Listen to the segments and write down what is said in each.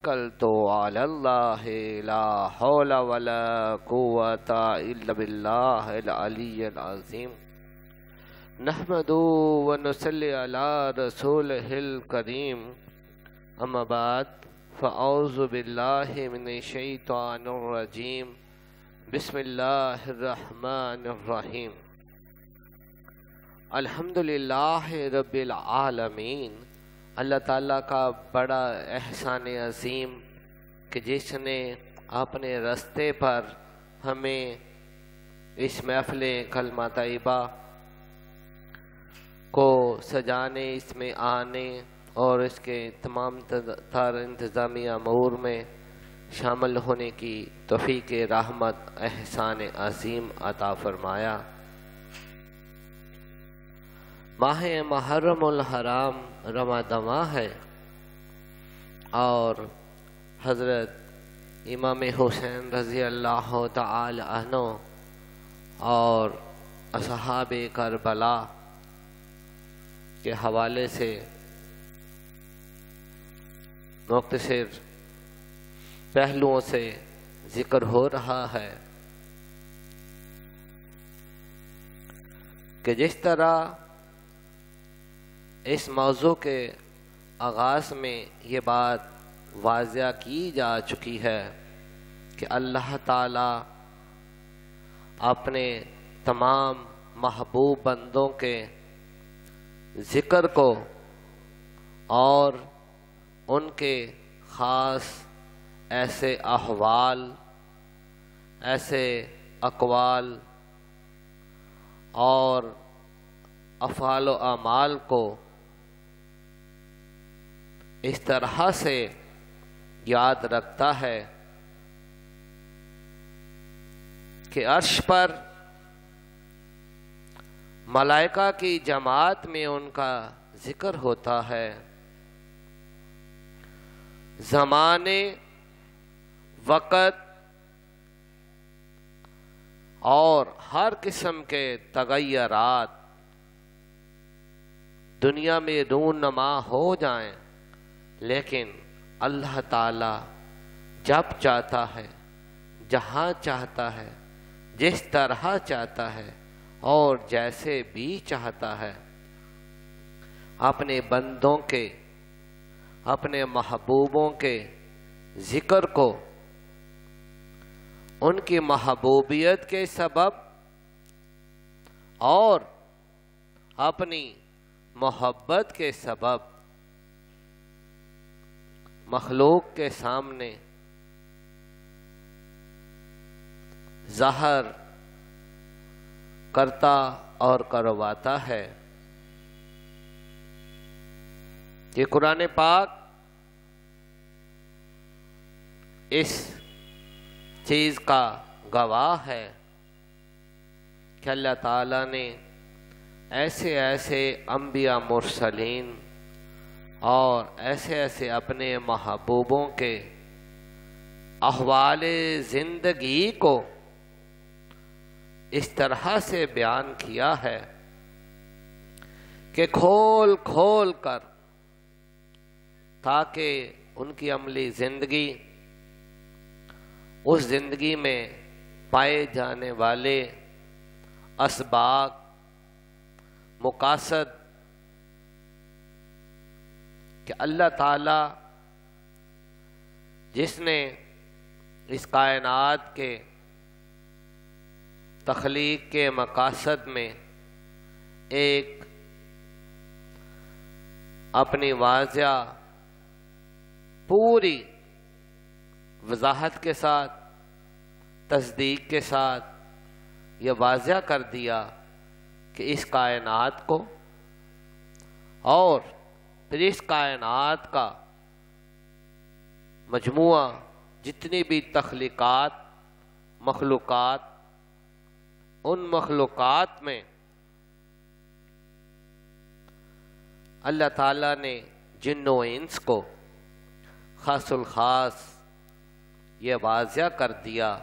توکلت علی اللہ لا حول ولا قوة الا باللہ العلی العظیم نحمد ونصلی علی رسولہ الکریم اما بعد فاعوذ باللہ من الشیطان الرجیم بسم اللہ الرحمن الرحیم الحمدللہ رب العالمین۔ اللہ تعالیٰ کا بڑا احسان عظیم کہ جس نے اپنے راستے پر ہمیں اس محفل کلمہ طیبہ کو سجانے، اس میں آنے اور اس کے تمام تر انتظامی امور میں شامل ہونے کی توفیق رحمت احسان عظیم عطا فرمایا۔ ماہ محرم الحرام رماداں ہے اور حضرت امام حسین رضی اللہ تعالی عنہ اور اصحاب کربلا کے حوالے سے مختصر پہلوؤں سے ذکر ہو رہا ہے کہ جس طرح اس موضوع کے آغاز میں یہ بات واضح کی جا چکی ہے کہ اللہ تعالیٰ اپنے تمام محبوب بندوں کے ذکر کو اور ان کے خاص ایسے احوال، ایسے اقوال اور افعال و اعمال کو اس طرح سے یاد رکھتا ہے کہ عرش پر ملائکہ کی جماعت میں ان کا ذکر ہوتا ہے، زمانے، وقت اور ہر قسم کے تغیرات دنیا میں رونما ہو جائیں، لیکن اللہ تعالیٰ جب چاہتا ہے، جہاں چاہتا ہے، جس طرح چاہتا ہے اور جیسے بھی چاہتا ہے اپنے بندوں کے، اپنے محبوبوں کے ذکر کو ان کی محبوبیت کے سبب اور اپنی محبت کے سبب مخلوق کے سامنے ظاہر کرتا اور کرواتا ہے۔ یہ قرآن پاک اس چیز کا گواہ ہے کہ اللہ تعالیٰ نے ایسے ایسے انبیاء مرسلین اور ایسے ایسے اپنے محبوبوں کے احوال زندگی کو اس طرح سے بیان کیا ہے کہ کھول کھول کر، تاکہ ان کی عملی زندگی، اس زندگی میں پائے جانے والے اسباق، مقاصد کہ اللہ تعالیٰ جس نے اس کائنات کے تخلیق کے مقاصد میں ایک اپنی واضح پوری وضاحت کے ساتھ، تصدیق کے ساتھ یہ واضح کر دیا کہ اس کائنات کو اور پھر اس کائنات کا مجموعہ جتنی بھی تخلیقات، مخلوقات، ان مخلوقات میں اللہ تعالیٰ نے جن و انس کو خاص الخاص یہ واضح کر دیا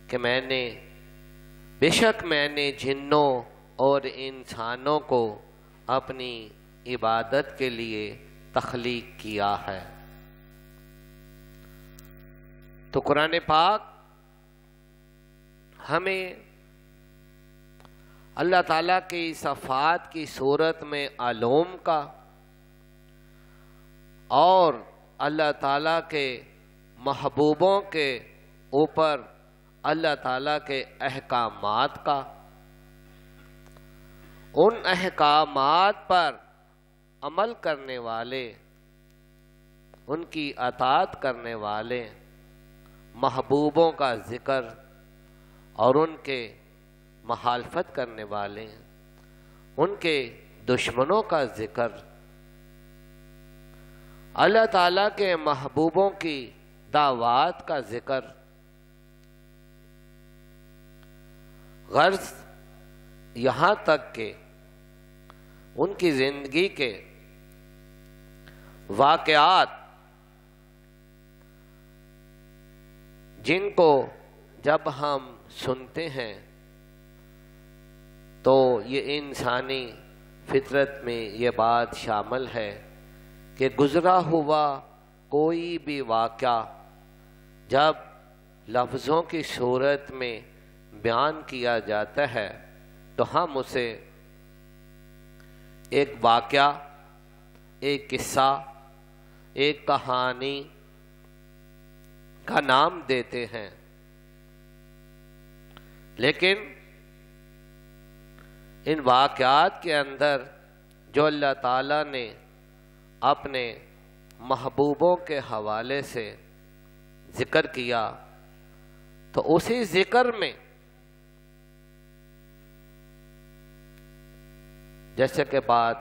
کہ بے شک میں نے جنوں اور انسانوں کو اپنی عبادت کے لیے تخلیق کیا ہے۔ تو قرآن پاک ہمیں اللہ تعالیٰ کی صفات کی صورت میں علوم کا اور اللہ تعالیٰ کے محبوبوں کے اوپر اللہ تعالیٰ کے احکامات کا، ان احکامات پر عمل کرنے والے، ان کی اطاعت کرنے والے محبوبوں کا ذکر اور ان کے مخالفت کرنے والے ان کے دشمنوں کا ذکر، اللہ تعالیٰ کے محبوبوں کی دعوات کا ذکر، غرض یہاں تک کہ ان کی زندگی کے واقعات جن کو جب ہم سنتے ہیں تو یہ انسانی فطرت میں یہ بات شامل ہے کہ گزرا ہوا کوئی بھی واقعہ جب لفظوں کی صورت میں بیان کیا جاتا ہے تو ہم اسے ایک واقعہ، ایک قصہ، ایک کہانی کا نام دیتے ہیں، لیکن ان واقعات کے اندر جو اللہ تعالیٰ نے اپنے محبوبوں کے حوالے سے ذکر کیا تو اسی ذکر میں جیسے کہ بات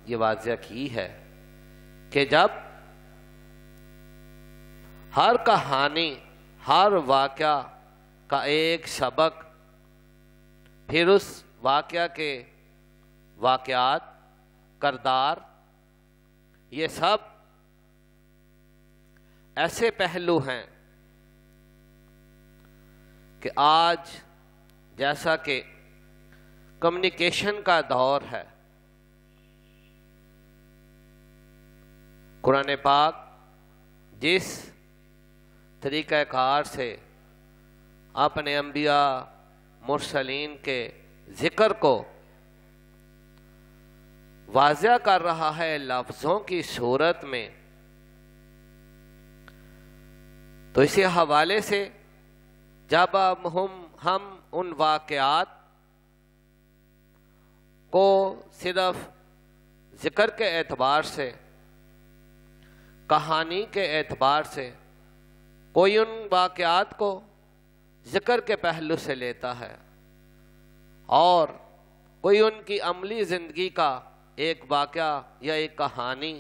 یہ واضح کی ہے کہ جب ہر کہانی، ہر واقعہ کا ایک سبق، پھر اس واقعہ کے واقعات، کردار، یہ سب ایسے پہلو ہیں کہ آج جیسا کہ کمیونیکیشن کا دور ہے، قرآن پاک جس طریقہ کار سے اپنے انبیاء مرسلین کے ذکر کو واضح کر رہا ہے لفظوں کی صورت میں، تو اسی حوالے سے جب ہم ان واقعات کو صرف ذکر کے اعتبار سے، کہانی کے اعتبار سے، کوئی ان واقعات کو ذکر کے پہلو سے لیتا ہے اور کوئی ان کی عملی زندگی کا ایک واقعہ یا ایک کہانی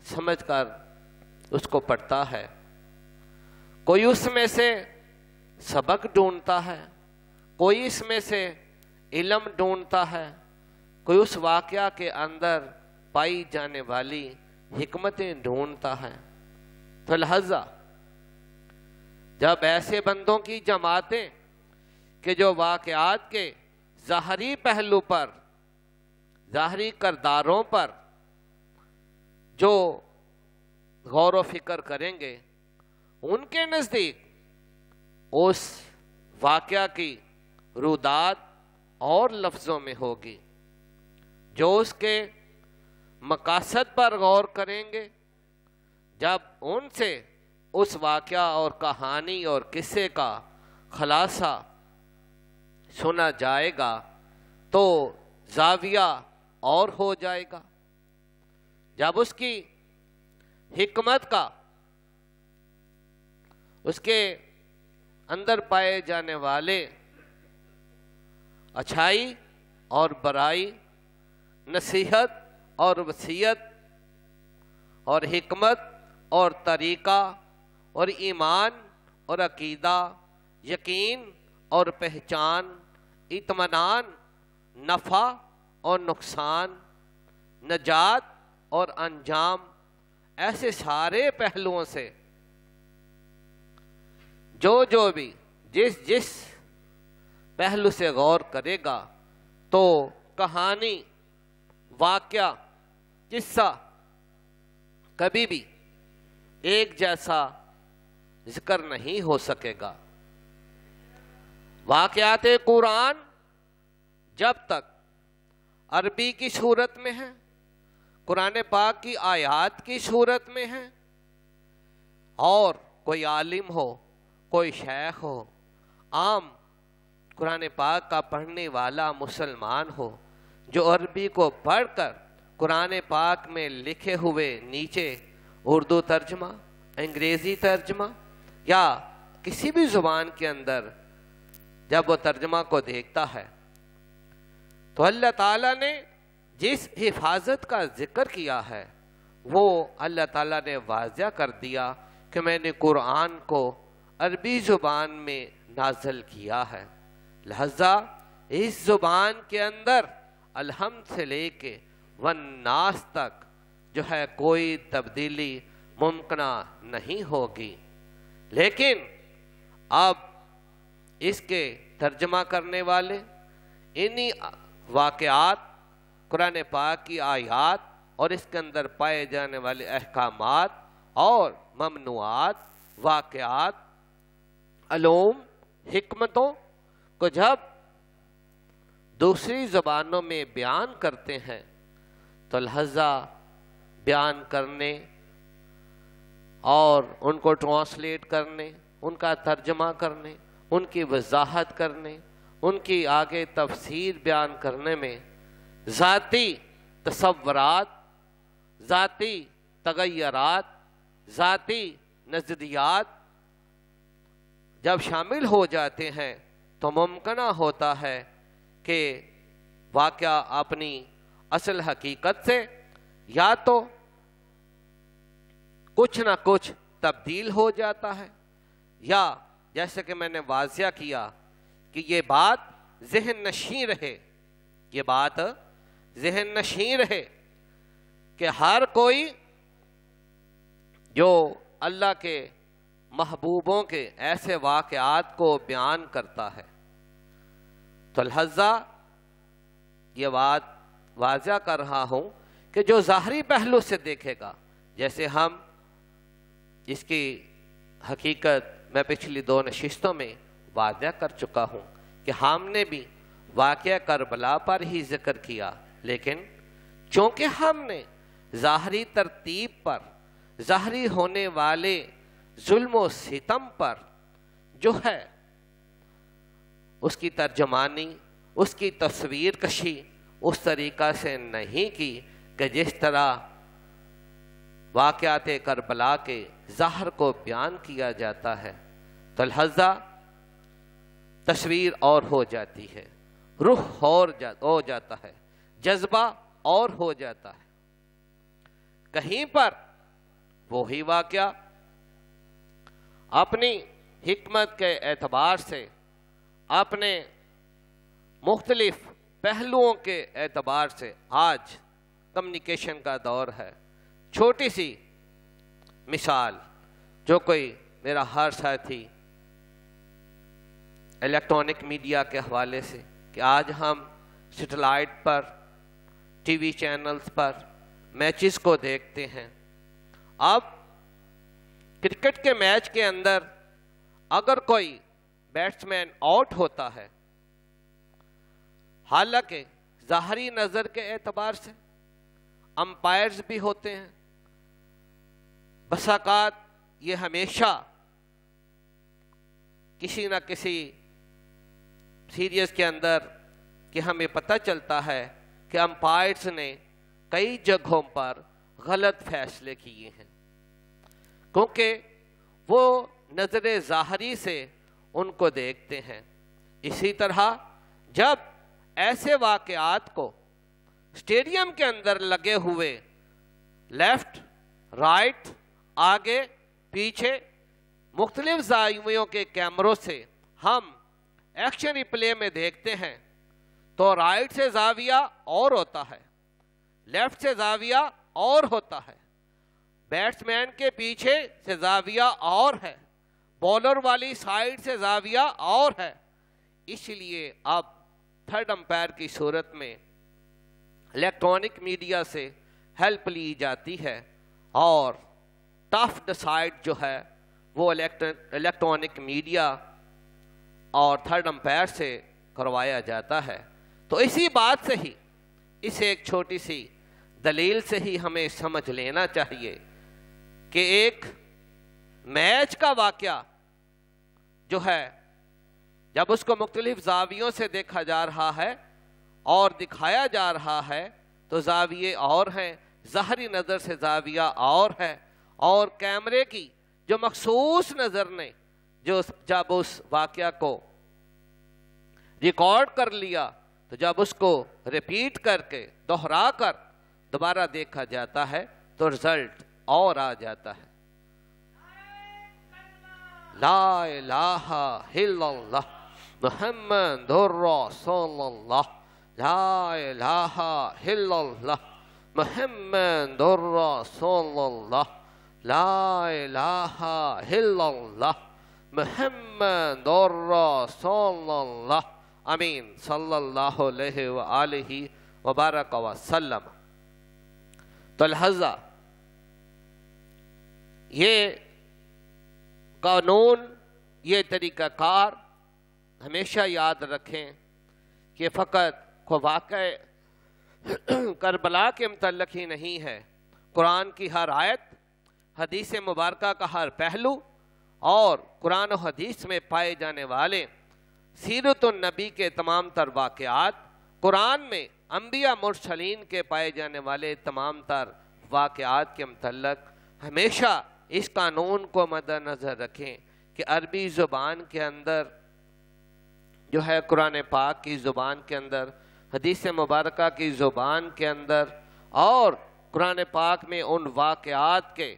سمجھ کر اس کو پڑھتا ہے، کوئی اس میں سے سبق ڈھونڈتا ہے، کوئی اس میں سے علم ڈھونڈتا ہے، کوئی اس واقعہ کے اندر پائی جانے والی حکمتیں ڈھونڈتا ہے۔ تو لہذا جب ایسے بندوں کی جماعتیں کہ جو واقعات کے ظاہری پہلو پر، ظاہری کرداروں پر جو غور و فکر کریں گے، ان کے نزدیک اس واقعہ کی رودات اور لفظوں میں ہوگی، جو اس کے مقاصد پر غور کریں گے، جب ان سے اس واقعہ اور کہانی اور قصے کا خلاصہ سنا جائے گا تو زاویہ اور ہو جائے گا، جب اس کی حکمت کا، اس کے اندر پائے جانے والے اچھائی اور برائی، نصیحت اور وصیت اور حکمت اور طریقہ اور ایمان اور عقیدہ، یقین اور پہچان، اطمینان، نفع اور نقصان، نجات اور انجام، ایسے سارے پہلوؤں سے جو بھی جس پہلو سے غور کرے گا تو کہانی، واقعہ، قصہ کبھی بھی ایک جیسا ذکر نہیں ہو سکے گا۔ واقعات قرآن جب تک عربی کی صورت میں ہے، قرآن پاک کی آیات کی صورت میں ہے، اور کوئی عالم ہو، کوئی شیخ ہو، عام قرآن پاک کا پڑھنے والا مسلمان ہو، جو عربی کو پڑھ کر قرآن پاک میں لکھے ہوئے نیچے اردو ترجمہ، انگریزی ترجمہ یا کسی بھی زبان کے اندر جب وہ ترجمہ کو دیکھتا ہے تو اللہ تعالیٰ نے جس حفاظت کا ذکر کیا ہے وہ اللہ تعالیٰ نے واضح کر دیا کہ میں نے قرآن کو عربی زبان میں نازل کیا ہے، لہذا اس زبان کے اندر الحمد سے لے کے والناس تک جو ہے کوئی تبدیلی ممکنہ نہیں ہوگی۔ لیکن اب اس کے ترجمہ کرنے والے انہی واقعات، قرآن پاک کی آیات اور اس کے اندر پائے جانے والے احکامات اور ممنوعات، واقعات، علوم، حکمتوں کو جب دوسری زبانوں میں بیان کرتے ہیں تو لہذا بیان کرنے اور ان کو ٹرانسلیٹ کرنے، ان کا ترجمہ کرنے، ان کی وضاحت کرنے، ان کی آگے تفسیر بیان کرنے میں ذاتی تصورات، ذاتی تغیرات، ذاتی نظریات جب شامل ہو جاتے ہیں تو ممکنہ ہوتا ہے کہ واقعہ اپنی اصل حقیقت سے یا تو کچھ نہ کچھ تبدیل ہو جاتا ہے، یا جیسے کہ میں نے واضح کیا کہ یہ بات ذہن نشین رہے، یہ بات ذہن نشین رہے کہ ہر کوئی جو اللہ کے محبوبوں کے ایسے واقعات کو بیان کرتا ہے تو لہذا یہ بات واضح کر رہا ہوں کہ جو ظاہری پہلو سے دیکھے گا، جیسے ہم اس کی حقیقت میں پچھلی 2 نشستوں میں واضح کر چکا ہوں کہ ہم نے بھی واقعہ کربلا پر ہی ذکر کیا، لیکن چونکہ ہم نے ظاہری ترتیب پر، ظاہری ہونے والے ظلم و ستم پر جو ہے اس کی ترجمانی، اس کی تصویر کشی اس طریقہ سے نہیں کی کہ جس طرح واقعات کربلا کے ظاہر کو بیان کیا جاتا ہے، تو لہذا تصویر اور ہو جاتی ہے، روح اور ہو جاتا ہے، جذبہ اور ہو جاتا ہے۔ کہیں پر وہی واقعہ اپنی حکمت کے اعتبار سے، اپنے مختلف پہلوؤں کے اعتبار سے، آج کمیونیکیشن کا دور ہے، چھوٹی سی مثال جو کوئی میرا ہر ساتھی الیکٹرانک میڈیا کے حوالے سے کہ آج ہم سیٹلائٹ پر، ٹی وی چینلز پر میچز کو دیکھتے ہیں۔ اب کرکٹ کے میچ کے اندر اگر کوئی بیٹسمین آؤٹ ہوتا ہے، حالانکہ ظاہری نظر کے اعتبار سے امپائرز بھی ہوتے ہیں، بس اوقات یہ ہمیشہ کسی نہ کسی سیریز کے اندر کہ ہمیں پتہ چلتا ہے کہ امپائرز نے کئی جگہوں پر غلط فیصلے کیے ہیں، کیونکہ وہ نظر ظاہری سے ان کو دیکھتے ہیں۔ اسی طرح جب ایسے واقعات کو اسٹیڈیم کے اندر لگے ہوئے لیفٹ، رائٹ، آگے، پیچھے مختلف زاویوں کے کیمروں سے ہم ایکشن ریپلے میں دیکھتے ہیں تو رائٹ سے زاویہ اور ہوتا ہے، لیفٹ سے زاویہ اور ہوتا ہے، بیٹسمین کے پیچھے سے زاویہ اور ہے، بولر والی سائیڈ سے زاویہ اور ہے۔ اس لیے اب تھرڈ امپائر کی صورت میں الیکٹرانک میڈیا سے ہیلپ لی جاتی ہے اور ٹف ڈسائیڈ جو ہے وہ الیکٹرانک میڈیا اور تھرڈ امپائر سے کروایا جاتا ہے۔ تو اسی بات سے ہی، اس ایک چھوٹی سی دلیل سے ہی ہمیں سمجھ لینا چاہیے کہ ایک میچ کا واقعہ جو ہے جب اس کو مختلف زاویوں سے دیکھا جا رہا ہے اور دکھایا جا رہا ہے تو زاویے اور ہیں، ظاہری نظر سے زاویہ اور ہے، اور کیمرے کی جو مخصوص نظر نے جو جب اس واقعہ کو ریکارڈ کر لیا تو جب اس کو ریپیٹ کر کے دوہرا کر دوبارہ دیکھا جاتا ہے تو رزلٹ اور آ جاتا ہے۔ لا الہ الا اللہ محمد رسول اللہ، لا الہ الا اللہ محمد رسول اللہ، لا الہ الا اللہ محمد رسول اللہ، امین صلی اللہ علیہ وآلہ وبارک وسلم۔ تو لہذا یہ قانون، یہ طریقہ کار ہمیشہ یاد رکھیں کہ فقط کو واقع کربلا کے متعلق ہی نہیں ہے، قرآن کی ہر آیت، حدیث مبارکہ کا ہر پہلو اور قرآن و حدیث میں پائے جانے والے سیرت النبی کے تمام تر واقعات، قرآن میں انبیاء مرسلین کے پائے جانے والے تمام تر واقعات کے متعلق ہمیشہ اس قانون کو مد نظر رکھیں کہ عربی زبان کے اندر جو ہے، قرآن پاک کی زبان کے اندر، حدیث مبارکہ کی زبان کے اندر، اور قرآن پاک میں ان واقعات کے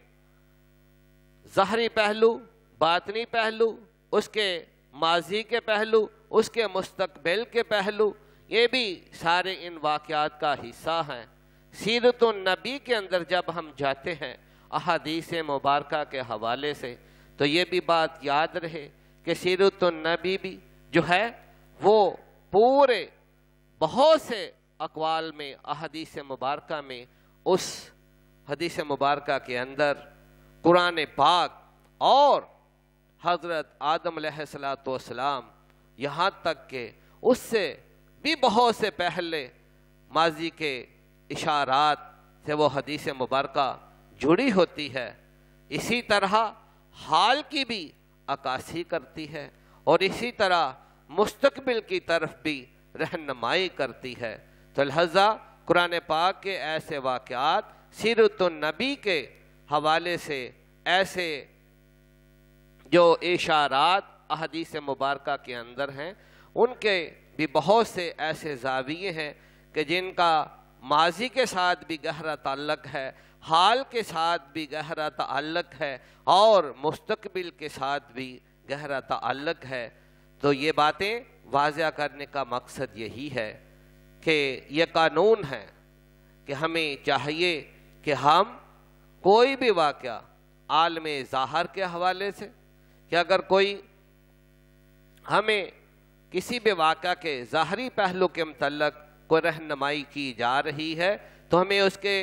ظاہری پہلو، باطنی پہلو، اس کے ماضی کے پہلو، اس کے مستقبل کے پہلو، یہ بھی سارے ان واقعات کا حصہ ہیں۔ سیرت النبی کے اندر جب ہم جاتے ہیں احادیث مبارکہ کے حوالے سے، تو یہ بھی بات یاد رہے کہ سیرت النبی بھی جو ہے وہ پورے بہت سے اقوال میں، احادیث مبارکہ میں، اس حدیث مبارکہ کے اندر قرآن پاک اور حضرت آدم علیہ السلام یہاں تک کہ اس سے بھی بہت سے پہلے ماضی کے اشارات سے وہ حدیث مبارکہ جڑی ہوتی ہے، اسی طرح حال کی بھی عکاسی کرتی ہے اور اسی طرح مستقبل کی طرف بھی رہنمائی کرتی ہے۔ تو لہذا قرآن پاک کے ایسے واقعات، سیرت النبی کے حوالے سے ایسے جو اشارات احادیث مبارکہ کے اندر ہیں، ان کے بھی بہت سے ایسے زاویے ہیں کہ جن کا ماضی کے ساتھ بھی گہرا تعلق ہے، حال کے ساتھ بھی گہرا تعلق ہے اور مستقبل کے ساتھ بھی گہرا تعلق ہے۔ تو یہ باتیں واضح کرنے کا مقصد یہی ہے کہ یہ قانون ہے کہ ہمیں چاہیے کہ ہم کوئی بھی واقعہ عالم ظاہر کے حوالے سے، کہ اگر کوئی ہمیں کسی بھی واقعہ کے ظاہری پہلو کے متعلق کوئی رہنمائی کی جا رہی ہے تو ہمیں اس کے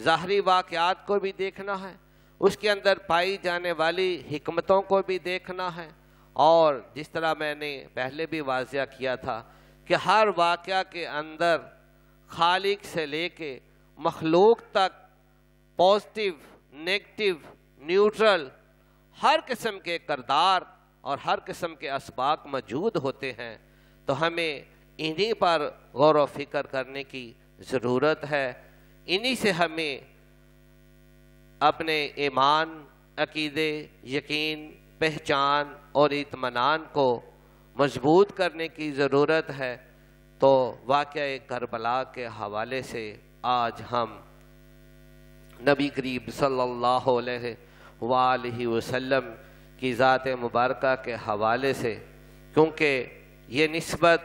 ظاہری واقعات کو بھی دیکھنا ہے، اس کے اندر پائی جانے والی حکمتوں کو بھی دیکھنا ہے، اور جس طرح میں نے پہلے بھی واضح کیا تھا کہ ہر واقعہ کے اندر خالق سے لے کے مخلوق تک پازیٹیو، نیگیٹو، نیوٹرل ہر قسم کے کردار اور ہر قسم کے اسباق موجود ہوتے ہیں۔ تو ہمیں انہی پر غور و فکر کرنے کی ضرورت ہے، انہی سے ہمیں اپنے ایمان، عقیدے، یقین، پہچان اور اطمینان کو مضبوط کرنے کی ضرورت ہے۔ تو واقعہ کربلا کے حوالے سے آج ہم نبی کریم صلی اللہ علیہ وآلہ وسلم کی ذات مبارکہ کے حوالے سے، کیونکہ یہ نسبت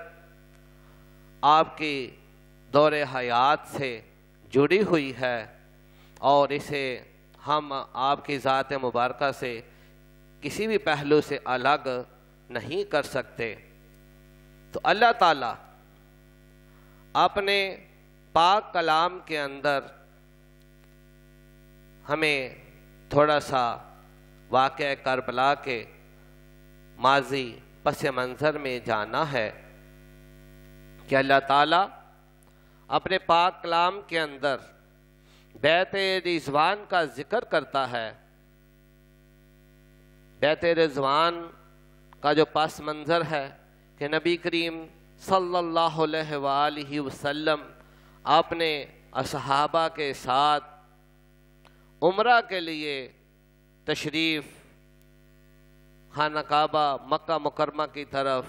آپ کی دور حیات سے جڑی ہوئی ہے اور اسے ہم آپ کی ذات مبارکہ سے کسی بھی پہلو سے الگ نہیں کر سکتے۔ تو اللہ تعالیٰ اپنے پاک کلام کے اندر ہمیں تھوڑا سا واقعہ کربلا کے ماضی پس منظر میں جانا ہے کہ اللہ تعالیٰ اپنے پاک کلام کے اندر بیت رضوان کا ذکر کرتا ہے۔ بیت رضوان کا جو پس منظر ہے کہ نبی کریم صلی اللہ علیہ وآلہ وسلم اپنے اصحابہ کے ساتھ عمرہ کے لیے تشریف خانہ کعبہ مکہ مکرمہ کی طرف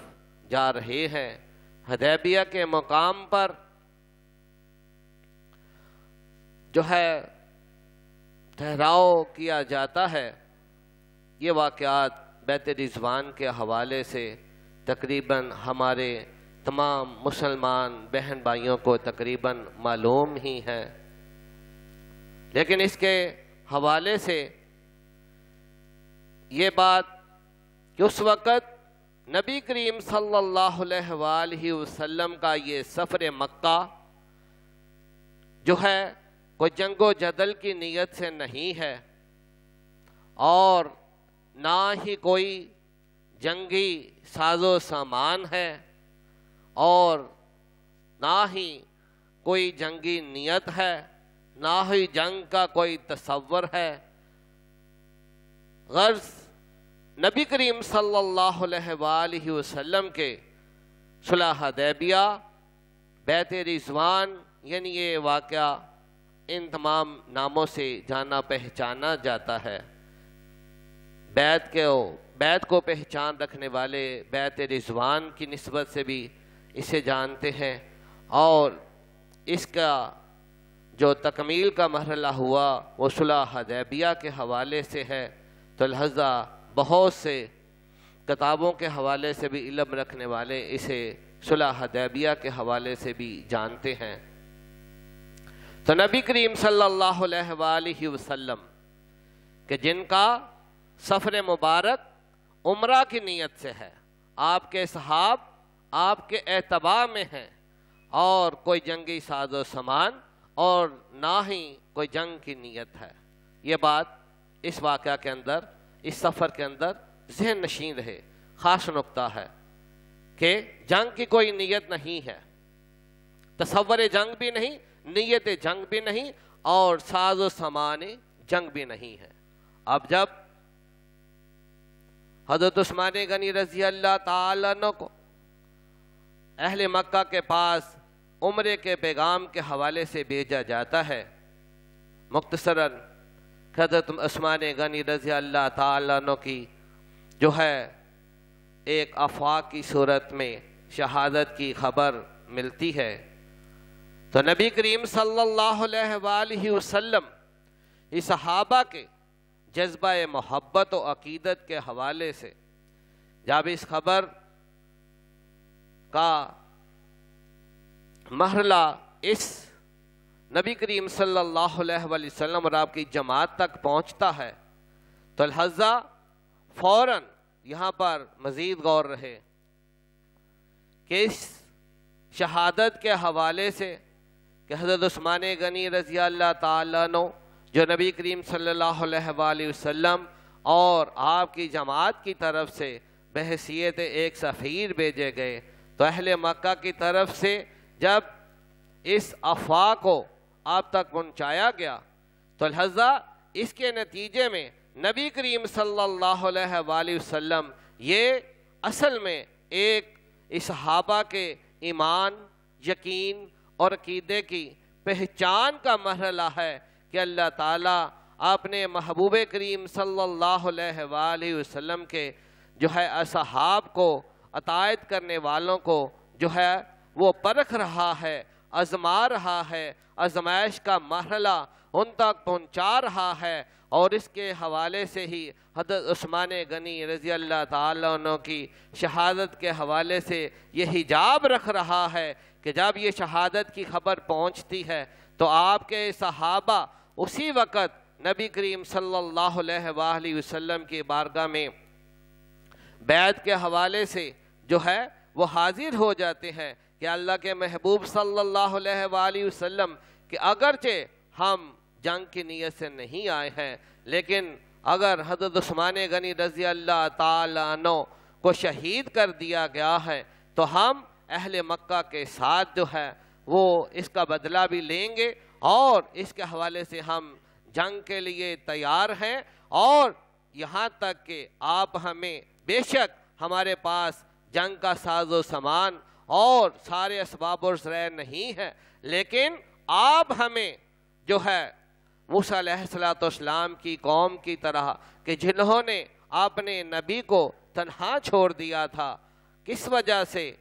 جا رہے ہیں۔ حدیبیہ کے مقام پر جو ہے ٹھہراؤ کیا جاتا ہے۔ یہ واقعات بیت رضوان کے حوالے سے تقریباً ہمارے تمام مسلمان بہن بھائیوں کو تقریباً معلوم ہی ہے، لیکن اس کے حوالے سے یہ بات کہ اس وقت نبی کریم صلی اللہ علیہ وآلہ وسلم کا یہ سفر مکہ جو ہے کوئی جنگ و جدل کی نیت سے نہیں ہے، اور نہ ہی کوئی جنگی ساز و سامان ہے، اور نہ ہی کوئی جنگی نیت ہے، نہ ہی جنگ کا کوئی تصور ہے۔ غرض نبی کریم صلی اللہ علیہ وآلہ وسلم کے صلح حدیبیہ، بیت رضوان، یعنی یہ واقعہ ان تمام ناموں سے جانا پہچانا جاتا ہے۔ بیت کو پہچان رکھنے والے بیت رضوان کی نسبت سے بھی اسے جانتے ہیں، اور اس کا جو تکمیل کا مرحلہ ہوا وہ صلح حدیبیہ کے حوالے سے ہے، تو لہذا بہت سے کتابوں کے حوالے سے بھی علم رکھنے والے اسے صلح حدیبیہ کے حوالے سے بھی جانتے ہیں۔ تو نبی کریم صلی اللہ علیہ وآلہ وسلم کہ جن کا سفر مبارک عمرہ کی نیت سے ہے، آپ کے صحاب آپ کے اعتبار میں ہیں، اور کوئی جنگی ساز و سامان اور نہ ہی کوئی جنگ کی نیت ہے۔ یہ بات اس واقعہ کے اندر، اس سفر کے اندر ذہن نشین رہے۔ خاص نقطہ ہے کہ جنگ کی کوئی نیت نہیں ہے، تصور جنگ بھی نہیں، نیت جنگ بھی نہیں، اور ساز و سامان جنگ بھی نہیں ہے۔ اب جب حضرت عثمان غنی رضی اللہ تعالیٰ عنہ کو اہل مکہ کے پاس عمرے کے پیغام کے حوالے سے بھیجا جاتا ہے، مختصراً حضرت عثمان غنی رضی اللہ تعالیٰ عنہ کی جو ہے ایک افواہ کی صورت میں شہادت کی خبر ملتی ہے، تو نبی کریم صلی اللہ علیہ وآلہ وسلم اس صحابہ کے جذبہ محبت و عقیدت کے حوالے سے جب اس خبر کا مرحلہ اس نبی کریم صلی اللہ علیہ وآلہ وسلم اور آپ کی جماعت تک پہنچتا ہے، تو لہذا فوراً یہاں پر مزید غور رہے کہ اس شہادت کے حوالے سے کہ حضرت عثمان غنی رضی اللہ تعالیٰ عنہ جو نبی کریم صلی اللہ علیہ وآلہ وسلم اور آپ کی جماعت کی طرف سے بحیثیت ایک سفیر بھیجے گئے، تو اہل مکہ کی طرف سے جب اس افواہ کو آپ تک پہنچایا گیا، تو لہذا اس کے نتیجے میں نبی کریم صلی اللہ علیہ وآلہ وسلم یہ اصل میں ایک صحابہ کے ایمان، یقین اور عقیدے کی پہچان کا مرحلہ ہے کہ اللہ تعالیٰ اپنے محبوب کریم صلی اللہ علیہ وآلہ وسلم کے جو ہے اصحاب کو، اطاعت کرنے والوں کو جو ہے وہ پرکھ رہا ہے، آزما رہا ہے، آزمائش کا مرحلہ ان تک پہنچا رہا ہے، اور اس کے حوالے سے ہی حضرت عثمان غنی رضی اللہ تعالیٰ عنہ کی شہادت کے حوالے سے یہ حجاب رکھ رہا ہے کہ جب یہ شہادت کی خبر پہنچتی ہے تو آپ کے صحابہ اسی وقت نبی کریم صلی اللہ علیہ وآلہ وسلم کی بارگاہ میں بیعت کے حوالے سے جو ہے وہ حاضر ہو جاتے ہیں کہ اللہ کے محبوب صلی اللہ علیہ وآلہ وسلم کہ اگرچہ ہم جنگ کی نیت سے نہیں آئے ہیں، لیکن اگر حضرت عثمان غنی رضی اللہ تعالیٰ عنہ کو شہید کر دیا گیا ہے تو ہم اہل مکہ کے ساتھ جو ہے وہ اس کا بدلہ بھی لیں گے، اور اس کے حوالے سے ہم جنگ کے لیے تیار ہیں، اور یہاں تک کہ آپ ہمیں بے شک ہمارے پاس جنگ کا ساز و سامان اور سارے اسباب و ذرائع نہیں ہے، لیکن آپ ہمیں جو ہے موسیٰ علیہ السلام کی قوم کی طرح کہ جنہوں نے اپنے نبی کو تنہا چھوڑ دیا تھا، کس وجہ سے،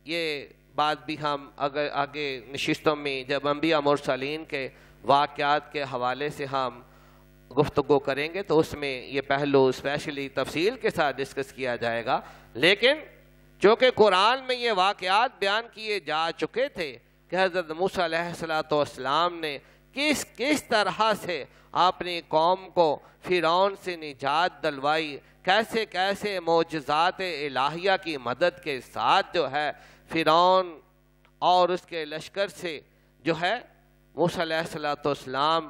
یہ بات بھی ہم آگے نشستوں میں جب انبیاء مرسلین کے واقعات کے حوالے سے ہم گفتگو کریں گے تو اس میں یہ پہلو اسپیشلی تفصیل کے ساتھ ڈسکس کیا جائے گا، لیکن چونکہ قرآن میں یہ واقعات بیان کیے جا چکے تھے کہ حضرت موسیٰ علیہ السلام نے کس طرح سے اپنی قوم کو فرعون سے نجات دلوائی، کیسے کیسے معجزات الہیہ کی مدد کے ساتھ جو ہے فرعون اور اس کے لشکر سے جو ہے موسیٰ علیہ السلام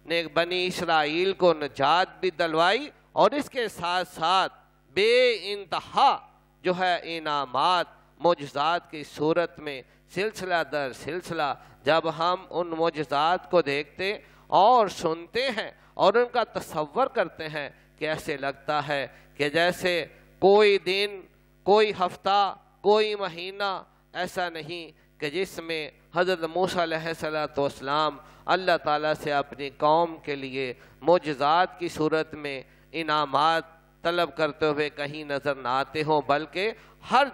نے بنی اسرائیل کو نجات بھی دلوائی، اور اس کے ساتھ ساتھ بے انتہا جو ہے انعامات معجزات کی صورت میں سلسلہ در سلسلہ جب ہم ان معجزات کو دیکھتے اور سنتے ہیں اور ان کا تصور کرتے ہیں کہ ایسے لگتا ہے کہ جیسے کوئی دن، کوئی ہفتہ، کوئی مہینہ ایسا نہیں کہ جس میں حضرت موسیٰ علیہ السلام اللہ تعالیٰ سے اپنی قوم کے لیے معجزات کی صورت میں انعامات طلب کرتے ہوئے کہیں نظر نہ آتے ہوں، بلکہ ہر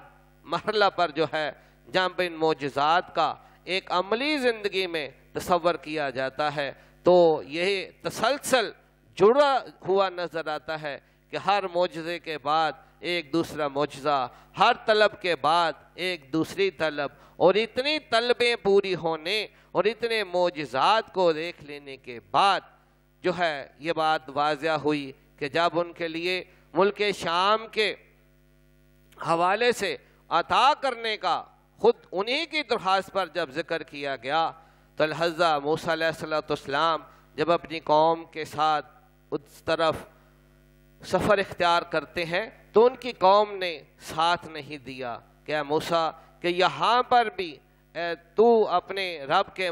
مرحلہ پر جو ہے جب ان معجزات کا ایک عملی زندگی میں تصور کیا جاتا ہے تو یہ تسلسل جڑا ہوا نظر آتا ہے کہ ہر معجزے کے بعد ایک دوسرا معجزہ، ہر طلب کے بعد ایک دوسری طلب، اور اتنی طلبیں پوری ہونے اور اتنے معجزات کو دیکھ لینے کے بعد جو ہے یہ بات واضح ہوئی کہ جب ان کے لیے ملک شام کے حوالے سے عطا کرنے کا خود انہی کی درخواست پر جب ذکر کیا گیا تو الحضرت موسیٰ علیہ السلام جب اپنی قوم کے ساتھ اس طرف سفر اختیار کرتے ہیں تو ان کی قوم نے ساتھ نہیں دیا کہ اے موسیٰ کہ یہاں پر بھی تو اپنے رب کے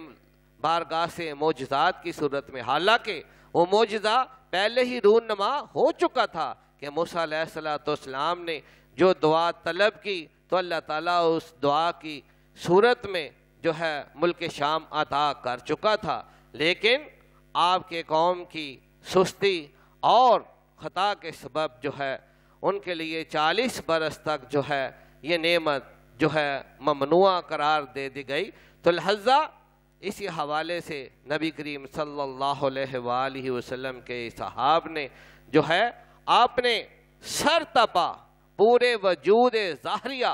بارگاہ سے معجزات کی صورت میں، حالانکہ وہ معجزہ پہلے ہی رونما ہو چکا تھا کہ موسیٰ علیہ السلام نے جو دعا طلب کی تو اللہ تعالیٰ اس دعا کی صورت میں جو ہے ملک شام عطا کر چکا تھا، لیکن آپ کے قوم کی سستی اور خطا کے سبب جو ہے ان کے لیے 40 برس تک جو ہے یہ نعمت جو ہے ممنوع قرار دے دی گئی۔ تو لہذا اسی حوالے سے نبی کریم صلی اللہ علیہ وآلہ وسلم کے صحاب نے جو ہے آپ نے سر تپا پورے وجود ظاہریہ،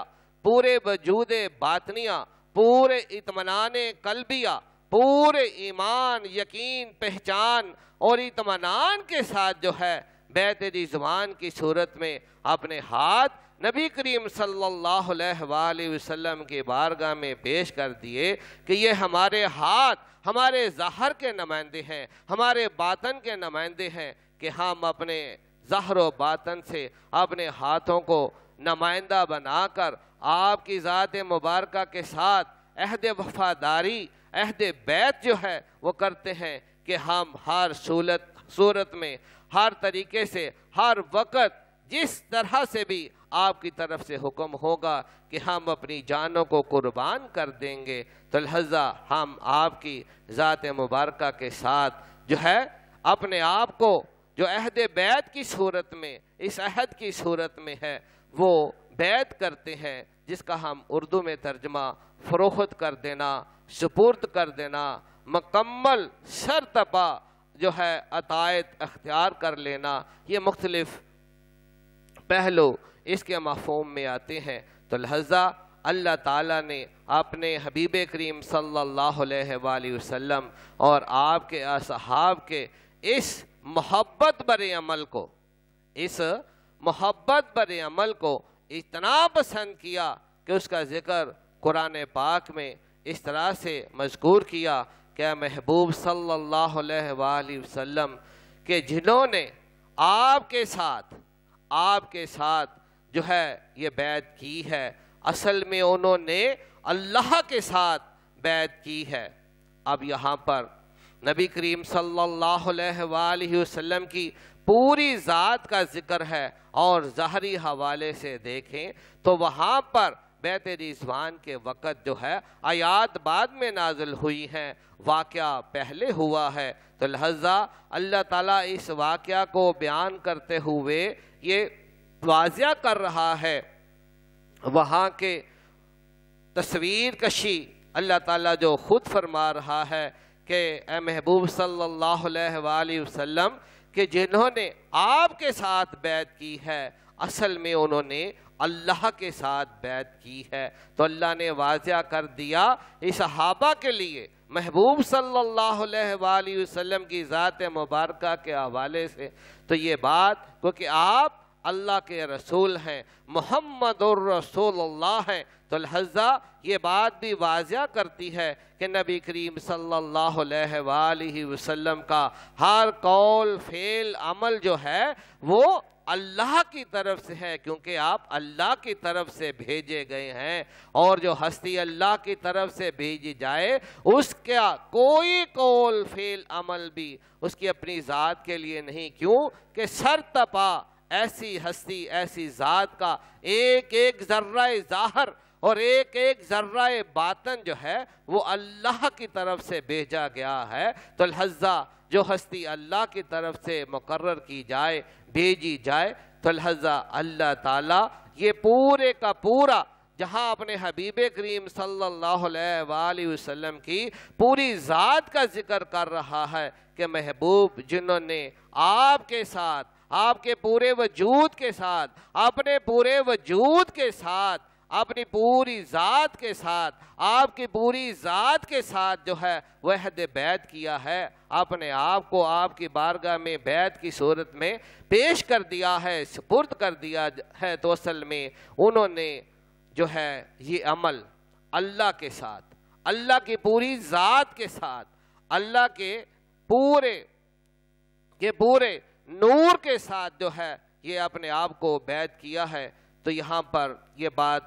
پورے وجود باطنیہ، پورے اطمینان قلبیہ، پورے ایمان، یقین، پہچان اور اطمینان کے ساتھ جو ہے بیعت رضوان کی صورت میں اپنے ہاتھ نبی کریم صلی اللہ علیہ وآلہ وسلم کی بارگاہ میں پیش کر دیے کہ یہ ہمارے ہاتھ ہمارے ظاہر کے نمائندے ہیں، ہمارے باطن کے نمائندے ہیں، کہ ہم اپنے ظاہر و باطن سے اپنے ہاتھوں کو نمائندہ بنا کر آپ کی ذات مبارکہ کے ساتھ عہد وفاداری، عہد بیعت جو ہے وہ کرتے ہیں کہ ہم ہر صورت میں، ہر طریقے سے، ہر وقت جس طرح سے بھی آپ کی طرف سے حکم ہوگا کہ ہم اپنی جانوں کو قربان کر دیں گے، تو لہذا ہم آپ کی ذات مبارکہ کے ساتھ جو ہے اپنے آپ کو جو عہد بیعت کی صورت میں، اس عہد کی صورت میں ہے وہ بیعت کرتے ہیں، جس کا ہم اردو میں ترجمہ فروخت کر دینا، سپرد کر دینا، مکمل سرتپا جو ہے عطایت اختیار کر لینا، یہ مختلف پہلو اس کے مفہوم میں آتے ہیں۔ تو لہذا اللہ تعالیٰ نے اپنے حبیب کریم صلی اللہ علیہ وآلہ وسلم اور آپ کے اصحاب کے اس محبت برے عمل کو، اس محبت برے عمل کو اتنا پسند کیا کہ اس کا ذکر قرآن پاک میں اس طرح سے مذکور کیا کہ محبوب صلی اللہ علیہ وآلہ وسلم کہ جنہوں نے آپ کے ساتھ جو ہے یہ بیعت کی ہے، اصل میں انہوں نے اللہ کے ساتھ بیعت کی ہے۔ اب یہاں پر نبی کریم صلی اللہ علیہ وآلہ وسلم کی پوری ذات کا ذکر ہے، اور ظاہری حوالے سے دیکھیں تو وہاں پر بیعت رضوان کے وقت جو ہے آیات بعد میں نازل ہوئی ہیں، واقعہ پہلے ہوا ہے، تو لہذا اللہ تعالیٰ اس واقعہ کو بیان کرتے ہوئے یہ واضح کر رہا ہے وہاں کے تصویر کشی۔ اللہ تعالیٰ جو خود فرما رہا ہے کہ اے محبوب صلی اللہ علیہ وآلہ وسلم کہ جنہوں نے آپ کے ساتھ بیعت کی ہے، اصل میں انہوں نے اللہ کے ساتھ بیعت کی ہے۔ تو اللہ نے واضح کر دیا اس صحابہ کے لیے محبوب صلی اللہ علیہ وآلہ وسلم کی ذات مبارکہ کے حوالے سے، تو یہ بات کیونکہ آپ اللہ کے رسول ہیں، محمد الرسول اللہ ہیں، تو لہذا یہ بات بھی واضح کرتی ہے کہ نبی کریم صلی اللہ علیہ وآلہ وسلم کا ہر قول فعل عمل جو ہے وہ اللہ کی طرف سے ہے، کیونکہ آپ اللہ کی طرف سے بھیجے گئے ہیں، اور جو ہستی اللہ کی طرف سے بھیجی جائے اس کا کوئی قول فعل عمل بھی اس کی اپنی ذات کے لیے نہیں، کیوں کہ سر تپا ایسی ہستی ایسی ذات کا ایک ایک ذرہ ظاہر اور ایک ایک ذرہ باطن جو ہے وہ اللہ کی طرف سے بھیجا گیا ہے۔ تو لہذا جو ہستی اللہ کی طرف سے مقرر کی جائے بھیجی جائے، تو لہذا اللہ تعالیٰ یہ پورے کا پورا جہاں اپنے حبیب کریم صلی اللہ علیہ وآلہ وسلم کی پوری ذات کا ذکر کر رہا ہے کہ محبوب جنہوں نے آپ کے ساتھ آپ کے پورے وجود کے ساتھ اپنے پورے وجود کے ساتھ اپنی پوری ذات کے ساتھ آپ کی پوری ذات کے ساتھ جو ہے وہ عہد بیعت کیا ہے، اپنے آپ کو آپ کی بارگاہ میں بیعت کی صورت میں پیش کر دیا ہے، سپرد کر دیا ہے، تو اصل میں انہوں نے جو ہے یہ عمل اللہ کے ساتھ اللہ کی پوری ذات کے ساتھ اللہ کے پورے نور کے ساتھ جو ہے یہ اپنے آپ کو بیعت کیا ہے۔ تو یہاں پر یہ بات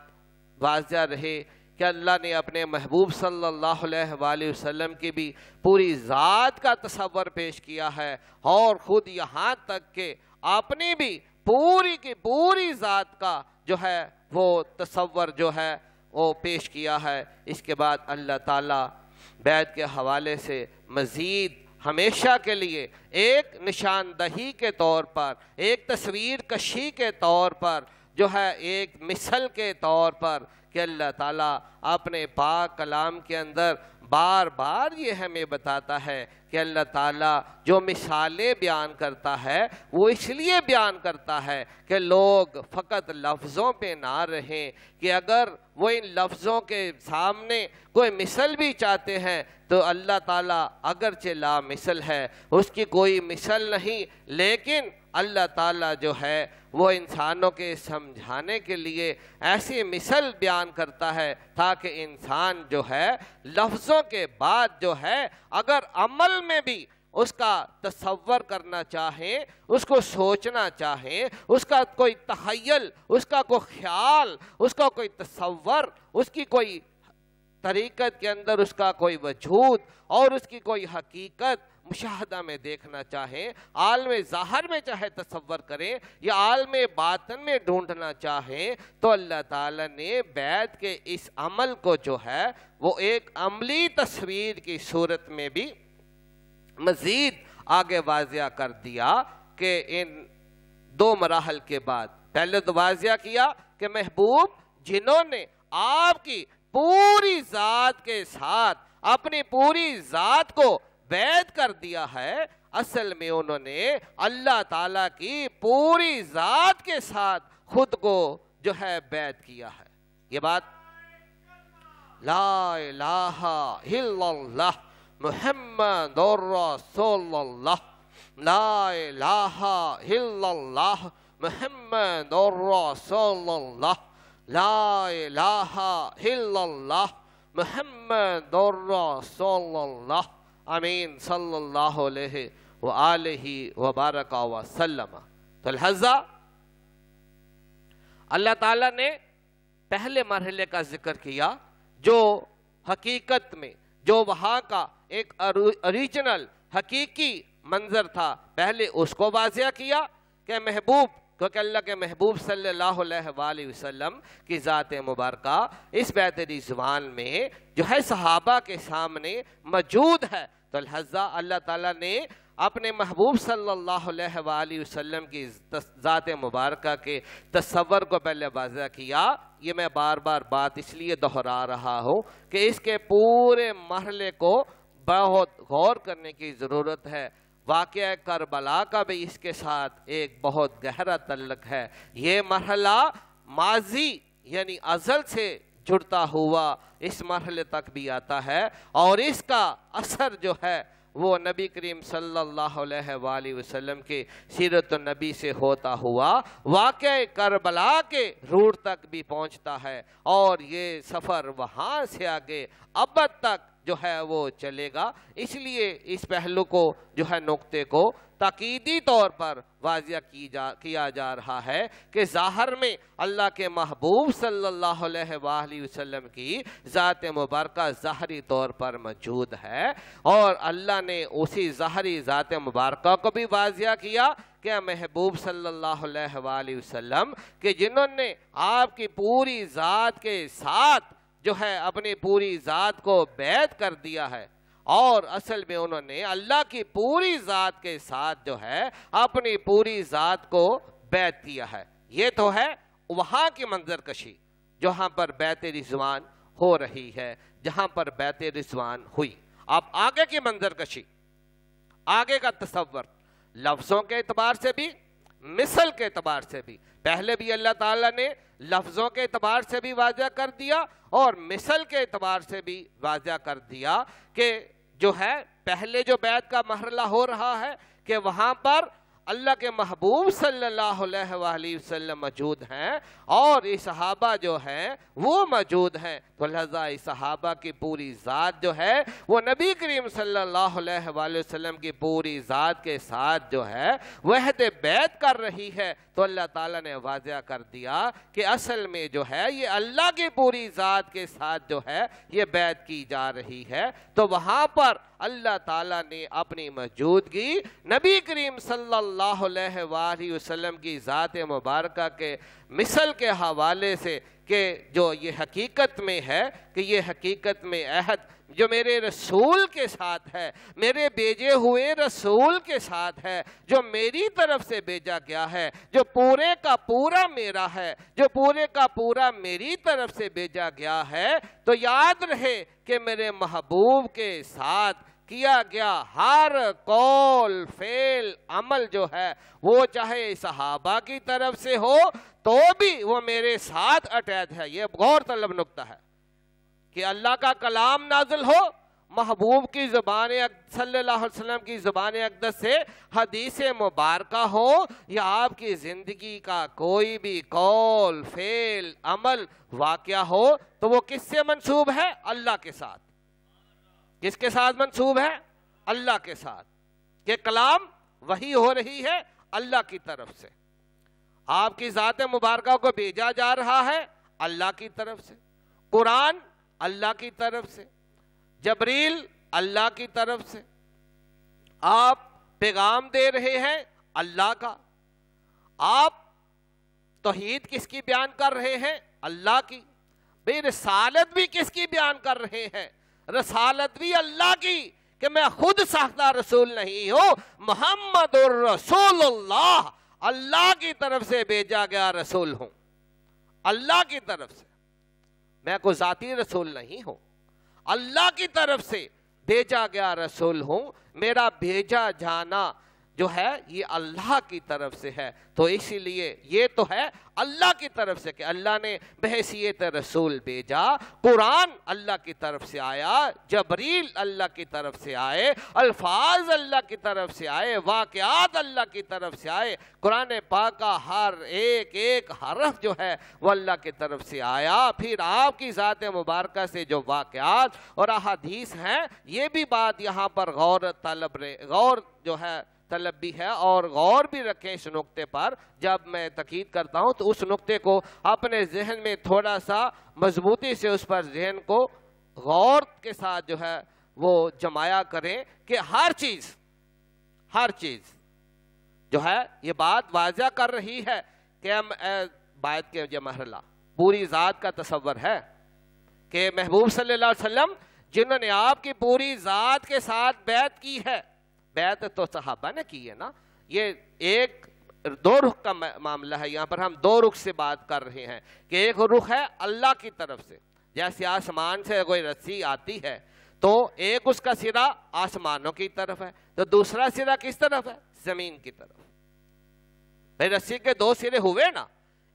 واضح رہے کہ اللہ نے اپنے محبوب صلی اللہ علیہ وآلہ وسلم کی بھی پوری ذات کا تصور پیش کیا ہے، اور خود یہاں تک کہ اپنی بھی پوری کی پوری ذات کا جو ہے وہ تصور جو ہے وہ پیش کیا ہے۔ اس کے بعد اللہ تعالیٰ بیعت کے حوالے سے مزید ہمیشہ کے لیے ایک نشاندہی کے طور پر، ایک تصویر کشی کے طور پر، جو ہے ایک مثل کے طور پر کہ اللہ تعالیٰ اپنے پاک کلام کے اندر بار بار یہ ہمیں بتاتا ہے کہ اللہ تعالیٰ جو مثالیں بیان کرتا ہے وہ اس لیے بیان کرتا ہے کہ لوگ فقط لفظوں پہ نہ رہیں، کہ اگر وہ ان لفظوں کے سامنے کوئی مثل بھی چاہتے ہیں تو اللہ تعالیٰ اگرچہ لا مثل ہے، اس کی کوئی مثل نہیں، لیکن اللہ تعالیٰ جو ہے وہ انسانوں کے سمجھانے کے لیے ایسی مثل بیان کرتا ہے تاکہ انسان جو ہے لفظوں کے بعد جو ہے اگر عمل میں بھی اس کا تصور کرنا چاہیں، اس کو سوچنا چاہیں، اس کا کوئی تخیل، اس کا کوئی خیال، اس کا کوئی تصور، اس کی کوئی طریقت کے اندر اس کا کوئی وجود اور اس کی کوئی حقیقت مشاہدہ میں دیکھنا چاہیں، عالم ظاہر میں چاہے تصور کریں یا عالم باطن میں ڈھونڈنا چاہیں، تو اللہ تعالیٰ نے بیعت کے اس عمل کو جو ہے وہ ایک عملی تصویر کی صورت میں بھی مزید آگے واضح کر دیا کہ ان دو مراحل کے بعد پہلے تو واضح کیا کہ محبوب جنہوں نے آپ کی پوری ذات کے ساتھ اپنی پوری ذات کو بیعت کر دیا ہے، اصل میں انہوں نے اللہ تعالیٰ کی پوری ذات کے ساتھ خود کو جو ہے بیعت کیا ہے۔ یہ بات لا الہ الا اللہ محمد رسول اللہ، لا الہ الا اللہ محمد رسول اللہ، لا الہ الا اللہ محمد رسول اللہ، آمین صلی اللہ علیہ وآلہ وبارک وسلم۔ تو لہذا اللہ تعالیٰ نے پہلے مرحلے کا ذکر کیا جو حقیقت میں جو وہاں کا ایک اوریجنل حقیقی منظر تھا، پہلے اس کو واضح کیا کہ محبوب، کیونکہ اللہ کے محبوب صلی اللہ علیہ وآلہ وسلم کی ذات مبارکہ اس بیت رضوان میں جو ہے صحابہ کے سامنے موجود ہے، تو لہذا اللہ تعالیٰ نے اپنے محبوب صلی اللہ علیہ وآلہ وسلم کی ذات مبارکہ کے تصور کو پہلے واضح کیا۔ یہ میں بار بار بات اس لیے دہرا رہا ہوں کہ اس کے پورے مرحلے کو بہت غور کرنے کی ضرورت ہے۔ واقعہ کربلا کا بھی اس کے ساتھ ایک بہت گہرا تعلق ہے۔ یہ مرحلہ ماضی یعنی ازل سے جڑتا ہوا اس مرحلے تک بھی آتا ہے، اور اس کا اثر جو ہے وہ نبی کریم صلی اللہ علیہ وآلہ وسلم کے سیرت النبی سے ہوتا ہوا واقعہ کربلا کے روٹ تک بھی پہنچتا ہے، اور یہ سفر وہاں سے آگے ابد تک جو ہے وہ چلے گا۔ اس لیے اس پہلو کو جو ہے نقطے کو تاکیدی طور پر واضح کیا جا رہا ہے کہ ظاہر میں اللہ کے محبوب صلی اللہ علیہ وآلہ وسلم کی ذات مبارکہ ظاہری طور پر موجود ہے، اور اللہ نے اسی ظاہری ذات مبارکہ کو بھی واضح کیا کہ محبوب صلی اللہ علیہ وآلہ وسلم کہ جنہوں نے آپ کی پوری ذات کے ساتھ جو ہے اپنی پوری ذات کو بیعت کر دیا ہے، اور اصل میں انہوں نے اللہ کی پوری ذات کے ساتھ جو ہے اپنی پوری ذات کو بیعت کیا ہے۔ یہ تو ہے وہاں کی منظر کشی جہاں پر بیعت رضوان ہو رہی ہے، جہاں پر بیعت رضوان ہوئی۔ اب آگے کی منظر کشی، آگے کا تصور لفظوں کے اعتبار سے بھی، مثل کے اعتبار سے بھی، پہلے بھی اللہ تعالیٰ نے لفظوں کے اعتبار سے بھی واضح کر دیا اور مثل کے اعتبار سے بھی واضح کر دیا کہ جو ہے پہلے جو بیعت کا مرحلہ ہو رہا ہے کہ وہاں پر اللہ کے محبوب صلی اللہ علیہ وآلہ وسلم موجود ہیں، اور یہ صحابہ جو ہیں وہ موجود ہیں، تو لہذا اس صحابہ کی پوری ذات جو ہے وہ نبی کریم صلی اللہ علیہ وآلہ وسلم کی پوری ذات کے ساتھ جو ہے وہ عہد بیعت کر رہی ہے۔ تو اللہ تعالیٰ نے واضح کر دیا کہ اصل میں جو ہے یہ اللہ کی پوری ذات کے ساتھ جو ہے یہ بیعت کی جا رہی ہے۔ تو وہاں پر اللہ تعالیٰ نے اپنی موجودگی نبی کریم صلی اللہ علیہ وآلہ وسلم کی ذات مبارکہ کے مثل کے حوالے سے کہ جو یہ حقیقت میں ہے کہ یہ حقیقت میں عہد جو میرے رسول کے ساتھ ہے، میرے بھیجے ہوئے رسول کے ساتھ ہے، جو میری طرف سے بھیجا گیا ہے، جو پورے کا پورا میرا ہے، جو پورے کا پورا میری طرف سے بھیجا گیا ہے، تو یاد رہے کہ میرے محبوب کے ساتھ کیا گیا ہر قول فعل عمل جو ہے وہ چاہے صحابہ کی طرف سے ہو تو بھی وہ میرے ساتھ اٹیچ ہے۔ یہ غور طلب نکتہ ہے کہ اللہ کا کلام نازل ہو، محبوب کی زبان صلی اللہ علیہ وسلم کی زبان اقدس سے حدیث مبارکہ ہو، یا آپ کی زندگی کا کوئی بھی قول فعل عمل واقعہ ہو، تو وہ کس سے منسوب ہے؟ اللہ کے ساتھ۔ کس کے ساتھ منسوب ہے؟ اللہ کے ساتھ، کہ کلام وحی ہو رہی ہے اللہ کی طرف سے، آپ کی ذات مبارکہ کو بھیجا جا رہا ہے اللہ کی طرف سے، قرآن اللہ کی طرف سے، جبریل اللہ کی طرف سے، آپ پیغام دے رہے ہیں اللہ کا، آپ توحید کس کی بیان کر رہے ہیں؟ اللہ کی۔ بھئی رسالت بھی کس کی بیان کر رہے ہیں؟ رسالت بھی اللہ کی، کہ میں خود ساختہ رسول نہیں ہوں، محمد الرسول اللہ، اللہ کی طرف سے بھیجا گیا رسول ہوں، اللہ کی طرف سے، میں کوئی ذاتی رسول نہیں ہوں، اللہ کی طرف سے بھیجا گیا رسول ہوں۔ میرا بھیجا جانا جو ہے یہ اللہ کی طرف سے ہے. تو اسی لیے یہ تو ہے اللہ کی طرف سے کہ اللہ نے بحیثیت رسول بھیجا, قرآن اللہ کی طرف سے آیا, جبریل اللہ کی طرف سے آئے, الفاظ اللہ کی طرف سے آئے, واقعات اللہ کی طرف سے آئے. قرآن پاک کا ہر ایک ایک حرف جو ہے وہ اللہ کی طرف سے آیا. پھر آپ کی ذات مبارکہ سے جو واقعات اور احادیث ہیں, یہ بھی بات یہاں پر غور جو ہے طلب بھی ہے, اور غور بھی رکھیں اس نقطے پر. جب میں تاکید کرتا ہوں تو اس نقطے کو اپنے ذہن میں تھوڑا سا مضبوطی سے اس پر ذہن کو غور کے ساتھ جو ہے وہ جمایا کریں کہ ہر چیز جو ہے یہ بات واضح کر رہی ہے کہ بیعت کے یہ مرحلہ پوری ذات کا تصور ہے کہ محبوب صلی اللہ علیہ وسلم جنہوں نے آپ کی پوری ذات کے ساتھ بیعت کی ہے. بیعت تو صحابہ نے کی ہے نا. یہ ایک دو رخ کا معاملہ ہے. یہاں پر ہم دو رخ سے بات کر رہے ہیں کہ ایک رخ ہے اللہ کی طرف سے, جیسے آسمان سے کوئی رسی آتی ہے تو ایک اس کا سرا آسمانوں کی طرف ہے, تو دوسرا سرا کس طرف ہے؟ زمین کی طرف. بھائی رسی کے دو سرے ہوئے نا.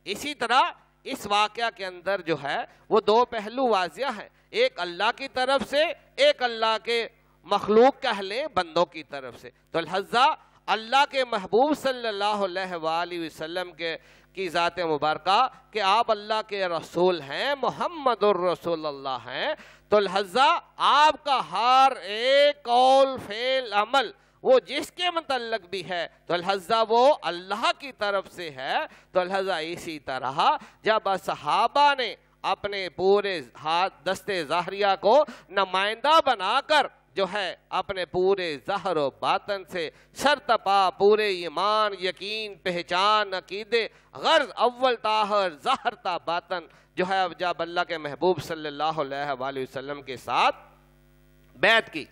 اسی طرح اس واقعہ کے اندر جو ہے وہ دو پہلو واضح ہیں, ایک اللہ کی طرف سے, ایک اللہ کے مخلوق کہہ لیں بندوں کی طرف سے. تو لہذا اللہ کے محبوب صلی اللہ علیہ وآلہ وسلم کی ذات مبارکہ کہ آپ اللہ کے رسول ہیں, محمد الرسول اللہ ہیں, تو لہذا آپ کا ہر ایک قول فعل عمل وہ جس کے متعلق بھی ہے تو لہذا وہ اللہ کی طرف سے ہے. تو لہذا اسی طرح جب صحابہ نے اپنے پورے دستے ظاہریہ کو نمائندہ بنا کر جو ہے اپنے پورے ظاہر و باطن سے سرتپا پورے ایمان, یقین, پہچان, عقیدے, غرض اول تاخر ظاہر تا باطن جو ہے جب اللہ کے محبوب صلی اللہ علیہ وآلہ وسلم کے ساتھ بیعت کی.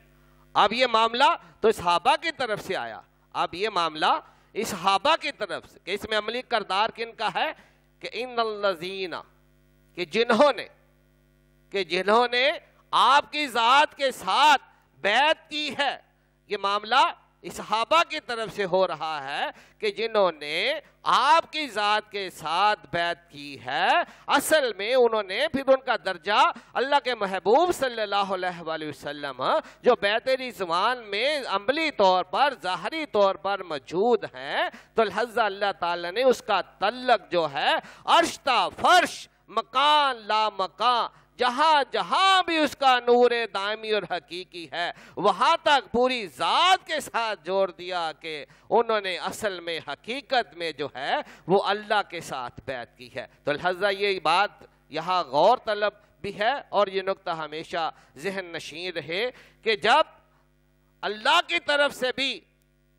اب یہ معاملہ تو صحابہ کی طرف سے آیا. اب یہ معاملہ اس صحابہ کی طرف سے کہ اس میں عملی کردار کن کا ہے کہ ان الذین کہ جنہوں نے آپ کی ذات کے ساتھ بیعت کی ہے. یہ معاملہ اس صحابہ کی طرف سے ہو رہا ہے کہ جنہوں نے آپ کی ذات کے ساتھ بیعت کی ہے. اصل میں انہوں نے پھر ان کا درجہ اللہ کے محبوب صلی اللہ علیہ وآلہ وسلم جو بیعت رضوان میں عملی طور پر ظاہری طور پر موجود ہیں, تو لہذا اللہ تعالیٰ نے اس کا تعلق جو ہے عرش تا فرش, مکان لا مکان, جہاں جہاں بھی اس کا نور دائمی اور حقیقی ہے وہاں تک پوری ذات کے ساتھ جوڑ دیا کہ انہوں نے اصل میں حقیقت میں جو ہے وہ اللہ کے ساتھ بیعت کی ہے. تو لہذا یہ بات یہاں غور طلب بھی ہے اور یہ نقطہ ہمیشہ ذہن نشین رہے کہ جب اللہ کی طرف سے بھی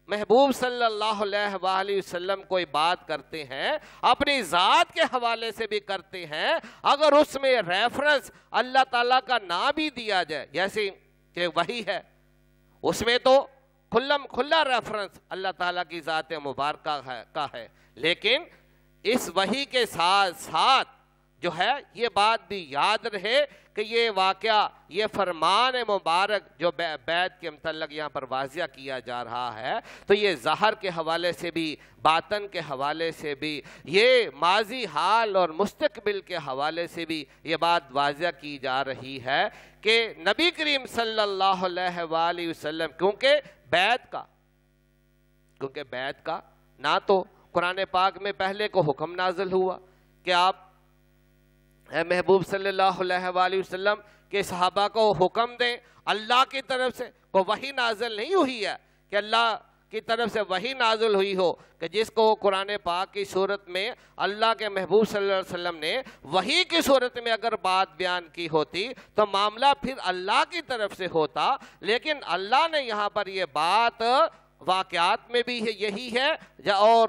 محبوب صلی اللہ علیہ وآلہ وسلم کوئی بات کرتے ہیں, اپنی ذات کے حوالے سے بھی کرتے ہیں, اگر اس میں ریفرنس اللہ تعالیٰ کا نام بھی دیا جائے جیسے کہ وحی ہے, اس میں تو کھلا ریفرنس اللہ تعالیٰ کی ذات مبارکہ کا ہے, لیکن اس وحی کے ساتھ ساتھ جو ہے یہ بات بھی یاد رہے کہ یہ واقعہ, یہ فرمان مبارک جو بیعت کے متعلق یہاں پر واضح کیا جا رہا ہے, تو یہ ظاہر کے حوالے سے بھی, باطن کے حوالے سے بھی, یہ ماضی حال اور مستقبل کے حوالے سے بھی یہ بات واضح کی جا رہی ہے کہ نبی کریم صلی اللہ علیہ وآلہ وسلم کیونکہ بیعت کا نہ تو قرآن پاک میں پہلے کو حکم نازل ہوا کہ آپ اے محبوب صلی اللہ علیہ وآلہ وسلم کے صحابہ کو حکم دیں, اللہ کی طرف سے کوئی وحی نازل نہیں ہوئی ہے کہ اللہ کی طرف سے وحی نازل ہوئی ہو کہ جس کو قرآن پاک کی صورت میں اللہ کے محبوب صلی اللہ علیہ وسلم نے وحی کی صورت میں اگر بات بیان کی ہوتی تو معاملہ پھر اللہ کی طرف سے ہوتا, لیکن اللہ نے یہاں پر یہ بات واقعات میں بھی یہی ہے اور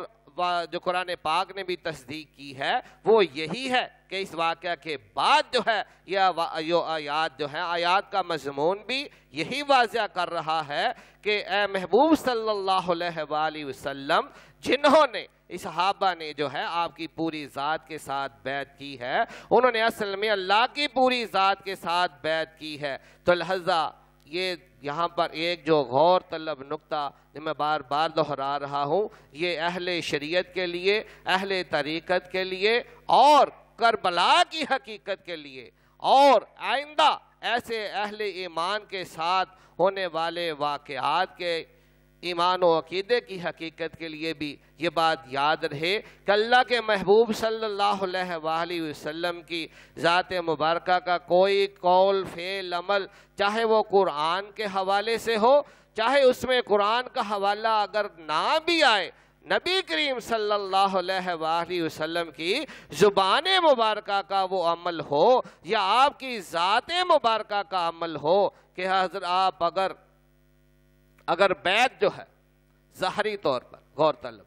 جو قرآن پاک نے بھی تصدیق کی ہے وہ یہی ہے کہ اس واقعہ کے بعد جو ہے یہ آیات جو ہے, آیات کا مضمون بھی یہی واضح کر رہا ہے کہ اے محبوب صلی اللہ علیہ وآلہ وسلم جنہوں نے صحابہ نے جو ہے آپ کی پوری ذات کے ساتھ بیعت کی ہے, انہوں نے اصل میں اللہ کی پوری ذات کے ساتھ بیعت کی ہے. تو لہذا یہ یہاں پر ایک جو غور طلب نقطہ جو میں بار بار دہرا رہا ہوں، یہ اہل شریعت کے لیے، اہل طریقت کے لیے اور کربلا کی حقیقت کے لیے، اور آئندہ ایسے اہل ایمان کے ساتھ ہونے والے واقعات کے ایمان و عقیدے کی حقیقت کے لیے بھی یہ بات یاد رہے کہ اللہ کے محبوب صلی اللہ علیہ وآلہ وسلم کی ذات مبارکہ کا کوئی قول، فعل، عمل، چاہے وہ قرآن کے حوالے سے ہو، چاہے اس میں قرآن کا حوالہ اگر نہ بھی آئے، نبی کریم صلی اللہ علیہ وآلہ وسلم کی زبان مبارکہ کا وہ عمل ہو یا آپ کی ذات مبارکہ کا عمل ہو کہ حضرت آپ اگر بیعت جو ہے ظاہری طور پر، غور طلب،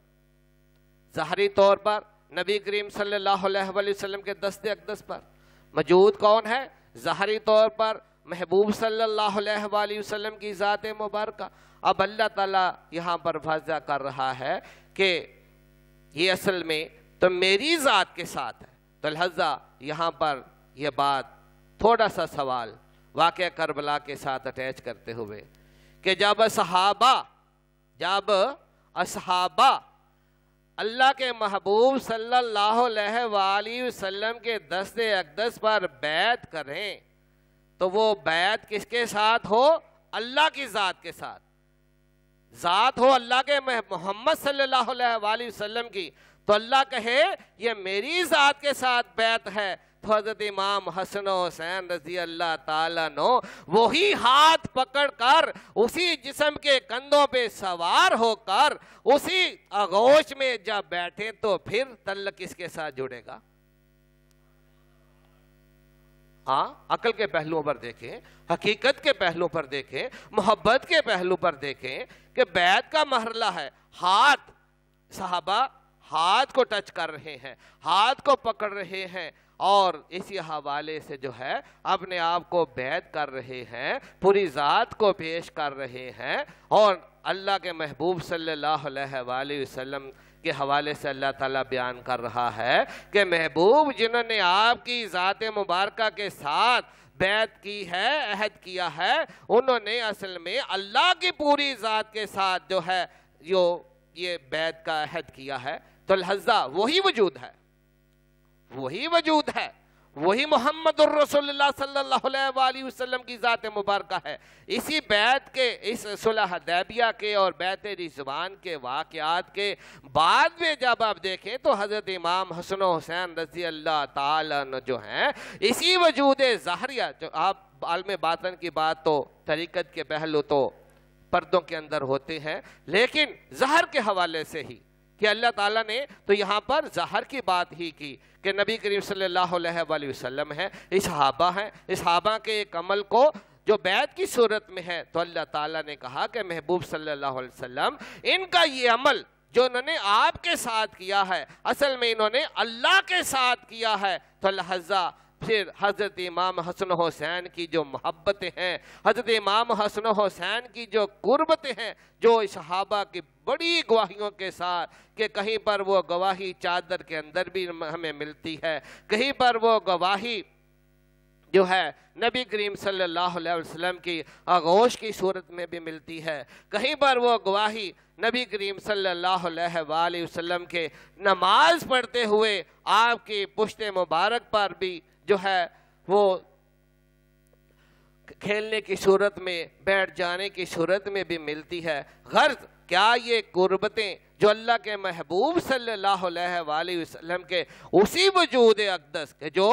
ظاہری طور پر نبی کریم صلی اللہ علیہ وآلہ وسلم کے دست اقدس پر موجود کون ہے؟ ظاہری طور پر محبوب صلی اللہ علیہ وآلہ وسلم کی ذات مبارکہ۔ اب اللہ تعالیٰ یہاں پر واضح کر رہا ہے کہ یہ اصل میں تو میری ذات کے ساتھ ہے۔ تو لہذا یہاں پر یہ بات تھوڑا سا سوال واقعہ کربلا کے ساتھ اٹیچ کرتے ہوئے کہ جب اصحابہ اللہ کے محبوب صلی اللہ علیہ وآلہ وسلم کے دست اقدس پر بیعت کریں تو وہ بیعت کس کے ساتھ ہو؟ اللہ کی ذات کے ساتھ، ذات ہو اللہ کے محمد صلی اللہ علیہ وآلہ وسلم کی، تو اللہ کہے یہ میری ذات کے ساتھ بیعت ہے، تو حضرت امام حسن و حسین رضی اللہ تعالیٰ عنہ وہی ہاتھ پکڑ کر اسی جسم کے کندھوں پہ سوار ہو کر اسی آغوش میں جب بیٹھے تو پھر تعلق کس کے ساتھ جڑے گا؟ ہاں، عقل کے پہلوؤں پر دیکھیں، حقیقت کے پہلو پر دیکھیں، محبت کے پہلو پر دیکھیں کہ بیعت کا مرحلہ ہے، ہاتھ، صحابہ ہاتھ کو ٹچ کر رہے ہیں، ہاتھ کو پکڑ رہے ہیں اور اسی حوالے سے جو ہے اپنے آپ کو بیعت کر رہے ہیں، پوری ذات کو پیش کر رہے ہیں، اور اللہ کے محبوب صلی اللہ علیہ وآلہ وسلم کے حوالے سے اللہ تعالیٰ بیان کر رہا ہے کہ محبوب جنہوں نے آپ کی ذات مبارکہ کے ساتھ بیعت کی ہے، عہد کیا ہے، انہوں نے اصل میں اللہ کی پوری ذات کے ساتھ جو ہے یہ بیعت کا عہد کیا ہے۔ تو لہذا وہی وجود ہے، وہی محمد الرسول اللہ صلی اللہ علیہ وآلہ وسلم کی ذات مبارکہ ہے۔ اسی بیعت کے، اس صلح حدیبیہ کے اور بیعت رضوان کے واقعات کے بعد میں جب آپ دیکھیں تو حضرت امام حسن و حسین رضی اللہ تعالیٰ عنہ جو ہیں، اسی وجود ظاہریہ، جو آپ عالم باطن کی بات تو طریقت کے پہلو تو پردوں کے اندر ہوتے ہیں، لیکن ظاہر کے حوالے سے ہی کہ اللہ تعالیٰ نے تو یہاں پر ظاہر کی بات ہی کی کہ نبی کریم صلی اللہ علیہ وآلہ وسلم ہے، صحابہ ہیں، صحابہ کے ایک عمل کو جو بیعت کی صورت میں ہے تو اللہ تعالیٰ نے کہا کہ محبوب صلی اللہ علیہ وسلم ان کا یہ عمل جو انہوں نے آپ کے ساتھ کیا ہے اصل میں انہوں نے اللہ کے ساتھ کیا ہے۔ تو لہذا پھر حضرت امام حسن حسین کی جو محبتیں ہیں، حضرت امام حسن حسین کی جو قربتیں ہیں، جو صحابہ کی بڑی گواہیوں کے ساتھ کہ کہیں پر وہ گواہی چادر کے اندر بھی ہمیں ملتی ہے، کہیں پر وہ گواہی جو ہے نبی کریم صلی اللہ علیہ وسلم کی آغوش کی صورت میں بھی ملتی ہے، کہیں پر وہ گواہی نبی کریم صلی اللہ علیہ وآلہ وسلم کے نماز پڑھتے ہوئے آپ کی پشت مبارک پر بھی جو ہے وہ کھیلنے کی صورت میں، بیٹھ جانے کی صورت میں بھی ملتی ہے۔ غرض کیا یہ قربتیں جو اللہ کے محبوب صلی اللہ علیہ وآلہ وسلم کے اسی وجود اقدس کے جو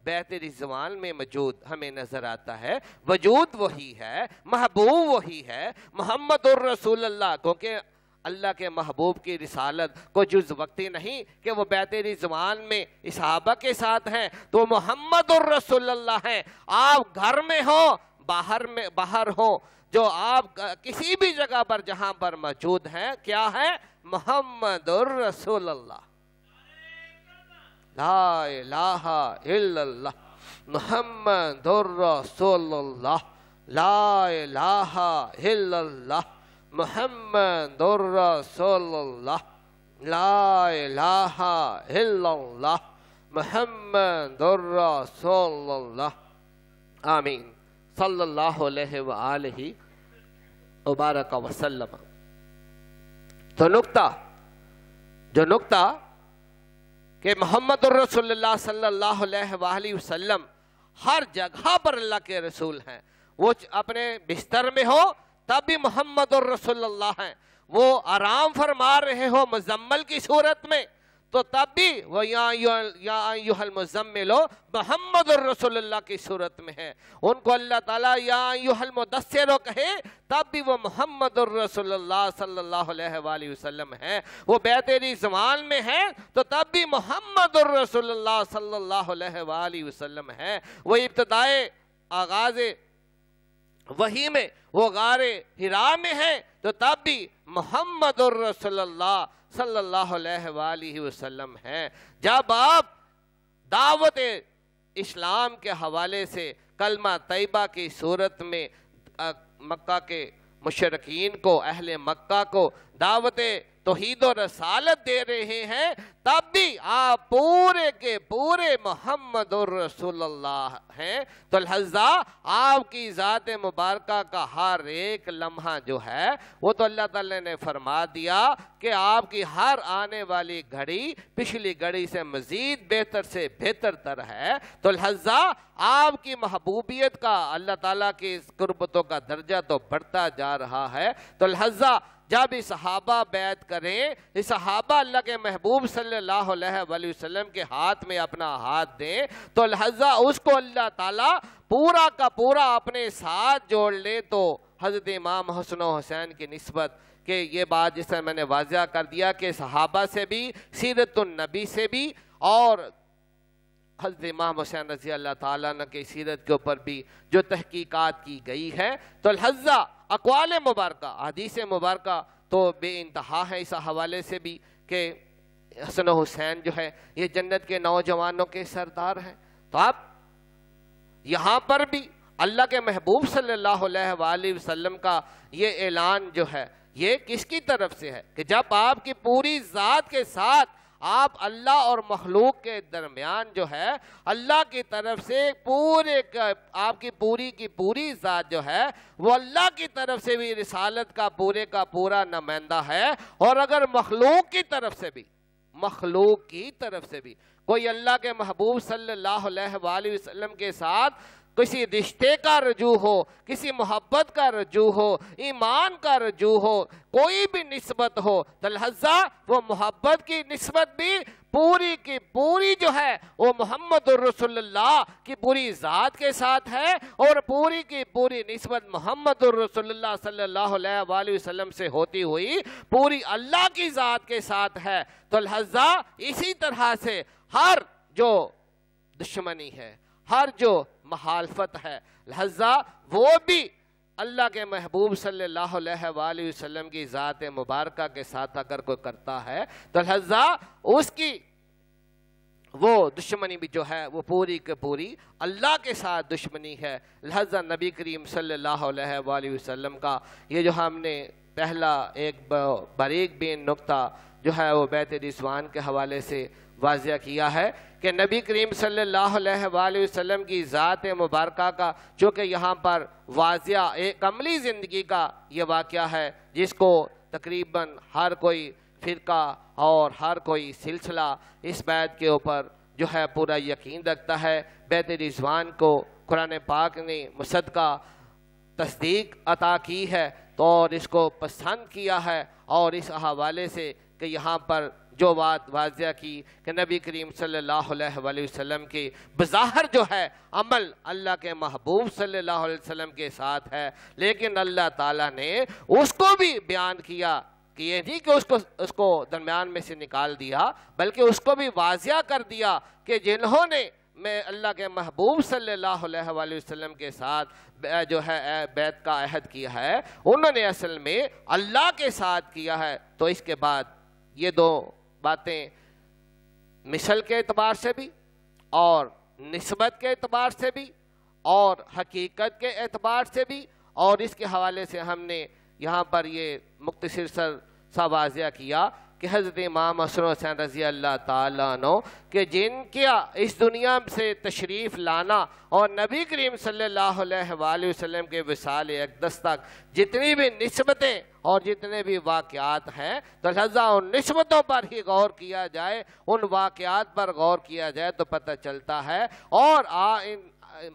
بیعت رضوان میں موجود ہمیں نظر آتا ہے، وجود وہی ہے، محبوب وہی ہے، محمد الرسول اللہ، کیونکہ اللہ کے محبوب کی رسالت کو جز وقتی نہیں کہ وہ بیعت رضوان میں صحابہ کے ساتھ ہیں، تو محمد الرسول اللہ ہیں۔ آپ گھر میں ہو، باہر ہو، جو آپ کسی بھی جگہ پر جہاں پر موجود ہیں، کیا ہے؟ محمد الرسول اللہ، لا الہ الا اللہ، محمد الرسول اللہ، لا الہ الا اللہ، محمد الرسول اللہ، لا الہ الا اللہ، محمد الرسول اللہ۔ آمین صلی اللہ علیہ وآلہ وبارک وسلم۔ تو نقطہ کہ محمد الرسول اللہ صلی اللہ علیہ وآلہ وسلم ہر جگہ پر اللہ کے رسول ہیں۔ وہ اپنے بستر میں ہو تب بھی محمد الرسول اللہ ہیں، وہ آرام فرما رہے ہو مزمل کی صورت میں تو تب بھی وہ یا ایھا المزمل محمد الرسول اللہ کی صورت میں ہے۔ ان کو اللہ تعالیٰ یا ایھا المدثر کہے تب بھی وہ محمد الرسول اللہ صلی اللہ علیہ وآلہ وسلم ہے۔ وہ بیت رضوان میں ہے تو تب بھی محمد الرسول اللہ صلی اللہ علیہ وآلہ وسلم ہے۔ وہ ابتدائے آغاز وحی میں وہ غار حرا میں ہے تو تب بھی محمد الرسول اللہ صلی اللہ علیہ وآلہ وسلم ہے۔ جب آپ دعوت اسلام کے حوالے سے کلمہ طیبہ کی صورت میں مکہ کے مشرکین کو، اہل مکہ کو دعوت توحید و رسالت دے رہے ہیں تب بھی آپ پورے کے پورے محمد الرسول اللہ ہیں۔ تو لہذا آپ کی ذات مبارکہ کا ہر ایک لمحہ جو ہے وہ تو اللہ تعالی نے فرما دیا کہ آپ کی ہر آنے والی گھڑی پچھلی گھڑی سے مزید بہتر سے بہتر تر ہے۔ تو لہذا آپ کی محبوبیت کا اللہ تعالیٰ کی قربتوں کا درجہ تو بڑھتا جا رہا ہے۔ تو لہذا جب یہ صحابہ بیعت کریں، یہ صحابہ اللہ کے محبوب صلی اللہ علیہ وآلہ وسلم کے ہاتھ میں اپنا ہاتھ دیں تو لہذا اس کو اللہ تعالیٰ پورا کا پورا اپنے ساتھ جوڑ لے۔ تو حضرت امام حسن و حسین کی نسبت کہ یہ بات جس طرح میں نے واضح کر دیا کہ صحابہ سے بھی، سیرت النبی سے بھی، اور حضرت امام حسین رضی اللہ تعالیٰ عنہ کی سیرت کے اوپر بھی جو تحقیقات کی گئی ہے تو لہذا اقوال مبارکہ، حدیث مبارکہ تو بے انتہا ہے اس حوالے سے بھی کہ حسن و حسین جو ہے یہ جنت کے نوجوانوں کے سردار ہیں۔ تو آپ یہاں پر بھی اللہ کے محبوب صلی اللہ علیہ وآلہ وسلم کا یہ اعلان جو ہے یہ کس کی طرف سے ہے کہ جب آپ کی پوری ذات کے ساتھ آپ اللہ اور مخلوق کے درمیان جو ہے اللہ کی طرف سے پورے آپ کی پوری ذات جو ہے وہ اللہ کی طرف سے بھی رسالت کا پورا نمائندہ ہے، اور اگر مخلوق کی طرف سے بھی کوئی اللہ کے محبوب صلی اللہ علیہ وآلہ وسلم کے ساتھ کسی رشتے کا رجوع ہو، کسی محبت کا رجوع ہو، ایمان کا رجوع ہو، کوئی بھی نسبت ہو تو لہذا وہ محبت کی نسبت بھی پوری کی پوری جو ہے وہ محمد الرسول اللہ کی پوری ذات کے ساتھ ہے، اور پوری کی پوری نسبت محمد الرسول اللہ صلی اللہ علیہ وآلہ وسلم سے ہوتی ہوئی پوری اللہ کی ذات کے ساتھ ہے۔ تو لہذا اسی طرح سے ہر جو دشمنی ہے، ہر جو مخالفت ہے، لہذا وہ بھی اللہ کے محبوب صلی اللہ علیہ وآلہ وسلم کی ذات مبارکہ کے ساتھ اگر کوئی کرتا ہے تو لہذا اس کی وہ دشمنی بھی جو ہے وہ پوری کے پوری اللہ کے ساتھ دشمنی ہے۔ لہذا نبی کریم صلی اللہ علیہ وآلہ وسلم کا یہ جو ہم نے پہلا ایک باریک بین نقطہ جو ہے وہ بیت رضوان کے حوالے سے واضح کیا ہے کہ نبی کریم صلی اللہ علیہ وآلہ وسلم کی ذات مبارکہ کا چونکہ یہاں پر واضح ایک عملی زندگی کا یہ واقعہ ہے جس کو تقریباً ہر کوئی فرقہ اور ہر کوئی سلسلہ اس بیت کے اوپر جو ہے پورا یقین رکھتا ہے۔ بیت رضوان کو قرآن پاک نے مصدقہ تصدیق عطا کی ہے تو اور اس کو پسند کیا ہے، اور اس حوالے سے کہ یہاں پر جو بات واضح کی کہ نبی کریم صلی اللہ علیہ وآلہ وسلم کی بظاہر جو ہے عمل اللہ کے محبوب صلی اللہ علیہ وسلم کے ساتھ ہے، لیکن اللہ تعالیٰ نے اس کو بھی بیان کیا کہ یہ نہیں کہ اس کو درمیان میں سے نکال دیا، بلکہ اس کو بھی واضح کر دیا کہ جنہوں نے میں اللہ کے محبوب صلی اللہ علیہ وآلہ وسلم کے ساتھ جو ہے بیعت کا عہد کیا ہے انہوں نے اصل میں اللہ کے ساتھ کیا ہے۔ تو اس کے بعد یہ دو باتیں مثل کے اعتبار سے بھی اور نسبت کے اعتبار سے بھی اور حقیقت کے اعتبار سے بھی، اور اس کے حوالے سے ہم نے یہاں پر یہ مختصر سا واضح کیا کہ حضرت امام حسن حسین رضی اللہ تعالیٰ عنہ کہ جن کا اس دنیا سے تشریف لانا اور نبی کریم صلی اللہ علیہ وآلہ وسلم کے وصال اقدس تک جتنی بھی نسبتیں اور جتنے بھی واقعات ہیں، تو لہذا ان نسبتوں پر ہی غور کیا جائے، ان واقعات پر غور کیا جائے تو پتہ چلتا ہے۔ اور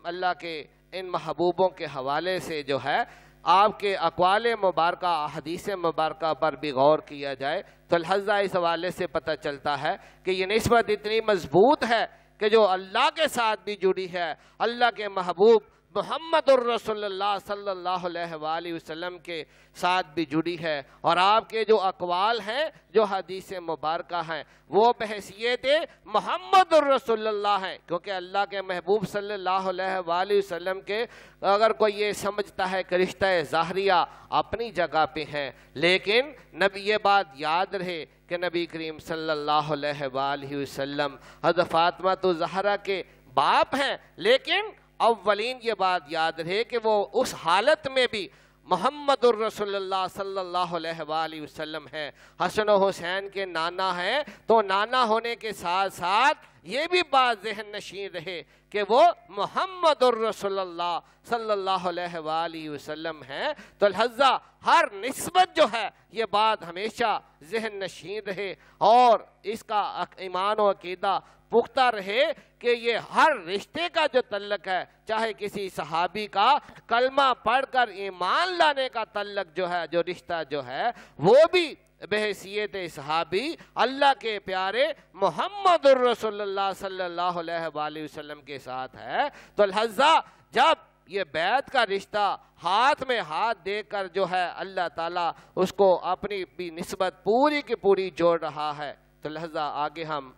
اللہ کے ان محبوبوں کے حوالے سے جو ہے آپ کے اقوال مبارکہ، احادیث مبارکہ پر بھی غور کیا جائے تو لہذا اس حوالے سے پتہ چلتا ہے کہ یہ نسبت اتنی مضبوط ہے کہ جو اللہ کے ساتھ بھی جڑی ہے، اللہ کے محبوب محمد الرسول اللہ صلی اللہ علیہ وآلہ وسلم کے ساتھ بھی جڑی ہے، اور آپ کے جو اقوال ہیں، جو حدیث مبارکہ ہیں، وہ بحیثیت محمد الرسول اللہ ہیں، کیونکہ اللہ کے محبوب صلی اللہ علیہ وآلہ وسلم کے اگر کوئی یہ سمجھتا ہے کہ رشتہ ظاہریہ اپنی جگہ پہ ہیں، لیکن نبی یہ بات یاد رہے کہ نبی کریم صلی اللہ علیہ وآلہ وسلم حضرت فاطمہ الزہرا کے باپ ہیں، لیکن اولین یہ بات یاد رہے کہ وہ اس حالت میں بھی محمد الرسول اللہ صلی اللہ علیہ وآلہ وسلم ہے، حسن و حسین کے نانا ہیں، تو نانا ہونے کے ساتھ ساتھ یہ بھی بات ذہن نشین رہے کہ وہ محمد الرسول اللہ صلی اللہ علیہ وآلہ وسلم ہیں، تو لہذا ہر نسبت جو ہے یہ بات ہمیشہ ذہن نشین رہے اور اس کا ایمان و عقیدہ پختہ رہے کہ یہ ہر رشتے کا جو تعلق ہے، چاہے کسی صحابی کا کلمہ پڑھ کر ایمان لانے کا تعلق جو ہے، جو رشتہ جو ہے، وہ بھی بحیثیت صحابی اللہ کے پیارے محمد الرسول اللہ صلی اللہ علیہ وآلہ وسلم کے ساتھ ہے۔ تو لہذا جب یہ بیعت کا رشتہ ہاتھ میں ہاتھ دے کر جو ہے اللہ تعالیٰ اس کو اپنی بھی نسبت پوری کی پوری جوڑ رہا ہے، تو لہذا آگے ہم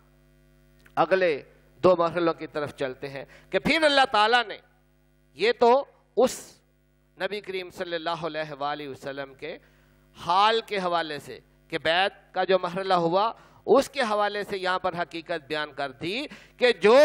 اگلے دو مرحلوں کی طرف چلتے ہیں کہ پھر اللہ تعالیٰ نے یہ تو اس نبی کریم صلی اللہ علیہ وآلہ وسلم کے حال کے حوالے سے کہ بیعت کا جو مرحلہ ہوا اس کے حوالے سے یہاں پر حقیقت بیان کر دی کہ جو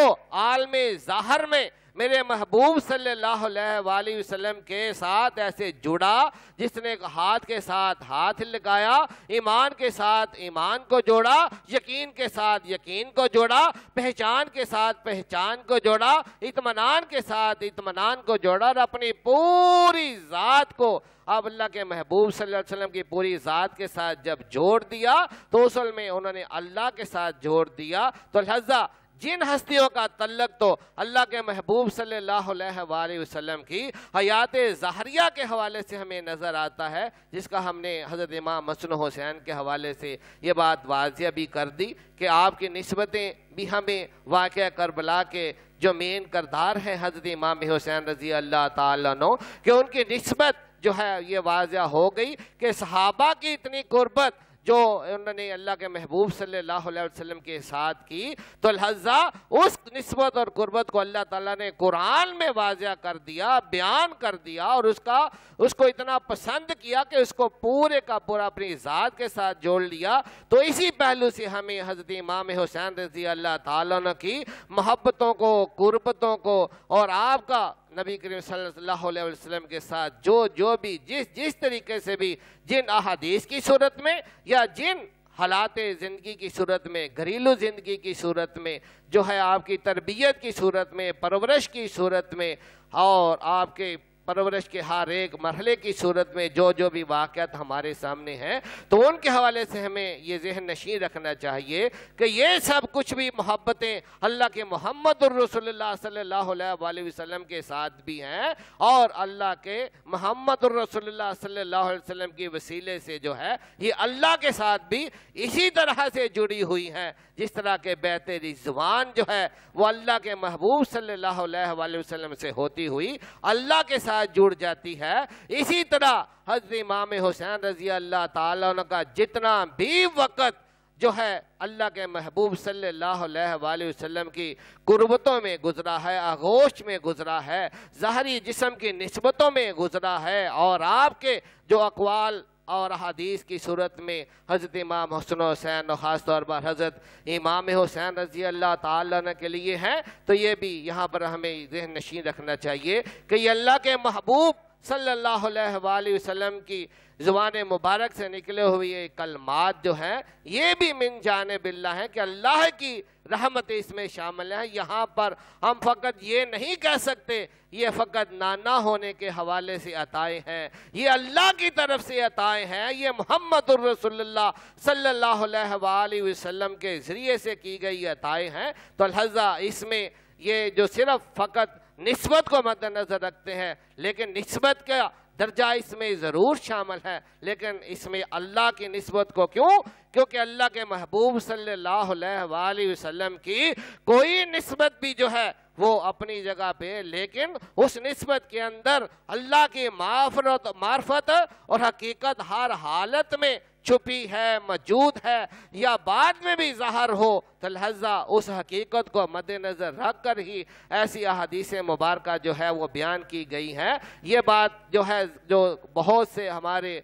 عالم ظاہر میں میرے محبوب صلی اللہ علیہ وآلہ وسلم کے ساتھ ایسے جڑا، جس نے ہاتھ کے ساتھ ہاتھ لگایا، ایمان کے ساتھ ایمان کو جوڑا، یقین کے ساتھ یقین کو جوڑا، پہچان کے ساتھ پہچان کو جوڑا، اطمینان کے ساتھ اطمینان کو جوڑا، اور اپنی پوری ذات کو اب اللہ کے محبوب صلی اللہ علیہ وسلم کی پوری ذات کے ساتھ جب جوڑ دیا تو اصل میں انہوں نے اللہ کے ساتھ جوڑ دیا۔ تو لہذا جن ہستیوں کا تعلق تو اللہ کے محبوب صلی اللہ علیہ وآلہ وسلم کی حیات ظاہریہ کے حوالے سے ہمیں نظر آتا ہے، جس کا ہم نے حضرت امام حسن حسین کے حوالے سے یہ بات واضح بھی کر دی کہ آپ کی نسبتیں بھی ہمیں واقعہ کربلا کے جو مین کردار ہیں حضرت امام حسین رضی اللہ تعالیٰ عنہ، کہ ان کی نسبت جو ہے یہ واضح ہو گئی کہ صحابہ کی اتنی قربت جو انہوں نے اللہ کے محبوب صلی اللہ علیہ وسلم کے ساتھ کی، تو لہذا اس نسبت اور قربت کو اللہ تعالیٰ نے قرآن میں واضح کر دیا، بیان کر دیا، اور اس کو اتنا پسند کیا کہ اس کو پورے کا پورا اپنی ذات کے ساتھ جوڑ لیا۔ تو اسی پہلو سے ہمیں حضرت امام حسین رضی اللہ تعالیٰ عنہ کی محبتوں کو، قربتوں کو، اور آپ کا نبی کریم صلی اللہ علیہ وسلم کے ساتھ جو بھی جس طریقے سے بھی جن احادیث کی صورت میں یا جن حالات زندگی کی صورت میں، گھریلو زندگی کی صورت میں، جو ہے آپ کی تربیت کی صورت میں، پرورش کی صورت میں، اور آپ کے پرورش کے ہر ایک مرحلے کی صورت میں جو بھی واقعات ہمارے سامنے ہیں، تو ان کے حوالے سے ہمیں یہ ذہن نشین رکھنا چاہیے کہ یہ سب کچھ بھی محبتیں اللہ کے محمد الرسول اللہ صلی اللہ علیہ وآلہ وسلم کے ساتھ بھی ہیں، اور اللہ کے محمد الرسول اللہ صلی اللہ علیہ وسلم کی وسیلے سے جو ہے یہ اللہ کے ساتھ بھی اسی طرح سے جڑی ہوئی ہیں، جس طرح کے بیعت رضوان جو ہے وہ اللہ کے محبوب صلی اللہ علیہ وآلہ وسلم سے ہوتی ہوئی اللہ کے ساتھ جڑ جاتی ہے۔ اسی طرح حضرت امام حسین رضی اللہ تعالیٰ عنہ کا جتنا بھی وقت جو ہے اللہ کے محبوب صلی اللہ علیہ وآلہ وسلم کی قربتوں میں گزرا ہے، آغوش میں گزرا ہے، ظاہری جسم کی نسبتوں میں گزرا ہے، اور آپ کے جو اقوال اور احادیث کی صورت میں حضرت امام حسن حسین اور خاص طور پر حضرت امام حسین رضی اللہ تعالیٰ عنہ کے لیے ہیں، تو یہ بھی یہاں پر ہمیں ذہن نشین رکھنا چاہیے کہ یہ اللہ کے محبوب صلی اللہ علیہ وآلہ وسلم کی زبان مبارک سے نکلے ہوئے کلمات جو ہیں یہ بھی من جانب اللہ ہیں کہ اللہ کی رحمت اس میں شامل ہیں۔ یہاں پر ہم فقط یہ نہیں کہہ سکتے یہ فقط نانا ہونے کے حوالے سے عطائیں ہیں، یہ اللہ کی طرف سے عطائیں ہیں، یہ محمد الرسول اللہ صلی اللہ علیہ وآلہ وسلم کے ذریعے سے کی گئی عطائیں ہیں۔ تو لہذا اس میں یہ جو صرف فقط نسبت کو مد نظر رکھتے ہیں، لیکن نسبت کا درجہ اس میں ضرور شامل ہے، لیکن اس میں اللہ کی نسبت کو کیونکہ اللہ کے محبوب صلی اللہ علیہ وآلہ وسلم کی کوئی نسبت بھی جو ہے وہ اپنی جگہ پہ، لیکن اس نسبت کے اندر اللہ کی معرفت اور حقیقت ہر حالت میں چھپی ہے، موجود ہے، یا بعد میں بھی ظاہر ہو، تو لہذا اس حقیقت کو مد نظر رکھ کر ہی ایسی احادیث مبارکہ جو ہے وہ بیان کی گئی ہیں۔ یہ بات جو ہے جو بہت سے ہمارے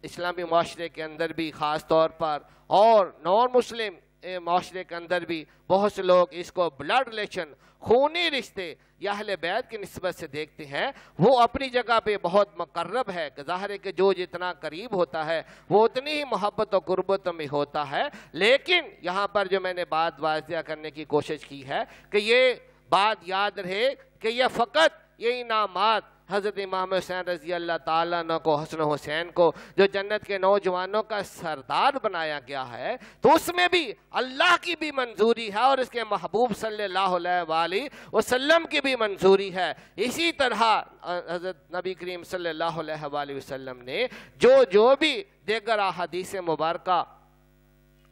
اسلامی معاشرے کے اندر بھی خاص طور پر اور نان مسلم معاشرے کے اندر بھی بہت سے لوگ اس کو بلڈ ریلیشن، خونی رشتے یا اہل بیت کی نسبت سے دیکھتے ہیں، وہ اپنی جگہ پہ بہت مقرب ہے، ظاہر ہے کہ جو جتنا قریب ہوتا ہے وہ اتنی ہی محبت و قربت میں ہوتا ہے۔ لیکن یہاں پر جو میں نے بات واضح کرنے کی کوشش کی ہے کہ یہ بات یاد رہے کہ یہ فقط یہ انعامات حضرت امام حسین رضی اللہ تعالیٰ عنہ کو، حسن حسین کو جو جنت کے نوجوانوں کا سردار بنایا گیا ہے، تو اس میں بھی اللہ کی بھی منظوری ہے اور اس کے محبوب صلی اللہ علیہ وآلہ وسلم کی بھی منظوری ہے۔ اسی طرح حضرت نبی کریم صلی اللہ علیہ وآلہ وسلم نے جو بھی دیگر احادیث مبارکہ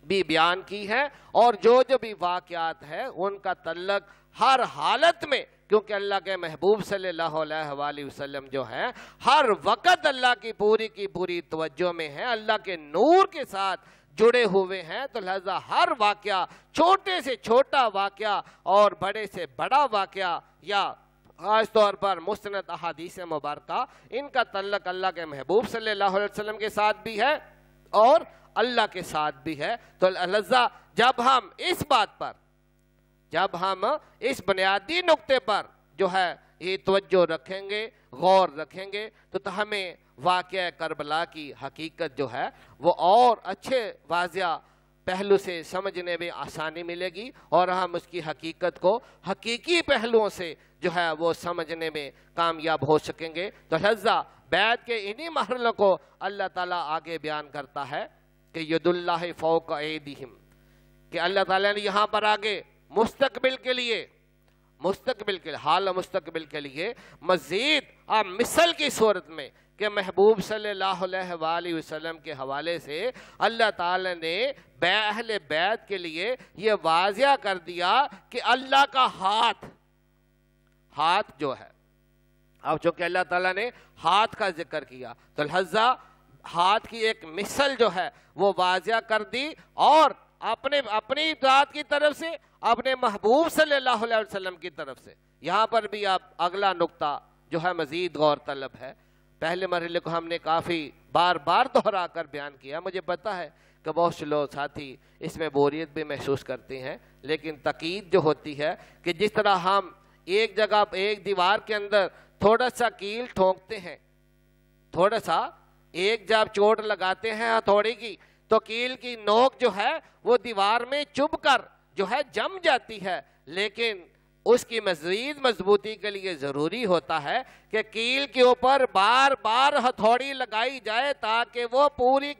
بھی بیان کی ہے اور جو بھی واقعات ہے ان کا تعلق ہر حالت میں، کیونکہ اللہ کے محبوب صلی اللہ علیہ وآلہ وسلم جو ہیں ہر وقت اللہ کی پوری توجہ میں ہیں، اللہ کے نور کے ساتھ جڑے ہوئے ہیں، تو لہذا ہر واقعہ، چھوٹے سے چھوٹا واقعہ اور بڑے سے بڑا واقعہ، یا خاص طور پر مستند احادیث مبارکہ، ان کا تعلق اللہ کے محبوب صلی اللہ علیہ وسلم کے ساتھ بھی ہے اور اللہ کے ساتھ بھی ہے۔ تو لہذا جب ہم اس بنیادی نقطے پر جو ہے یہ توجہ رکھیں گے، غور رکھیں گے، تو ہمیں واقعہ کربلا کی حقیقت جو ہے وہ اور اچھے واضح پہلو سے سمجھنے میں آسانی ملے گی، اور ہم اس کی حقیقت کو حقیقی پہلوؤں سے جو ہے وہ سمجھنے میں کامیاب ہو سکیں گے۔ تو لہذا بیعت کے انہی مرحلوں کو اللہ تعالیٰ آگے بیان کرتا ہے کہ ید اللہ فوق ایدیہم، کہ اللہ تعالیٰ نے یہاں پر آگے مستقبل کے لیے حال مستقبل کے لیے مزید مثل کی صورت میں کہ محبوب صلی اللہ علیہ وآلہ وسلم کے حوالے سے اللہ تعالی نے اہل بیت کے لیے یہ واضح کر دیا کہ اللہ کا ہاتھ جو ہے، اب چونکہ اللہ تعالیٰ نے ہاتھ کا ذکر کیا تو لہذا ہاتھ کی ایک مثل جو ہے وہ واضح کر دی، اور اپنی ذات کی طرف سے، اپنے محبوب صلی اللہ علیہ وسلم کی طرف سے۔ یہاں پر بھی اب اگلا نقطہ جو ہے مزید غور طلب ہے۔ پہلے مرحلے کو ہم نے کافی بار دہرا کر بیان کیا، مجھے پتا ہے کہ بہت سے لوگ ساتھی اس میں بوریت بھی محسوس کرتے ہیں، لیکن تاکید جو ہوتی ہے کہ جس طرح ہم ایک جگہ ایک دیوار کے اندر تھوڑا سا کیل ٹھونکتے ہیں، تھوڑا سا ایک جب چوٹ لگاتے ہیں ہتھوڑی کی، تو کیل کی نوک جو ہے وہ دیوار میں چبھ کر جو ہے جم جاتی ہے، لیکن اس کی مزید مضبوطی کے لیے ضروری ہوتا ہے کہ کیل کے اوپر بار ہتھوڑی لگائی جائے تاکہ وہ پوری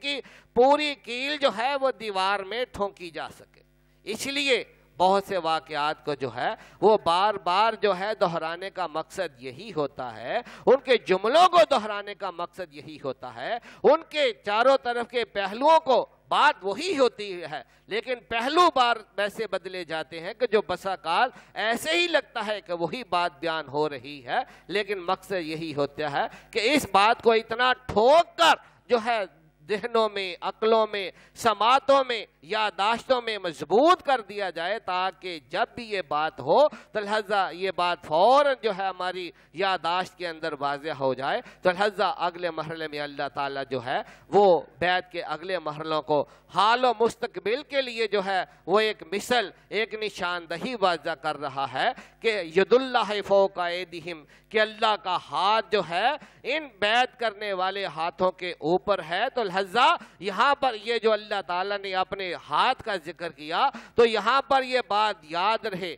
کیل جو ہے وہ دیوار میں ٹھونکی جا سکے۔ اس لیے بہت سے واقعات کو جو ہے وہ بار جو ہے دہرانے کا مقصد یہی ہوتا ہے، ان کے جملوں کو دہرانے کا مقصد یہی ہوتا ہے، ان کے چاروں طرف کے پہلوؤں کو بات وہی ہوتی ہے، لیکن پہلو بار ویسے بدلے جاتے ہیں کہ جو بسا کال ایسے ہی لگتا ہے کہ وہی بات بیان ہو رہی ہے، لیکن مقصد یہی ہوتا ہے کہ اس بات کو اتنا ٹھوک کر جو ہے ذہنوں میں، عقلوں میں، سماعتوں میں، یادداشتوں میں مضبوط کر دیا جائے، تاکہ جب بھی یہ بات ہو تو لہذا یہ بات فوراً جو ہے ہماری یادداشت کے اندر واضح ہو جائے، تو لہذا اگلے مرحلے میں اللہ تعالیٰ جو ہے وہ بیعت کے اگلے مرحلوں کو حال و مستقبل کے لیے جو ہے وہ ایک مثل، ایک نشاندہی واضح کر رہا ہے کہ ید اللہ فوق ایدیہم، کہ اللہ کا ہاتھ جو ہے ان بیعت کرنے والے ہاتھوں کے اوپر ہے۔ تو لہذا یہاں پر یہ جو اللہ تعالیٰ نے اپنے ہاتھ کا ذکر کیا، تو یہاں پر یہ بات یاد رہے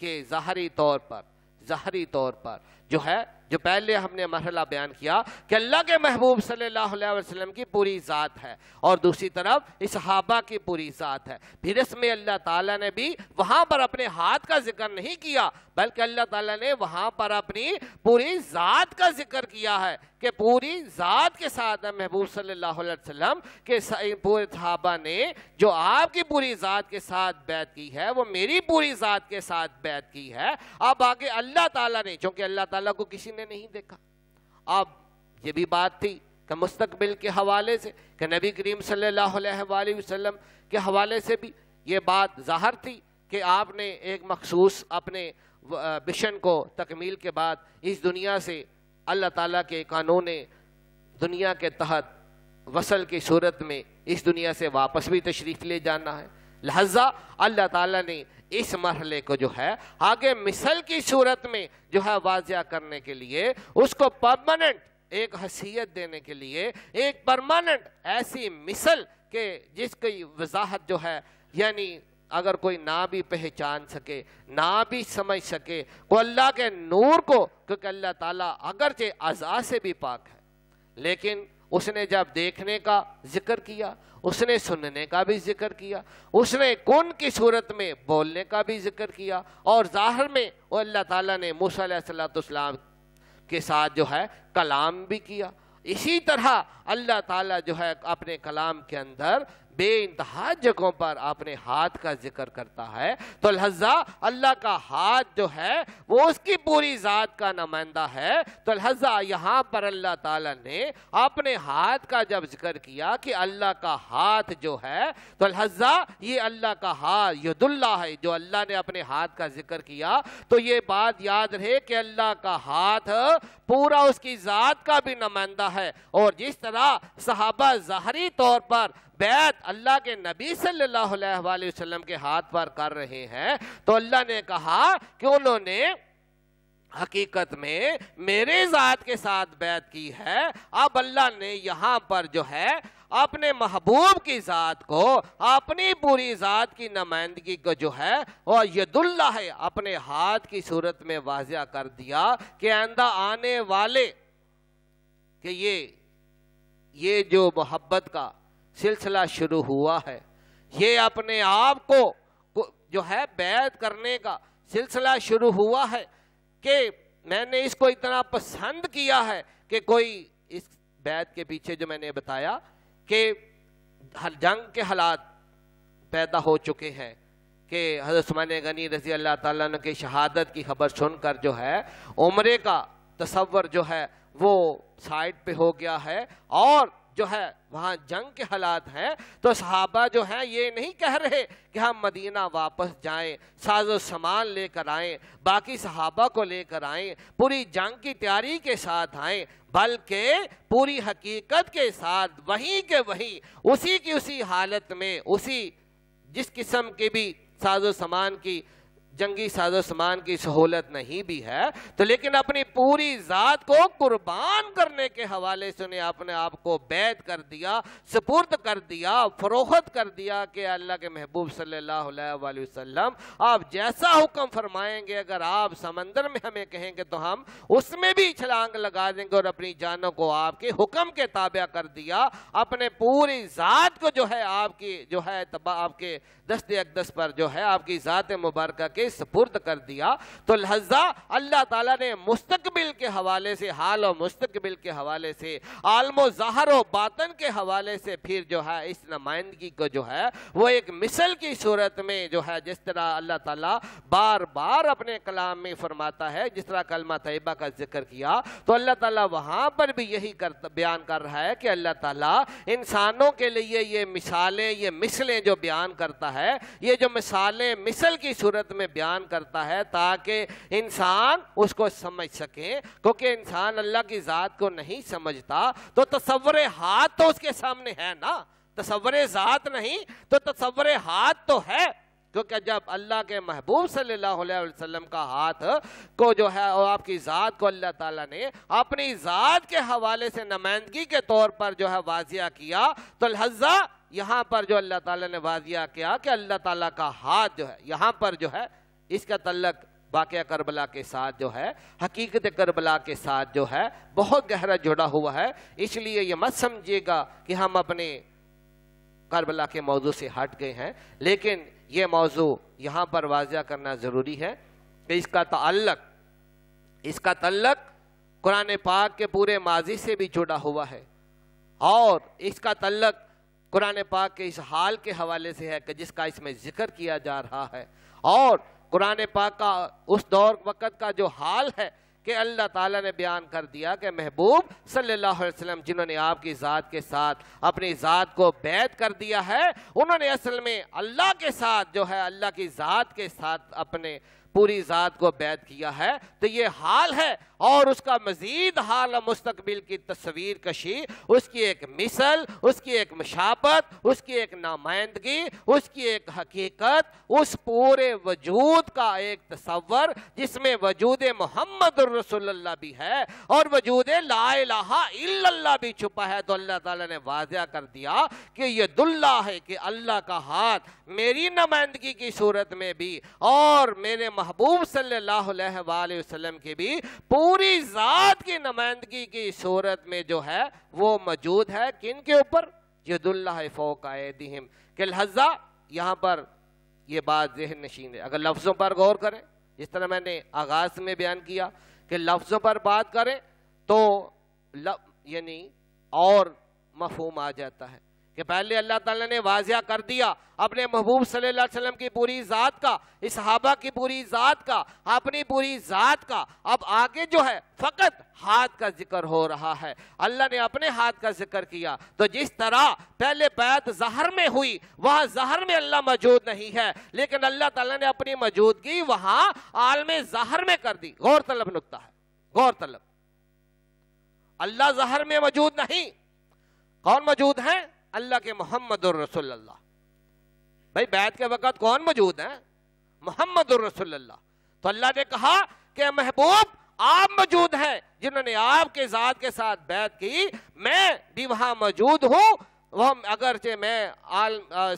کہ ظاہری طور پر جو ہے، جو پہلے ہم نے مرحلہ بیان کیا کہ اللہ کے محبوب صلی اللہ علیہ وسلم کی پوری ذات ہے، اور دوسری طرف صحابہ کی پوری ذات ہے۔ پھر اس میں اللہ تعالیٰ نے بھی وہاں پر اپنے ہاتھ کا ذکر نہیں کیا، بلکہ اللہ تعالیٰ نے وہاں پر اپنی پوری ذات کا ذکر کیا ہے کہ پوری ذات کے ساتھ محبوب صلی اللہ علیہ وسلم کے پورے صحابہ نے جو آپ کی پوری ذات کے ساتھ بیعت کی ہے، وہ میری پوری ذات کے ساتھ بیعت کی ہے۔ اب آگے اللہ تعالیٰ نے، چونکہ اللہ تعالیٰ کو کسی نے نہیں دیکھا، اب یہ بھی بات تھی کہ مستقبل کے حوالے سے، کہ نبی کریم صلی اللہ علیہ وآلہ وسلم کے حوالے سے بھی یہ بات ظاہر تھی کہ آپ نے ایک مخصوص اپنے مشن کو تکمیل کے بعد اس دنیا سے اللہ تعالیٰ کے قانون دنیا کے تحت وصل کی صورت میں اس دنیا سے واپس بھی تشریف لے جانا ہے۔ لہذا اللہ تعالیٰ نے اس مرحلے کو جو ہے آگے مثل کی صورت میں جو ہے واضح کرنے کے لیے، اس کو پرماننٹ ایک حیثیت دینے کے لیے، ایک پرماننٹ ایسی مثل کہ جس کی وضاحت جو ہے، یعنی اگر کوئی نہ بھی پہچان سکے، نہ بھی سمجھ سکے کو اللہ کے نور کو، کیونکہ اللہ تعالیٰ اگرچہ اعضاء سے بھی پاک ہے، لیکن اس نے جب دیکھنے کا ذکر کیا، اس نے سننے کا بھی ذکر کیا، اس نے کن کی صورت میں بولنے کا بھی ذکر کیا، اور ظاہر میں وہ اللہ تعالیٰ نے موسیٰ علیہ السلام کے ساتھ جو ہے کلام بھی کیا۔ اسی طرح اللہ تعالیٰ جو ہے اپنے کلام کے اندر بے انتہا جگہوں پر اپنے ہاتھ کا ذکر کرتا ہے۔ تو لہذا اللہ کا ہاتھ جو ہے وہ اس کی پوری ذات کا نمائندہ ہے۔ تو لہذا یہاں پر اللہ تعالیٰ نے اپنے ہاتھ کا جب ذکر کیا کہ اللہ کا ہاتھ جو ہے، تو لہذا یہ اللہ کا ہاتھ ید اللہ ہے، جو اللہ نے اپنے ہاتھ کا ذکر کیا، تو یہ بات یاد رہے کہ اللہ کا ہاتھ پورا اس کی ذات کا بھی نمائندہ ہے۔ اور جس طرح صحابہ ظاہری طور پر بیعت اللہ کے نبی صلی اللہ علیہ وآلہ وسلم کے ہاتھ پر کر رہے ہیں، تو اللہ نے کہا کہ انہوں نے حقیقت میں میرے ذات کے ساتھ بیعت کی ہے۔ اب اللہ نے یہاں پر جو ہے اپنے محبوب کی ذات کو، اپنی پوری ذات کی نمائندگی کو جو ہے اور ید اللہ ہے اپنے ہاتھ کی صورت میں واضح کر دیا کہ آئندہ آنے والے کہ یہ جو محبت کا سلسلہ شروع ہوا ہے، یہ اپنے آپ کو جو ہے بیعت کرنے کا سلسلہ شروع ہوا ہے کہ میں نے اس کو اتنا پسند کیا ہے کہ کوئی اس بیعت کے پیچھے جو میں نے بتایا کہ جنگ کے حالات پیدا ہو چکے ہیں کہ حضرت عثمان غنی رضی اللہ تعالیٰ عنہ کی شہادت کی خبر سن کر جو ہے عمرے کا تصور جو ہے وہ سائڈ پہ ہو گیا ہے، اور جو ہے وہاں جنگ کے حالات ہیں۔ تو صحابہ جو ہیں یہ نہیں کہہ رہے کہ ہم مدینہ واپس جائیں، ساز و سامان لے کر آئیں، باقی صحابہ کو لے کر آئیں، پوری جنگ کی تیاری کے ساتھ آئیں، بلکہ پوری حقیقت کے ساتھ وہیں کے وہیں اسی کی اسی حالت میں، اسی جس قسم کے بھی ساز و سامان کی جنگی ساز و سامان کی سہولت نہیں بھی ہے، تو لیکن اپنی پوری ذات کو قربان کرنے کے حوالے سے انہیں اپنے آپ کو بیعت کر دیا، سپرد کر دیا، فروخت کر دیا کہ اللہ کے محبوب صلی اللہ علیہ وآلہ وسلم آپ جیسا حکم فرمائیں گے، اگر آپ سمندر میں ہمیں کہیں گے تو ہم اس میں بھی چھلانگ لگا دیں گے، اور اپنی جانوں کو آپ کے حکم کے تابع کر دیا، اپنے پوری ذات کو جو ہے آپ کی جو ہے آپ کے دست اقدس پر جو ہے آپ کی ذات مبارکہ کے آگے سپرد کر دیا تو لہذا اللہ تعالیٰ نے مستقبل کے حوالے سے، حال و مستقبل کے حوالے سے، عالم و ظاہر و باطن کے حوالے سے پھر جو ہے اس نمائندگی کو جو ہے وہ ایک مثل کی صورت میں جو ہے، جس طرح اللہ تعالیٰ بار بار اپنے کلام میں فرماتا ہے، جس طرح کلمہ طیبہ کا ذکر کیا تو اللہ تعالیٰ وہاں پر بھی یہی بیان کر رہا ہے کہ اللہ تعالیٰ انسانوں کے لیے یہ مثالیں، یہ مثلیں جو بیان کرتا ہے، یہ جو مثالیں مثل کی صورت میں بیان کرتا ہے تاکہ انسان اس کو سمجھ سکے، کیونکہ انسان اللہ کی ذات کو نہیں سمجھتا تو تصور ہاتھ تو اس کے سامنے ہے نا، تصور ذات نہیں تو تصور ہاتھ تو ہے، کیونکہ جب اللہ کے محبوب صلی اللہ علیہ وسلم کا ہاتھ کو جو ہے اور آپ کی ذات کو اللہ تعالیٰ نے اپنی ذات کے حوالے سے نمائندگی کے طور پر جو ہے واضح کیا تو لہذا یہاں پر جو اللہ تعالیٰ نے واضح کیا کہ اللہ تعالیٰ کا ہاتھ جو ہے یہاں پر جو ہے اس کا تعلق واقعہ کربلا کے ساتھ جو ہے، حقیقت کربلا کے ساتھ جو ہے بہت گہرا جڑا ہوا ہے، اس لیے یہ مت سمجھیے گا کہ ہم اپنے کربلا کے موضوع سے ہٹ گئے ہیں، لیکن یہ موضوع یہاں پر واضح کرنا ضروری ہے کہ اس کا تعلق قرآن پاک کے پورے ماضی سے بھی جڑا ہوا ہے، اور اس کا تعلق قرآن پاک کے اس حال کے حوالے سے ہے کہ جس کا اس میں ذکر کیا جا رہا ہے، اور قرآن پاک کا اس دور وقت کا جو حال ہے کہ اللہ تعالیٰ نے بیان کر دیا کہ محبوب صلی اللہ علیہ وسلم جنہوں نے آپ کی ذات کے ساتھ اپنی ذات کو بیعت کر دیا ہے، انہوں نے اصل میں اللہ کے ساتھ جو ہے، اللہ کی ذات کے ساتھ اپنے پوری ذات کو بیعت کیا ہے، تو یہ حال ہے، اور اس کا مزید حال مستقبل کی تصویر کشی، اس کی ایک مثل، اس کی ایک مشابہت، اس کی ایک نمائندگی، اس کی ایک حقیقت، اس پورے وجود کا ایک تصور جس میں وجود محمد الرسول اللہ بھی ہے اور وجود لا الہ الا اللہ بھی چھپا ہے، تو اللہ تعالیٰ نے واضح کر دیا کہ یہ دلہ ہے کہ اللہ کا ہاتھ میری نمائندگی کی صورت میں بھی اور میرے محبوب صلی اللہ علیہ وآلہ وسلم کی بھی پوری ذات کی نمائندگی کی صورت میں جو ہے وہ موجود ہے، کن کے اوپر؟ ید اللہ فوق ایدیہم، کہ لہذا یہاں پر یہ بات ذہن نشین ہے۔ اگر لفظوں پر غور کریں، جس طرح میں نے آغاز میں بیان کیا کہ لفظوں پر بات کریں تو یعنی اور مفہوم آ جاتا ہے کہ پہلے اللہ تعالیٰ نے واضح کر دیا اپنے محبوب صلی اللہ علیہ وسلم کی پوری ذات کا، صحابہ کی پوری ذات کا، اپنی پوری ذات کا، اب آگے جو ہے فقط ہاتھ کا ذکر ہو رہا ہے، اللہ نے اپنے ہاتھ کا ذکر کیا، تو جس طرح پہلے بیعت ظاہر میں ہوئی، وہاں ظاہر میں اللہ موجود نہیں ہے، لیکن اللہ تعالیٰ نے اپنی موجودگی وہاں عالم ظاہر میں کر دی۔ غور طلب نکتہ ہے، غور طلب، اللہ ظاہر میں موجود نہیں، کون موجود ہے؟ اللہ کے محمد الرسول اللہ۔ بھائی بیعت کے وقت کون موجود ہے؟ محمد الرسول اللہ۔ تو اللہ نے کہا کہ محبوب آپ موجود ہیں، جنہوں نے آپ کے ذات کے ساتھ بیعت کی، میں بھی وہاں موجود ہوں، وہ اگرچہ میں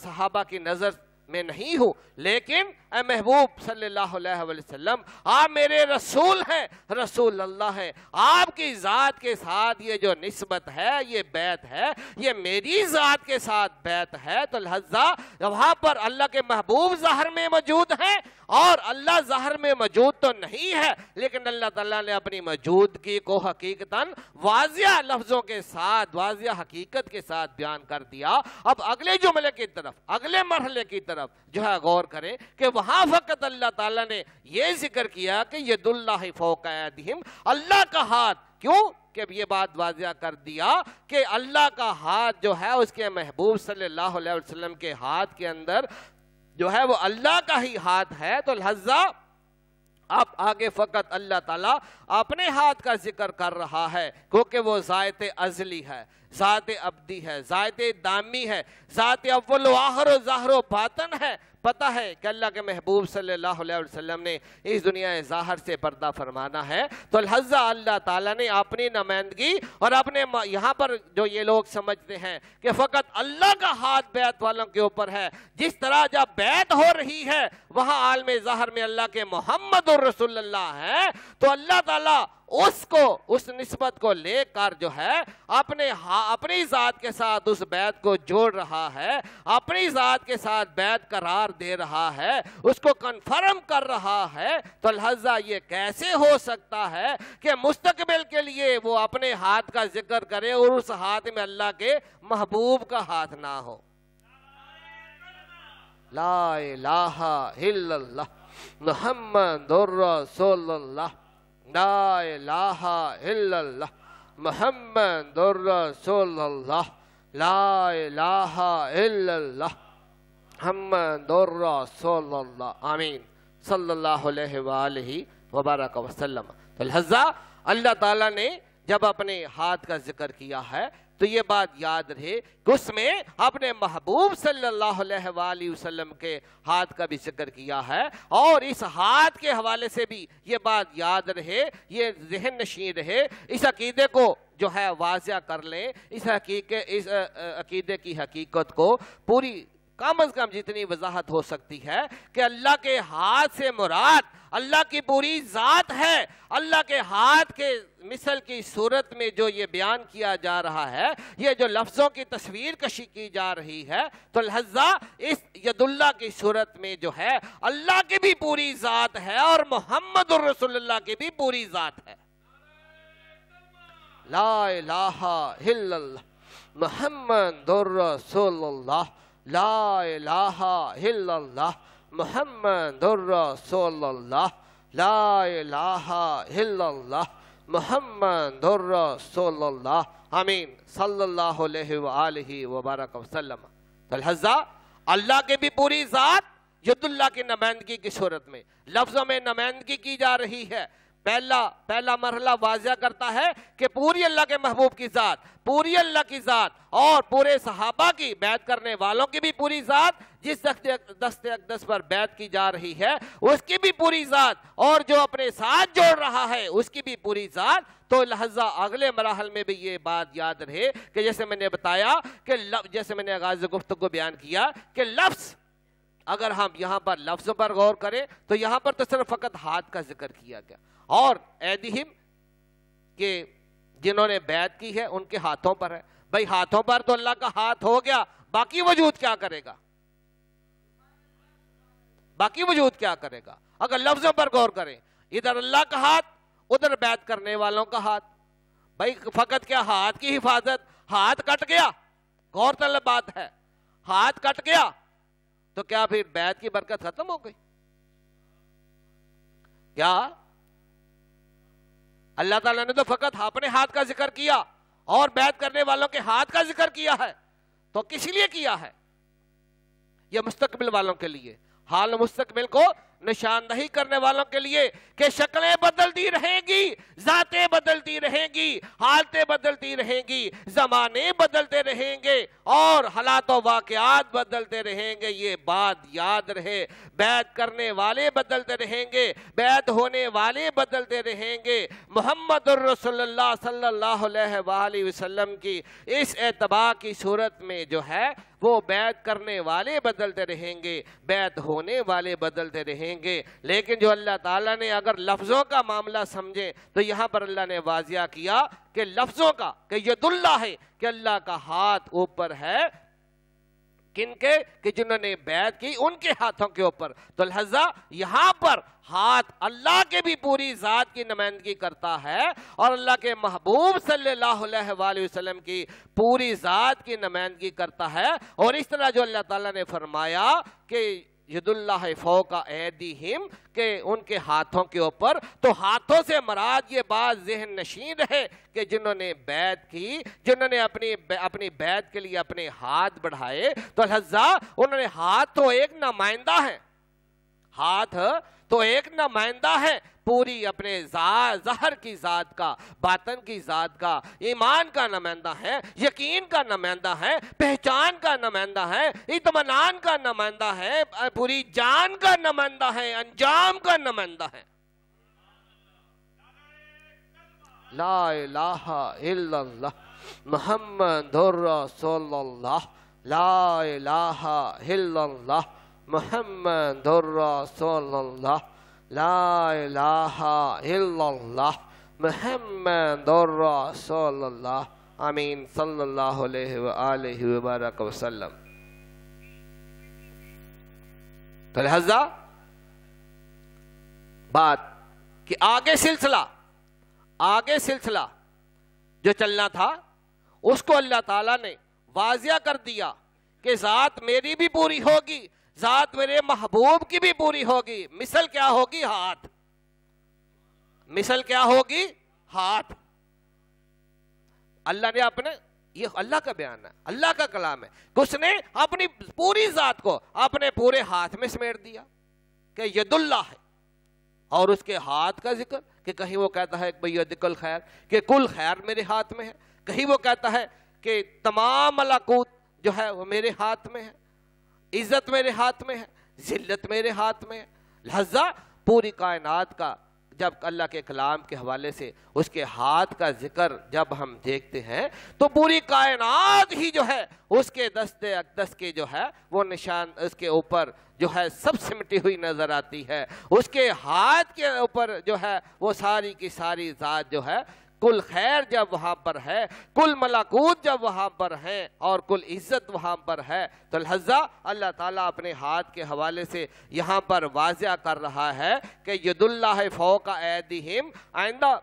صحابہ کی نظر میں نہیں ہوں، لیکن اے محبوب صلی اللہ علیہ وسلم آپ میرے رسول ہیں، رسول اللہ ہیں، آپ کی ذات کے ساتھ یہ جو نسبت ہے، یہ بیعت ہے، یہ میری ذات کے ساتھ بیعت ہے، تو لہذا وہاں پر اللہ کے محبوب ظاہر میں موجود ہیں اور اللہ ظاہر میں موجود تو نہیں ہے، لیکن اللہ تعالیٰ نے اپنی موجودگی کو حقیقتاً واضح لفظوں کے ساتھ، واضح حقیقت کے ساتھ بیان کر دیا۔ اب اگلے جملے کی طرف، اگلے مرحلے کی طرف جو ہے غور کریں کہ وہاں فقط اللہ تعالیٰ نے یہ ذکر کیا کہ ید اللہ فوق ایدیہم، اللہ کا ہاتھ، کیوں کہ یہ بات واضح کر دیا کہ اللہ کا ہاتھ جو ہے اس کے محبوب صلی اللہ علیہ وسلم کے ہاتھ کے اندر جو ہے وہ اللہ کا ہی ہاتھ ہے، تو لہذا اب آگے فقط اللہ تعالیٰ اپنے ہاتھ کا ذکر کر رہا ہے، کیونکہ وہ ذات ازلی ہے، ذات ابدی ہے، ذات دامی ہے، ذات اول و آخر و ظاہر و باطن ہے۔ پتہ ہے کہ اللہ کے محبوب صلی اللہ علیہ وسلم نے اس دنیا ظاہر سے پردہ فرمانا ہے، تو لہذا اللہ تعالیٰ نے اپنی نمائندگی اور اپنے یہاں پر جو یہ لوگ سمجھتے ہیں کہ فقط اللہ کا ہاتھ بیعت والوں کے اوپر ہے، جس طرح جب بیعت ہو رہی ہے وہاں عالم ظاہر میں اللہ کے محمد الرسول اللہ ہے، تو اللہ تعالیٰ اس کو اس نسبت کو لے کر جو ہے اپنی ذات کے ساتھ اس بیعت کو جوڑ رہا ہے، اپنی ذات کے ساتھ بیعت قرار دے رہا ہے، اس کو کنفرم کر رہا ہے، تو لہذا یہ کیسے ہو سکتا ہے کہ مستقبل کے لیے وہ اپنے ہاتھ کا ذکر کرے اور اس ہاتھ میں اللہ کے محبوب کا ہاتھ نہ ہو؟ لا الہ الا اللہ محمد رسول اللہ، لا الہ الا اللہ محمد رسول اللہ، لا الہ الا اللہ محمد رسول اللہ، آمین صلی اللہ علیہ وآلہ وبارک وسلم۔ تو لہذا اللہ تعالیٰ نے جب اپنے ہاتھ کا ذکر کیا ہے تو یہ بات یاد رہے کہ اس میں اپنے محبوب صلی اللہ علیہ وآلہ وسلم کے ہاتھ کا بھی ذکر کیا ہے، اور اس ہاتھ کے حوالے سے بھی یہ بات یاد رہے، یہ ذہن نشین رہے، اس عقیدے کو جو ہے واضح کر لیں، اس عقیدے کی حقیقت کو پوری کم از کم جتنی وضاحت ہو سکتی ہے کہ اللہ کے ہاتھ سے مراد اللہ کی پوری ذات ہے۔ اللہ کے ہاتھ کے مثل کی صورت میں جو یہ بیان کیا جا رہا ہے، یہ جو لفظوں کی تصویر کشی کی جا رہی ہے، تو لہذا اس ید اللہ کی صورت میں جو ہے اللہ کی بھی پوری ذات ہے اور محمد الرسول اللہ کی بھی پوری ذات ہے۔ لا الہ الا اللہ محمد الرسول اللہ، لا الہ الا اللہ محمد الرسول اللہ، لا الہ الا اللہ محمد الرسول اللہ، آمین صلی اللہ علیہ وآلہ وبارک وسلم۔ تو لہذا اللہ کے بھی پوری ذات ید اللہ کی نمائندگی کی صورت میں لفظوں میں نمائندگی کی جا رہی ہے۔ پہلا مرحلہ واضح کرتا ہے کہ پوری اللہ کے محبوب کی ذات، پوری اللہ کی ذات اور پورے صحابہ کی بیعت کرنے والوں کی بھی پوری ذات، جس دست اقدس پر بیعت کی جا رہی ہے اس کی بھی پوری ذات، اور جو اپنے ساتھ جوڑ رہا ہے اس کی بھی پوری ذات۔ تو لہذا اگلے مراحل میں بھی یہ بات یاد رہے کہ جیسے میں نے بتایا کہ جیسے میں نے آغاز گفتگو بیان کیا کہ لفظ، اگر ہم یہاں پر لفظوں پر غور کریں تو یہاں پر تو صرف فقط ہاتھ کا ذکر کیا گیا، اور ایدہم کہ جنہوں نے بیعت کی ہے ان کے ہاتھوں پر ہے۔ بھئی ہاتھوں پر تو اللہ کا ہاتھ ہو گیا، باقی وجود کیا کرے گا؟ باقی وجود کیا کرے گا؟ اگر لفظوں پر غور کریں، ادھر اللہ کا ہاتھ، ادھر بیعت کرنے والوں کا ہاتھ، بھئی فقط کیا ہاتھ کی حفاظت؟ ہاتھ کٹ گیا، غور طلب بات ہے، ہاتھ کٹ گیا تو کیا پھر بیعت کی برکت ختم ہو گئی؟ کیا اللہ تعالیٰ نے تو فقط اپنے ہاتھ کا ذکر کیا اور بیعت کرنے والوں کے ہاتھ کا ذکر کیا ہے، تو کس لیے کیا ہے؟ یہ مستقبل والوں کے لیے، حال مستقبل کو نشاندہی کرنے والوں کے لیے کہ شکلیں بدلتی رہیں گی، ذاتیں بدلتی رہیں گی، حالتیں بدلتی رہیں گی، زمانے بدلتے رہیں گے اور حالات و واقعات بدلتے رہیں گے۔ یہ بات یاد رہے، بیعت کرنے والے بدلتے رہیں گے، بیعت ہونے والے بدلتے رہیں گے۔ محمد الرسول اللہ صلی اللہ علیہ وآلہ وسلم کی اس اتباع کی صورت میں جو ہے وہ بیعت کرنے والے بدلتے رہیں گے، بیعت ہونے والے بدلتے رہیں گے۔ لیکن جو اللہ تعالیٰ نے اگر لفظوں کا معاملہ سمجھے تو یہاں پر اللہ نے واضح کیا کہ لفظوں کا کہ ید اللہ ہے، کہ اللہ کا ہاتھ اوپر ہے، کن کے؟ کہ جنہوں نے بیعت کی ان کے ہاتھوں کے اوپر۔ تو لہذا یہاں پر ہاتھ اللہ کے بھی پوری ذات کی نمائندگی کرتا ہے اور اللہ کے محبوب صلی اللہ علیہ وآلہ وسلم کی پوری ذات کی نمائندگی کرتا ہے۔ اور اس طرح جو اللہ تعالیٰ نے فرمایا کہ ید اللہ فوق ایدیہم، کہ ان کے ہاتھوں کے اوپر، تو ہاتھوں سے مراد یہ بات ذہن نشین رہے کہ جنہوں نے بیعت کی، جنہوں نے اپنی بیعت کے لیے اپنے ہاتھ بڑھائے، تو لہذا انہوں نے ہاتھ تو ایک نمائندہ ہے، ہاتھ تو ایک نمائندہ ہے پوری اپنے ظاہر کی ذات کا، باطن کی ذات کا، ایمان کا نمائندہ ہے، یقین کا نمائندہ ہے، پہچان کا نمائندہ ہے، اطمینان کا نمائندہ ہے، پوری جان کا نمائندہ ہے، انجام کا نمائندہ ہے۔ لا الہ الا اللہ محمد الرسول اللہ، لا الہ الا اللہ محمد الرسول اللہ، لا الہ الا اللہ محمد رسول اللہ آمین صلی اللہ علیہ وآلہ وبارک وسلم۔ تو لہذا بات کہ آگے سلسلہ جو چلنا تھا اس کو اللہ تعالیٰ نے واضح کر دیا کہ ذات میری بھی پوری ہوگی، ذات میرے محبوب کی بھی پوری ہوگی۔ مثل کیا ہوگی؟ ہاتھ۔ مثل کیا ہوگی؟ ہاتھ۔ اللہ نے اپنے، یہ اللہ کا بیان ہے، اللہ کا کلام ہے کہ اس نے اپنی پوری ذات کو اپنے پورے ہاتھ میں سمیٹ دیا کہ ید اللہ ہے، اور اس کے ہاتھ کا ذکر کہ کہیں وہ کہتا ہے کہ یدک الخیر، کہ کل خیر میرے ہاتھ میں ہے، کہیں وہ کہتا ہے کہ تمام ملکوت جو ہے وہ میرے ہاتھ میں ہے، عزت میرے ہاتھ میں ہے، ذلت میرے ہاتھ میں ہے۔ لہذا پوری کائنات کا جب اللہ کے کلام کے حوالے سے اس کے ہاتھ کا ذکر جب ہم دیکھتے ہیں تو پوری کائنات ہی جو ہے اس کے دست اقدس کے جو ہے وہ نشان اس کے اوپر جو ہے سب سمٹی ہوئی نظر آتی ہے۔ اس کے ہاتھ کے اوپر جو ہے وہ ساری کی ساری ذات جو ہے، کل خیر جب وہاں پر ہے، کل ملکوت جب وہاں پر ہے، اور کل عزت وہاں پر ہے، تو لہذا اللہ تعالیٰ اپنے ہاتھ کے حوالے سے یہاں پر واضح کر رہا ہے کہ ید اللہ فوق ایدیہم، آئندہ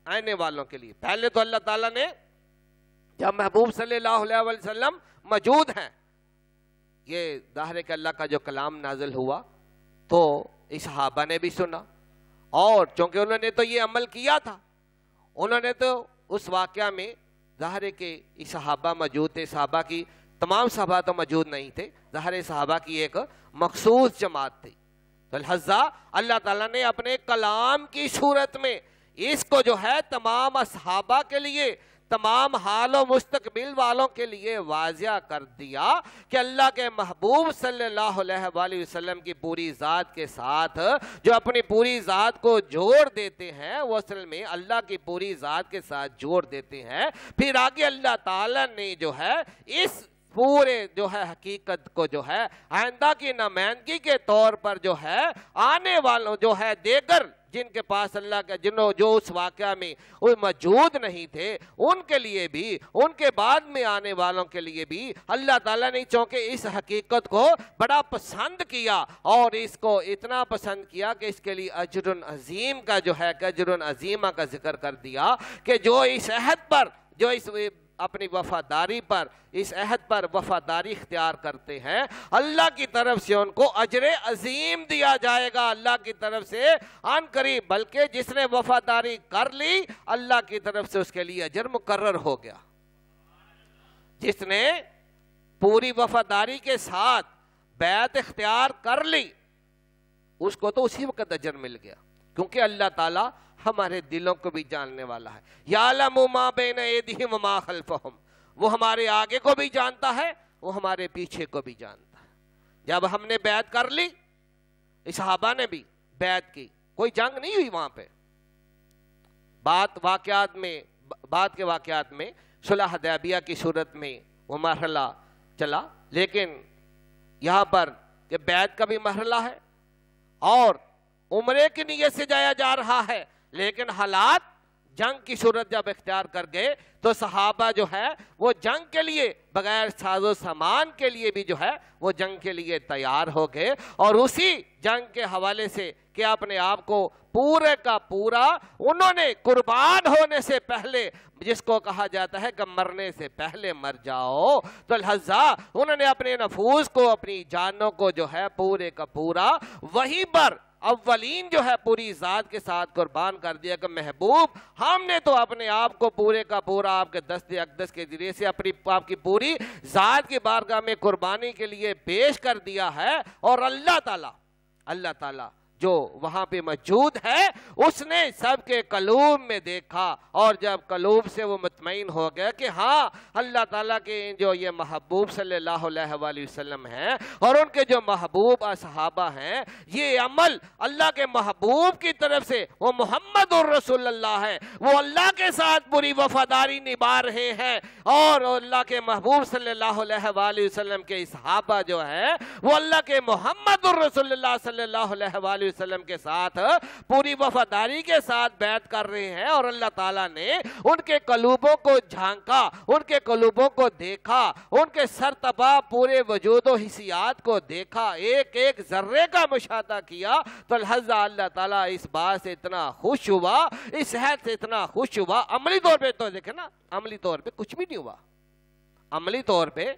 آنے والوں کے لیے۔ پہلے تو اللہ تعالیٰ نے جب محبوب صلی اللہ علیہ وسلم موجود ہیں، یہ ظاہر ہے کہ اللہ کا جو کلام نازل ہوا تو اس صحابہ نے بھی سنا، اور چونکہ انہوں نے تو یہ عمل کیا تھا، انہوں نے تو اس واقعہ میں ظاہر ہے کہ صحابہ موجود تھے، صحابہ کی تمام صحابہ تو موجود نہیں تھے، ظاہر صحابہ کی ایک مخصوص جماعت تھی، تو لہذا اللہ تعالیٰ نے اپنے کلام کی صورت میں اس کو جو ہے تمام صحابہ کے لیے، تمام حال و مستقبل والوں کے لیے واضح کر دیا کہ اللہ کے محبوب صلی اللہ علیہ وآلہ وسلم کی پوری ذات کے ساتھ جو اپنی پوری ذات کو جوڑ دیتے ہیں وہ اصل میں اللہ کی پوری ذات کے ساتھ جوڑ دیتے ہیں۔ پھر آگے اللہ تعالیٰ نے جو ہے اس پورے جو ہے حقیقت کو جو ہے آئندہ کی نمائندگی کے طور پر جو ہے آنے والوں جو ہے دیگر جن کے پاس اللہ کا جو اس واقعہ میں وہ موجود نہیں تھے ان کے لیے بھی، ان کے بعد میں آنے والوں کے لیے بھی اللہ تعالیٰ نے چونکہ اس حقیقت کو بڑا پسند کیا، اور اس کو اتنا پسند کیا کہ اس کے لیے اجر عظیم کا جو ہے اجر عظیمہ کا ذکر کر دیا کہ جو اس عہد پر، جو اس اپنی وفاداری پر، اس عہد پر وفاداری اختیار کرتے ہیں، اللہ کی طرف سے ان کو اجر عظیم دیا جائے گا، اللہ کی طرف سے عن قریب، بلکہ جس نے وفاداری کر لی اللہ کی طرف سے اس کے لیے اجر مقرر ہو گیا۔ جس نے پوری وفاداری کے ساتھ بیعت اختیار کر لی اس کو تو اسی وقت اجر مل گیا، کیونکہ اللہ تعالیٰ ہمارے دلوں کو بھی جاننے والا ہے۔ یعلم ما بین ایدیہم وما خلفہم، وہ ہمارے آگے کو بھی جانتا ہے، وہ ہمارے پیچھے کو بھی جانتا ہے۔ جب ہم نے بیعت کر لی، صحابہ نے بھی بیعت کی، کوئی جنگ نہیں ہوئی وہاں پہ، بعد کے واقعات میں صلح حدیبیہ کی صورت میں وہ مرحلہ چلا، لیکن یہاں پر کہ بیعت کا بھی مرحلہ ہے اور عمرے کی نیت سے جایا جا رہا ہے، لیکن حالات جنگ کی صورت جب اختیار کر گئے تو صحابہ جو ہے وہ جنگ کے لیے بغیر ساز و سامان کے لیے بھی جو ہے وہ جنگ کے لیے تیار ہو گئے، اور اسی جنگ کے حوالے سے کہ اپنے آپ کو پورے کا پورا انہوں نے قربان ہونے سے پہلے، جس کو کہا جاتا ہے کہ مرنے سے پہلے مر جاؤ، تو لہذا انہوں نے اپنے نفوس کو، اپنی جانوں کو جو ہے پورے کا پورا وہیں پر اولین جو ہے پوری ذات کے ساتھ قربان کر دیا کہ محبوب ہم نے تو اپنے آپ کو پورے کا پورا آپ کے دست اقدس کے ذریعے سے اپنی آپ کی پوری ذات کی بارگاہ میں قربانی کے لیے پیش کر دیا ہے، اور اللہ تعالیٰ جو وہاں پہ موجود ہے اس نے سب کے قلوب میں دیکھا، اور جب قلوب سے وہ مطمئن ہو گیا کہ ہاں اللہ تعالیٰ کے جو یہ محبوب صلی اللہ علیہ وآلہ وسلم ہیں اور ان کے جو محبوب صحابہ ہیں، یہ عمل اللہ کے محبوب کی طرف سے، وہ محمد الرسول اللہ ہے، وہ اللہ کے ساتھ پوری وفاداری نبھا رہے ہیں، اور اللہ کے محبوب صلی اللہ علیہ وآلہ وسلم کے صحابہ جو ہیں وہ اللہ کے محمد الرسول اللہ صلی اللہ علیہ وآلہ وسلم کے ساتھ پوری وفاداری کے ساتھ بیعت کر رہے ہیں، اور اللہ تعالیٰ نے ان کے قلوبوں کو جھانکا، ان کے قلوبوں کو دیکھا، ان کے سرتبا پورے وجود و حسیات کو دیکھا، ایک ایک ذرے کا مشاہدہ کیا، تو لہذا اللہ تعالیٰ اس بات سے اتنا خوش ہوا، اس حد سے اتنا خوش ہوا۔ عملی طور پہ تو دیکھیں نا، عملی طور پہ کچھ بھی نہیں ہوا، عملی طور پہ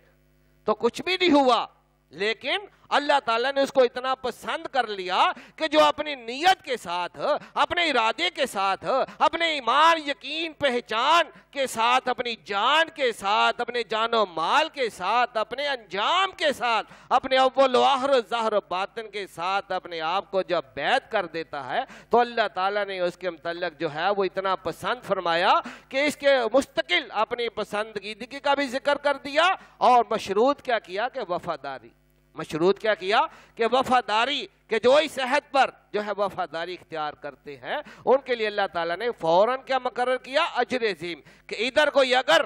تو کچھ بھی نہیں ہوا، لیکن اللہ تعالیٰ نے اس کو اتنا پسند کر لیا کہ جو اپنی نیت کے ساتھ، اپنے ارادے کے ساتھ، اپنے ایمان یقین پہچان کے ساتھ، اپنی جان کے ساتھ، اپنے جان و مال کے ساتھ، اپنے انجام کے ساتھ، اپنے اول و آخر و ظاہر و باطن کے ساتھ اپنے آپ کو جب بیعت کر دیتا ہے تو اللہ تعالیٰ نے اس کے متعلق جو ہے وہ اتنا پسند فرمایا کہ اس کے مستقل اپنی پسندیدگی کا بھی ذکر کر دیا، اور مشروط کیا کیا کہ وفاداری، مشروط کیا کیا کہ وفاداری، کہ جو اس عہد پر جو ہے وفاداری اختیار کرتے ہیں ان کے لیے اللہ تعالیٰ نے فوراً کیا مقرر کیا؟ اجر عظیم۔ کہ ادھر کوئی اگر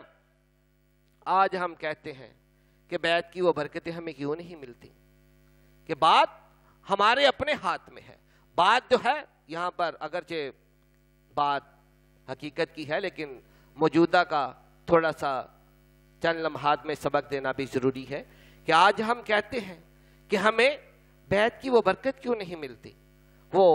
آج ہم کہتے ہیں کہ بیعت کی وہ برکتیں ہمیں کیوں نہیں ملتی، کہ بات ہمارے اپنے ہاتھ میں ہے، بات جو ہے یہاں پر اگرچہ بات حقیقت کی ہے لیکن موجودہ کا تھوڑا سا چند لمحات میں سبق دینا بھی ضروری ہے، کہ آج ہم کہتے ہیں کہ ہمیں بیعت کی وہ برکت کیوں نہیں ملتی، وہ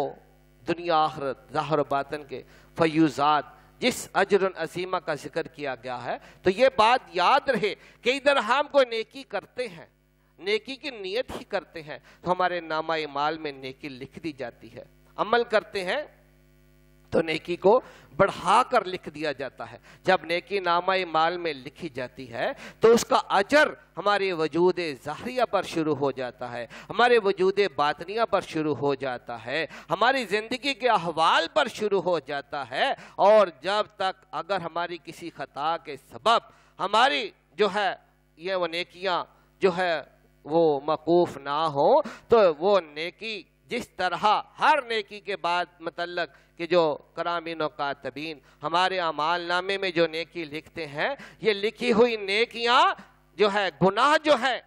دنیا آخرت ظاہر و باطن کے فیوزات جس اجر عظیمہ کا ذکر کیا گیا ہے، تو یہ بات یاد رہے کہ ادھر ہم کوئی نیکی کرتے ہیں، نیکی کی نیت ہی کرتے ہیں تو ہمارے نامہ اعمال میں نیکی لکھ دی جاتی ہے، عمل کرتے ہیں تو نیکی کو بڑھا کر لکھ دیا جاتا ہے۔ جب نیکی نامہ اعمال میں لکھی جاتی ہے تو اس کا اجر ہمارے وجود ظاہریہ پر شروع ہو جاتا ہے، ہمارے وجود باطنیہ پر شروع ہو جاتا ہے، ہماری زندگی کے احوال پر شروع ہو جاتا ہے، اور جب تک اگر ہماری کسی خطا کے سبب ہماری جو ہے یہ وہ نیکیاں جو ہے وہ موقوف نہ ہو تو وہ نیکی جس طرح ہر نیکی کے بعد متعلق کہ جو کرامین و کاتبین ہمارے اعمال نامے میں جو نیکی لکھتے ہیں، یہ لکھی ہوئی نیکیاں جو ہے گناہ جو ہے،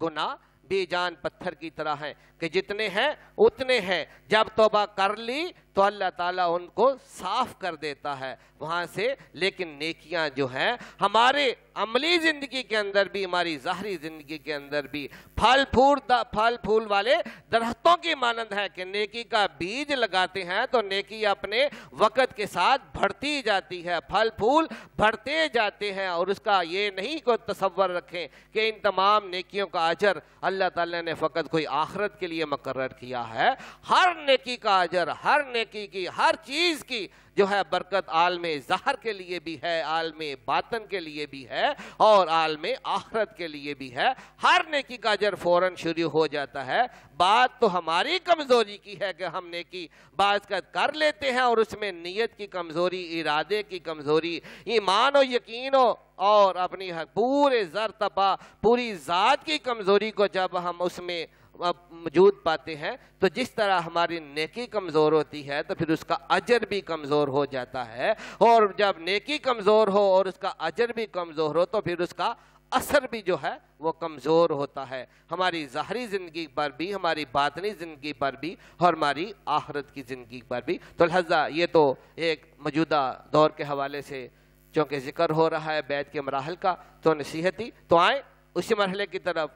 گناہ بے جان پتھر کی طرح ہیں کہ جتنے ہیں اتنے ہیں، جب توبہ کر لی تو اللہ تعالیٰ ان کو صاف کر دیتا ہے وہاں سے، لیکن نیکیاں جو ہیں ہمارے عملی زندگی کے اندر بھی، ہماری ظاہری زندگی کے اندر بھی پھل پھول والے درختوں کی مانند ہے کہ نیکی کا بیج لگاتے ہیں تو نیکی اپنے وقت کے ساتھ بڑھتی جاتی ہے، پھل پھول بڑھتے جاتے ہیں، اور اس کا یہ نہیں کوئی تصور رکھیں کہ ان تمام نیکیوں کا اجر اللہ تعالیٰ نے فقط کوئی آخرت کے لیے مقرر کیا ہے، ہر نیکی کا اجر، ہر نیکی کی، ہر چیز کی جو ہے برکت عالم ظاہر کے لیے بھی ہے، عالم باطن کے لیے بھی ہے، اور عالم آخرت کے لیے بھی ہے، ہر نیکی کا اجر فوراً شروع ہو جاتا ہے۔ بات تو ہماری کمزوری کی ہے کہ ہم نیکی بعض کا کر لیتے ہیں اور اس میں نیت کی کمزوری، ارادے کی کمزوری، ایمان و یقین اور اپنی پورے زرتبا پوری ذات کی کمزوری کو جب ہم اس میں موجود پاتے ہیں تو جس طرح ہماری نیکی کمزور ہوتی ہے تو پھر اس کا اجر بھی کمزور ہو جاتا ہے، اور جب نیکی کمزور ہو اور اس کا اجر بھی کمزور ہو تو پھر اس کا اثر بھی جو ہے وہ کمزور ہوتا ہے، ہماری ظاہری زندگی پر بھی، ہماری باطنی زندگی پر بھی، اور ہماری آخرت کی زندگی پر بھی۔ تو لہذا یہ تو ایک موجودہ دور کے حوالے سے چونکہ ذکر ہو رہا ہے بیعت کے مراحل کا، تو نصیحتی تو آئیں اسی مرحلے کی طرف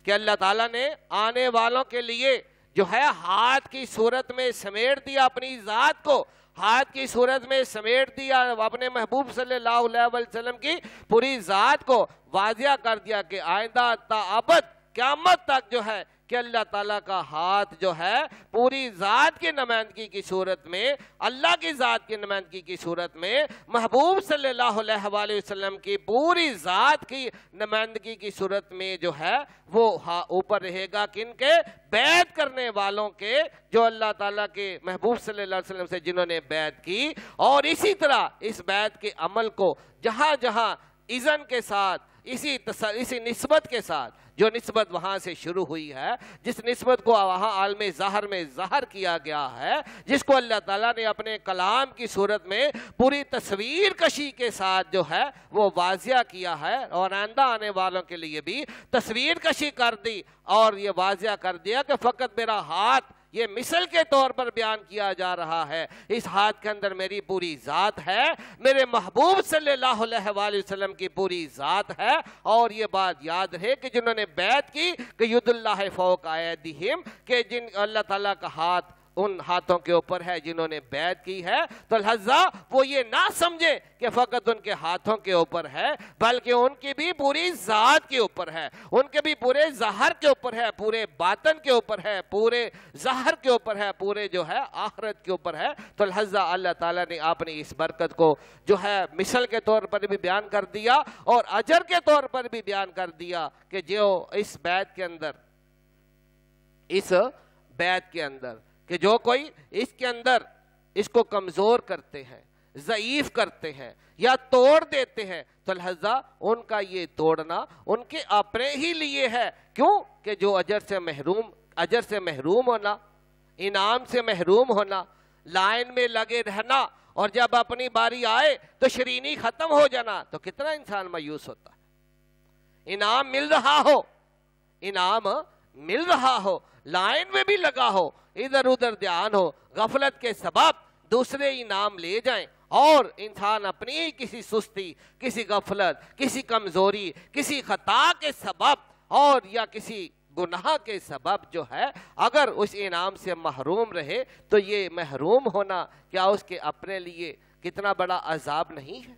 کہ اللہ تعالیٰ نے آنے والوں کے لیے جو ہے ہاتھ کی صورت میں سمیٹ دیا اپنی ذات کو، ہاتھ کی صورت میں سمیٹ دیا اپنے محبوب صلی اللہ علیہ وسلم کی پوری ذات کو، واضح کر دیا کہ آئندہ تا ابد قیامت تک جو ہے کہ اللہ تعالیٰ کا ہاتھ جو ہے پوری ذات کی نمائندگی کی صورت میں، اللہ کی ذات کی نمائندگی کی صورت میں، محبوب صلی اللہ علیہ وآلہ وسلم کی پوری ذات کی نمائندگی کی صورت میں جو ہے وہ اوپر رہے گا کن کے؟ بیعت کرنے والوں کے، جو اللہ تعالیٰ کے محبوب صلی اللہ علیہ وسلم سے جنہوں نے بیعت کی، اور اسی طرح اس بیعت کے عمل کو جہاں جہاں اذن کے ساتھ، اسی نسبت کے ساتھ، جو نسبت وہاں سے شروع ہوئی ہے، جس نسبت کو وہاں عالم ظاہر میں ظاہر کیا گیا ہے، جس کو اللہ تعالیٰ نے اپنے کلام کی صورت میں پوری تصویر کشی کے ساتھ جو ہے وہ واضح کیا ہے، اور آئندہ آنے والوں کے لیے بھی تصویر کشی کر دی اور یہ واضح کر دیا کہ فقط میرا ہاتھ یہ مثل کے طور پر بیان کیا جا رہا ہے. اس ہاتھ کے اندر میری پوری ذات ہے, میرے محبوب صلی اللہ علیہ وآلہ وسلم کی پوری ذات ہے. اور یہ بات یاد ہے کہ جنہوں نے بیعت کی کہ ید اللہ فوق ایدیہم, کہ جن اللہ تعالیٰ کا ہاتھ ان ہاتھوں کے اوپر ہے جنہوں نے بیعت کی ہے, تو لہذا وہ یہ نہ سمجھے کہ فقط ان کے ہاتھوں کے اوپر ہے, بلکہ ان کی بھی پوری ذات کے اوپر ہے, ان کے بھی پورے ظاہر کے اوپر ہے, پورے باطن کے اوپر ہے, پورے ظاہر کے اوپر ہے, پورے جو ہے آخرت کے اوپر ہے. تو لہذا اللہ تعالیٰ نے اپنی اس برکت کو جو ہے مثل کے طور پر بھی بیان کر دیا اور اجر کے طور پر بھی بیان کر دیا کہ جو اس بیعت کے اندر کہ جو کوئی اس کے اندر اس کو کمزور کرتے ہیں, ضعیف کرتے ہیں یا توڑ دیتے ہیں, تو لہذا ان کا یہ توڑنا ان کے اپنے ہی لیے ہے. کیوں کہ جو اجر سے محروم ہونا, انعام سے محروم ہونا, لائن میں لگے رہنا اور جب اپنی باری آئے تو شرینی ختم ہو جانا, تو کتنا انسان مایوس ہوتا ہے. انعام مل رہا ہو, لائن میں بھی لگا ہو, ادھر ادھر دھیان ہو, غفلت کے سبب دوسرے انعام لے جائیں اور انسان اپنی کسی سستی, کسی غفلت, کسی کمزوری, کسی خطا کے سبب اور یا کسی گناہ کے سبب جو ہے اگر اس انعام سے محروم رہے, تو یہ محروم ہونا کیا اس کے اپنے لیے کتنا بڑا عذاب نہیں ہے.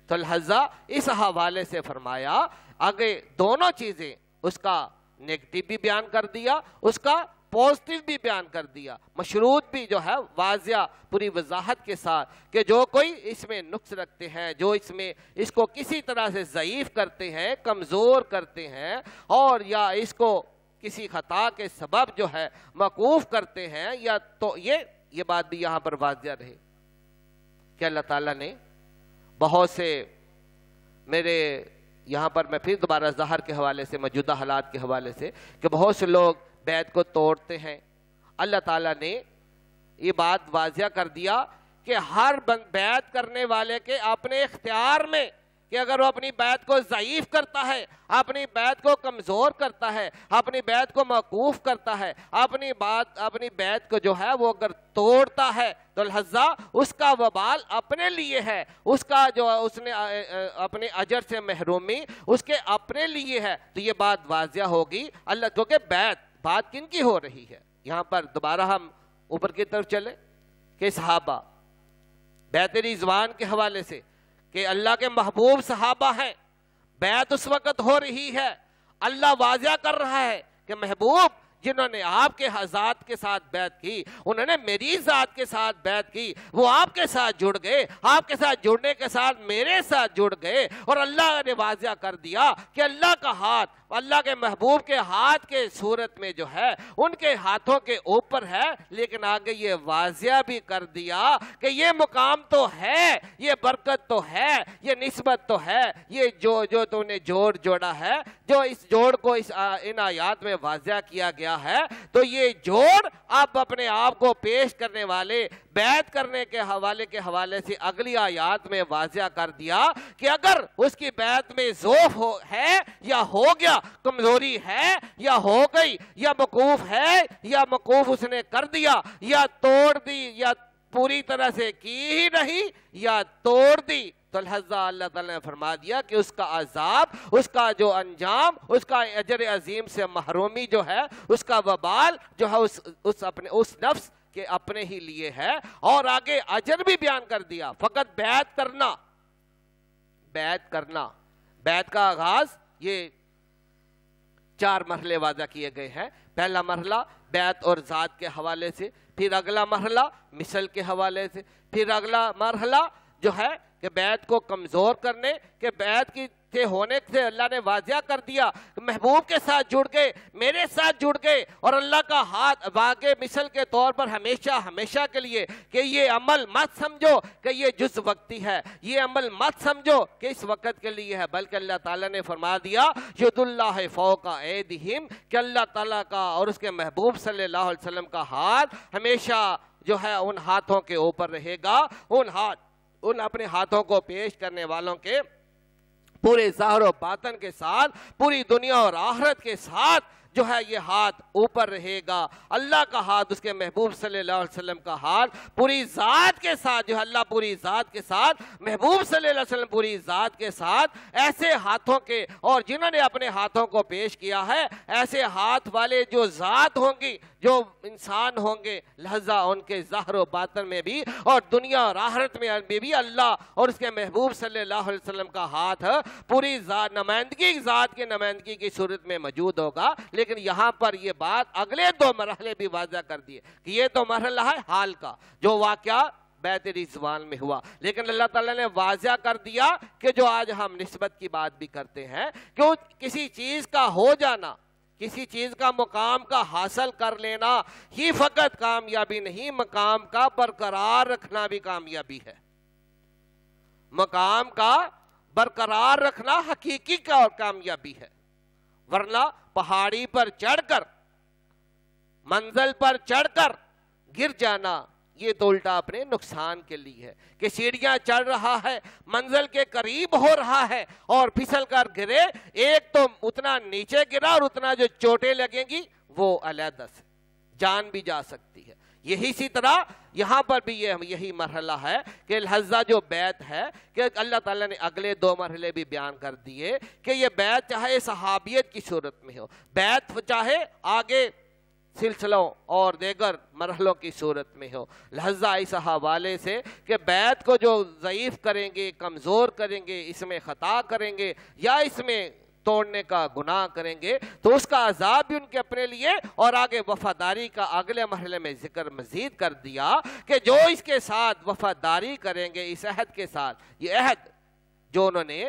تو لہذا اس حوالے سے فرمایا آگے دونوں چیزیں, اس کا نیگیٹو بھی بیان کر دیا, اس کا پوزیٹیو بھی بیان کر دیا, مشروط بھی جو ہے واضح پوری وضاحت کے ساتھ کہ جو کوئی اس میں نقص رکھتے ہیں, جو اس کو کسی طرح سے ضعیف کرتے ہیں, کمزور کرتے ہیں اور یا اس کو کسی خطا کے سبب جو ہے موقوف کرتے ہیں, یا تو یہ بات بھی یہاں پر واضح رہے کہ اللہ تعالیٰ نے بہت سے, میرے یہاں پر میں پھر دوبارہ ظاہر کے حوالے سے, موجودہ حالات کے حوالے سے, کہ بہت سے لوگ بیعت کو توڑتے ہیں. اللہ تعالیٰ نے یہ بات واضح کر دیا کہ ہر بیعت کرنے والے کے اپنے اختیار میں, کہ اگر وہ اپنی بیعت کو ضعیف کرتا ہے, اپنی بیعت کو کمزور کرتا ہے, اپنی بیعت کو موقوف کرتا ہے, اپنی بیعت کو جو ہے وہ اگر توڑتا ہے, تو لہذا اس کا وبال اپنے لیے ہے, اس کا جو اس نے اپنے اجر سے محرومی اس کے اپنے لیے ہے. تو یہ بات واضح ہوگی اللہ, کیونکہ بات کن کی ہو رہی ہے یہاں پر. دوبارہ ہم اوپر کی طرف چلے کہ صحابہ بیعت رضوان کے حوالے سے, کہ اللہ کے محبوب صحابہ ہیں, بیعت اس وقت ہو رہی ہے, اللہ واضح کر رہا ہے کہ محبوب جنہوں نے آپ کے ذات کے ساتھ بیعت کی, انہوں نے میری ذات کے ساتھ بیعت کی, وہ آپ کے ساتھ جڑ گئے, آپ کے ساتھ جڑنے کے ساتھ میرے ساتھ جڑ گئے. اور اللہ نے واضح کر دیا کہ اللہ کا ہاتھ, اللہ کے محبوب کے ہاتھ کے صورت میں جو ہے ان کے ہاتھوں کے اوپر ہے, لیکن آگے یہ واضح بھی کر دیا کہ یہ مقام تو ہے, یہ برکت تو ہے, یہ نسبت تو ہے, یہ جو تو نے جوڑا ہے, جو اس جوڑ کو ان آیات میں واضح کیا گیا ہے, تو یہ جوڑ آپ اپنے آپ کو پیش کرنے والے بیعت کرنے کے حوالے سے اگلی آیات میں واضح کر دیا کہ اگر اس کی بیعت میں ضعف ہے یا ہو گیا, کمزوری ہے یا ہو گئی, یا موقوف ہے یا موقوف اس نے کر دیا, یا توڑ دی, یا پوری طرح سے کی ہی نہیں یا توڑ دی, تو لہذا اللہ تعالیٰ نے فرما دیا کہ اس کا عذاب, اس کا جو انجام, اس کا اجر عظیم سے محرومی جو ہے, اس کا وبال جو ہے اس نفس کے اپنے ہی لیے ہے. اور آگے اجر بھی بیان کر دیا. فقط بیعت کرنا, بیعت کا آغاز یہ 4 مرحلے واضح کیے گئے ہیں. پہلا مرحلہ بیعت اور ذات کے حوالے سے, پھر اگلا مرحلہ مثل کے حوالے سے, پھر اگلا مرحلہ جو ہے کہ بیعت کو کمزور کرنے کے, بیعت کی ہونے سے اللہ نے واضح کر دیا محبوب کے ساتھ جڑ گئے, میرے ساتھ جڑ گئے, اور اللہ کا ہاتھ واقع مثل کے طور پر ہمیشہ کے لیے, کہ یہ عمل مت سمجھو کہ یہ جز وقتی ہے, یہ عمل مت سمجھو کہ اس وقت کے لیے ہے, بلکہ اللہ تعالیٰ نے فرما دیا ید اللہ فوق ایدیہم, کہ اللہ تعالیٰ کا اور اس کے محبوب صلی اللہ علیہ وسلم کا ہاتھ ہمیشہ جو ہے ان ہاتھوں کے اوپر رہے گا. ان اپنے ہاتھوں کو پیش کرنے والوں کے پورے ظاہر و باطن کے ساتھ, پوری دنیا اور آخرت کے ساتھ جو ہے یہ ہاتھ اوپر رہے گا، اللہ کا ہاتھ، اس کے محبوب صلی اللہ علیہ وسلم کا ہاتھ پوری ذات کے ساتھ، جو اللہ پوری ذات کے ساتھ، محبوب صلی اللہ علیہ وسلم پوری ذات کے ساتھ، ایسے ہاتھوں کے، اور جنہوں نے اپنے ہاتھوں کو پیش کیا ہے ایسے ہاتھ والے جو ذات ہوں گی، جو انسان ہوں گے، لہذا ان کے ظاہر و باطن میں بھی اور دنیا اور آخرت میں بھی اللہ اور اس کے محبوب صلی اللہ علیہ وسلم کا ہاتھ پوری نمائندگی، ذات کی نمائندگی کی صورت میں موجود ہوگا۔ لیکن یہاں پر یہ بات اگلے دو مرحلے بھی واضح کر دیے کہ یہ تو مرحلہ ہے حال کا، جو واقعہ بیت رضوان میں ہوا، لیکن اللہ تعالیٰ نے واضح کر دیا کہ جو آج ہم نسبت کی بات بھی کرتے ہیں کہ کسی چیز کا ہو جانا، کسی چیز کا مقام کا حاصل کر لینا ہی فقط کامیابی نہیں، مقام کا برقرار رکھنا بھی کامیابی ہے۔ مقام کا برقرار رکھنا حقیقی کا کامیابی ہے، ورنہ پہاڑی پر چڑھ کر، منزل پر چڑھ کر گر جانا یہ تو الٹا اپنے نقصان کے لیے ہے کہ سیڑھیاں چڑھ رہا ہے، منزل کے قریب ہو رہا ہے اور پھسل کر گرے، ایک تو اتنا نیچے گرا اور اتنا جو چوٹیں لگیں گی وہ علیحدہ سے جان بھی جا سکتی ہے۔ یہی اسی طرح یہاں پر بھی یہی مرحلہ ہے کہ لہذا جو بیعت ہے کہ اللہ تعالیٰ نے اگلے دو مرحلے بھی بیان کر دیے کہ یہ بیعت چاہے صحابیت کی صورت میں ہو، بیعت چاہے آگے سلسلوں اور دیگر مرحلوں کی صورت میں ہو، لہذا اس حوالے سے کہ بیعت کو جو ضعیف کریں گے، کمزور کریں گے، اس میں خطا کریں گے یا اس میں توڑنے کا گناہ کریں گے تو اس کا عذاب بھی ان کے اپنے لیے، اور آگے وفاداری کا اگلے مرحلے میں ذکر مزید کر دیا کہ جو اس کے ساتھ وفاداری کریں گے، اس عہد کے ساتھ، یہ عہد جو انہوں نے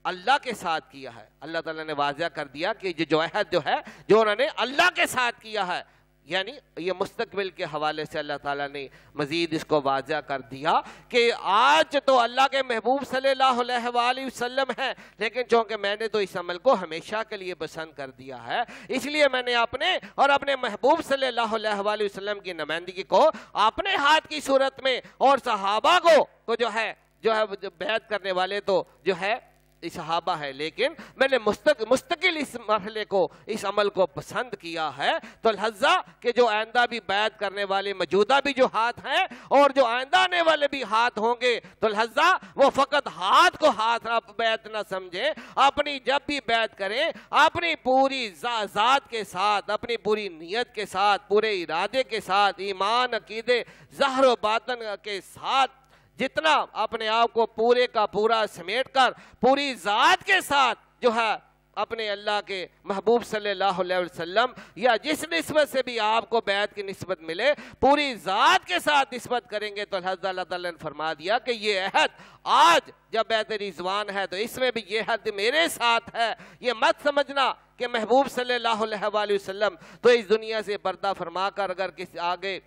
اللہ کے ساتھ کیا ہے، اللہ تعالیٰ نے واضح کر دیا کہ جو عہد جو ہے جو انہوں نے اللہ کے ساتھ کیا ہے، یعنی یہ مستقبل کے حوالے سے اللہ تعالیٰ نے مزید اس کو واضح کر دیا کہ آج تو اللہ کے محبوب صلی اللہ علیہ وآلہ وسلم ہے، لیکن چونکہ میں نے تو اس عمل کو ہمیشہ کے لیے پسند کر دیا ہے، اس لیے میں نے اپنے اور اپنے محبوب صلی اللہ علیہ وآلہ وسلم کی نمائندگی کو اپنے ہاتھ کی صورت میں اور صحابہ کو جو ہے بیعت کرنے والے تو جو ہے صحابہ ہے، لیکن میں نے مستقل اس مرحلے کو، اس عمل کو پسند کیا ہے، تو لہذا کہ جو آئندہ بھی بیعت کرنے والے موجودہ بھی جو ہاتھ ہیں اور جو آئندہ آنے والے بھی ہاتھ ہوں گے، تو لہذا وہ فقط ہاتھ کو ہاتھ بیعت نہ سمجھیں، اپنی جب بھی بیعت کریں اپنی پوری ذات کے ساتھ، اپنی پوری نیت کے ساتھ، پورے ارادے کے ساتھ، ایمان، عقیدے، ظاہر و باطن کے ساتھ، جتنا اپنے آپ کو پورے کا پورا سمیٹ کر پوری ذات کے ساتھ جو ہے اپنے اللہ کے محبوب صلی اللہ علیہ وسلم یا جس نسبت سے بھی آپ کو بیعت کی نسبت ملے پوری ذات کے ساتھ نسبت کریں گے، تو اللہ تعالیٰ نے فرما دیا کہ یہ عہد آج جب بیعت رضوان ہے تو اس میں بھی یہ عہد میرے ساتھ ہے۔ یہ مت سمجھنا کہ محبوب صلی اللہ علیہ وآلہ وسلم تو اس دنیا سے پردہ فرما کر اگر کسی آگے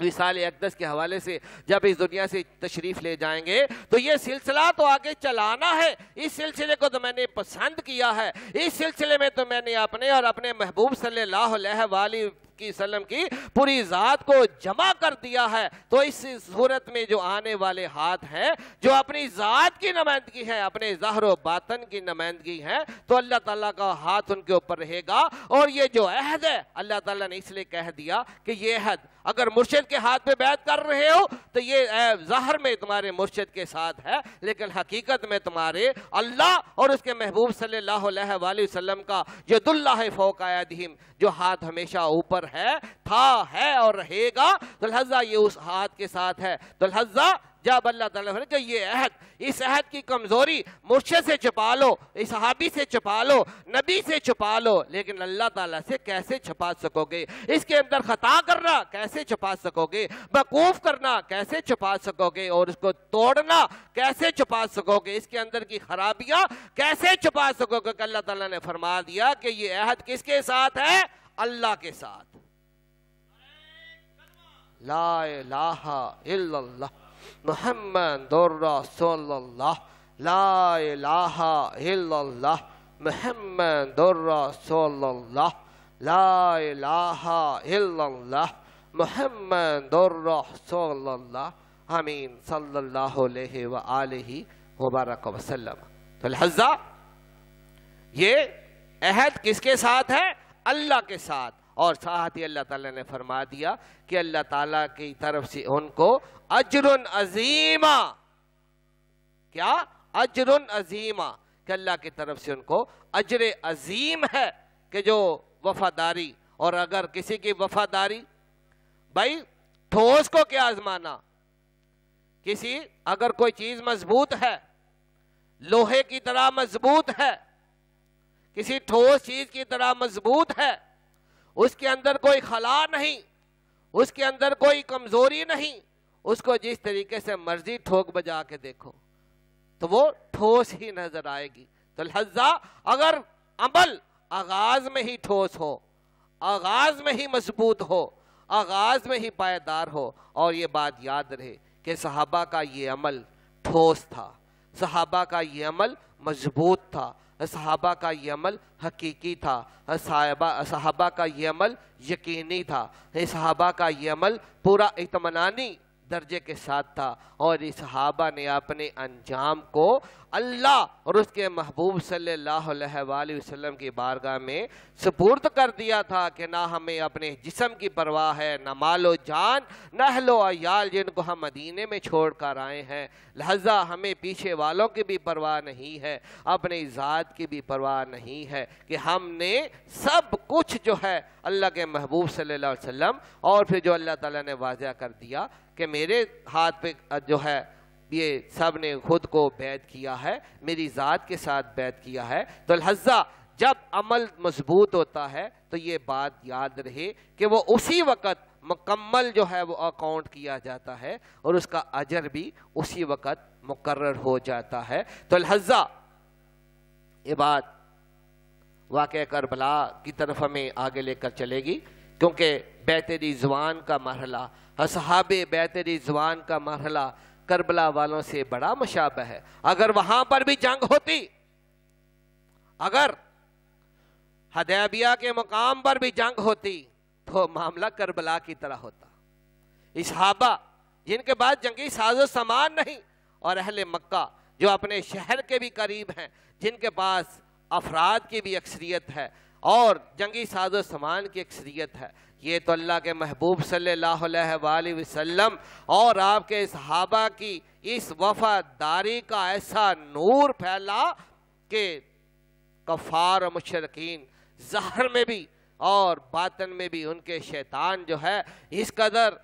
رسالہ اقدس کے حوالے سے جب اس دنیا سے تشریف لے جائیں گے تو یہ سلسلہ تو آگے چلانا ہے، اس سلسلے کو تو میں نے پسند کیا ہے، اس سلسلے میں تو میں نے اپنے اور اپنے محبوب صلی اللہ علیہ وآلہ وسلم کی پوری ذات کو جمع کر دیا ہے۔ تو اس صورت میں جو آنے والے ہاتھ ہیں جو اپنی ذات کی نمائندگی ہے، اپنے ظاہر و باطن کی نمائندگی ہے، تو اللہ تعالیٰ کا ہاتھ ان کے اوپر رہے گا۔ اور یہ جو عہد ہے اللہ تعالیٰ نے اس لیے کہہ دیا کہ یہ عہد اگر مرشد کے ہاتھ پہ بیعت کر رہے ہو تو یہ ظاہر میں تمہارے مرشد کے ساتھ ہے، لیکن حقیقت میں تمہارے اللہ اور اس کے محبوب صلی اللہ علیہ وآلہ وسلم کا ید اللہ فوق ایدیہم جو ہاتھ ہمیشہ اوپر ہے، تھا، ہے اور رہے گا، تو لہذا یہ اس ہاتھ کے ساتھ ہے۔ تو لہذا جب اللہ تعالیٰ نے کہ یہ عہد، اس عہد کی کمزوری مرشد سے چھپا لو، اس صحابی سے چھپا لو، نبی سے چھپا لو، لیکن اللہ تعالیٰ سے کیسے چھپا سکو گے؟ اس کے اندر خطا کرنا کیسے چھپا سکو گے؟ وقوف کرنا کیسے چھپا سکو گے؟ اور اس کو توڑنا کیسے چھپا سکو گے؟ اس کے اندر کی خرابیاں کیسے چھپا سکو گے؟ کہ اللہ تعالیٰ نے فرما دیا کہ یہ عہد کس کے ساتھ ہے؟ اللہ کے ساتھ۔ لا الہ الا اللہ محمد رسول اللہ، لا الہ الا اللہ محمد رسول اللہ، لا الہ الا اللہ محمد رسول اللہ، آمین صلی اللہ علیہ وآلہ وبارک وسلم۔ تو لہذا یہ عہد کس کے ساتھ ہے؟ اللہ کے ساتھ، اور ساتھ ہی اللہ تعالیٰ نے فرما دیا کہ اللہ تعالیٰ کی طرف سے ان کو اجر عظیمہ، کیا؟ اجر عظیمہ، کہ اللہ کی طرف سے ان کو اجر عظیم ہے کہ جو وفاداری. اور اگر کسی کی وفاداری، بھائی ٹھوس کو کیا آزمانا، اگر کوئی چیز مضبوط ہے، لوہے کی طرح مضبوط ہے، کسی ٹھوس چیز کی طرح مضبوط ہے، اس کے اندر کوئی خلا نہیں، اس کے اندر کوئی کمزوری نہیں، اس کو جس طریقے سے مرضی ٹھوک بجا کے دیکھو تو وہ ٹھوس ہی نظر آئے گی. تو لہذا اگر عمل آغاز میں ہی ٹھوس ہو، آغاز میں ہی مضبوط ہو، آغاز میں ہی پائیدار ہو، اور یہ بات یاد رہے کہ صحابہ کا یہ عمل ٹھوس تھا، صحابہ کا یہ عمل مضبوط تھا، صحابہ کا یہ عمل حقیقی تھا، صحابہ کا یہ عمل یقینی تھا، صحابہ کا یہ عمل پورا اطمینانی درجے کے ساتھ تھا. اور اس صحابہ نے اپنے انجام کو اللہ اور اس کے محبوب صلی اللہ علیہ وآلہ وسلم کی بارگاہ میں سپرد کر دیا تھا کہ نہ ہمیں اپنے جسم کی پرواہ ہے، نہ مال و جان، نہ اہل و عیال جن کو ہم مدینے میں چھوڑ کر آئے ہیں، لہذا ہمیں پیچھے والوں کی بھی پرواہ نہیں ہے، اپنی ذات کی بھی پرواہ نہیں ہے، کہ ہم نے سب کچھ جو ہے اللہ کے محبوب صلی اللہ علیہ وسلم، اور پھر جو اللہ تعالیٰ نے واضح کر دیا کہ میرے ہاتھ پہ جو ہے یہ سب نے خود کو بیعت کیا ہے، میری ذات کے ساتھ بیعت کیا ہے. تو لہذا جب عمل مضبوط ہوتا ہے تو یہ بات یاد رہے کہ وہ اسی وقت مکمل جو ہے وہ اکاؤنٹ کیا جاتا ہے، اور اس کا اجر بھی اسی وقت مقرر ہو جاتا ہے. تو لہذا یہ بات واقعہ کربلا کی طرف ہمیں آگے لے کر چلے گی، کیونکہ بیعت رضوان کا مرحلہ، اصحاب بیعت رضوان کا مرحلہ کربلا والوں سے بڑا مشابہ ہے. اگر وہاں پر بھی جنگ ہوتی، اگر حدیبیہ کے مقام پر بھی جنگ ہوتی تو معاملہ کربلا کی طرح ہوتا. صحابہ جن کے پاس جنگی ساز و سامان نہیں، اور اہل مکہ جو اپنے شہر کے بھی قریب ہیں، جن کے پاس افراد کی بھی اکثریت ہے اور جنگی ساز و سامان کی اکثریت ہے، یہ تو اللہ کے محبوب صلی اللہ علیہ وآلہ وسلم اور آپ کے صحابہ کی اس وفاداری کا ایسا نور پھیلا کہ کفار و مشرکین ظاہر میں بھی اور باطن میں بھی ان کے شیطان جو ہے اس قدر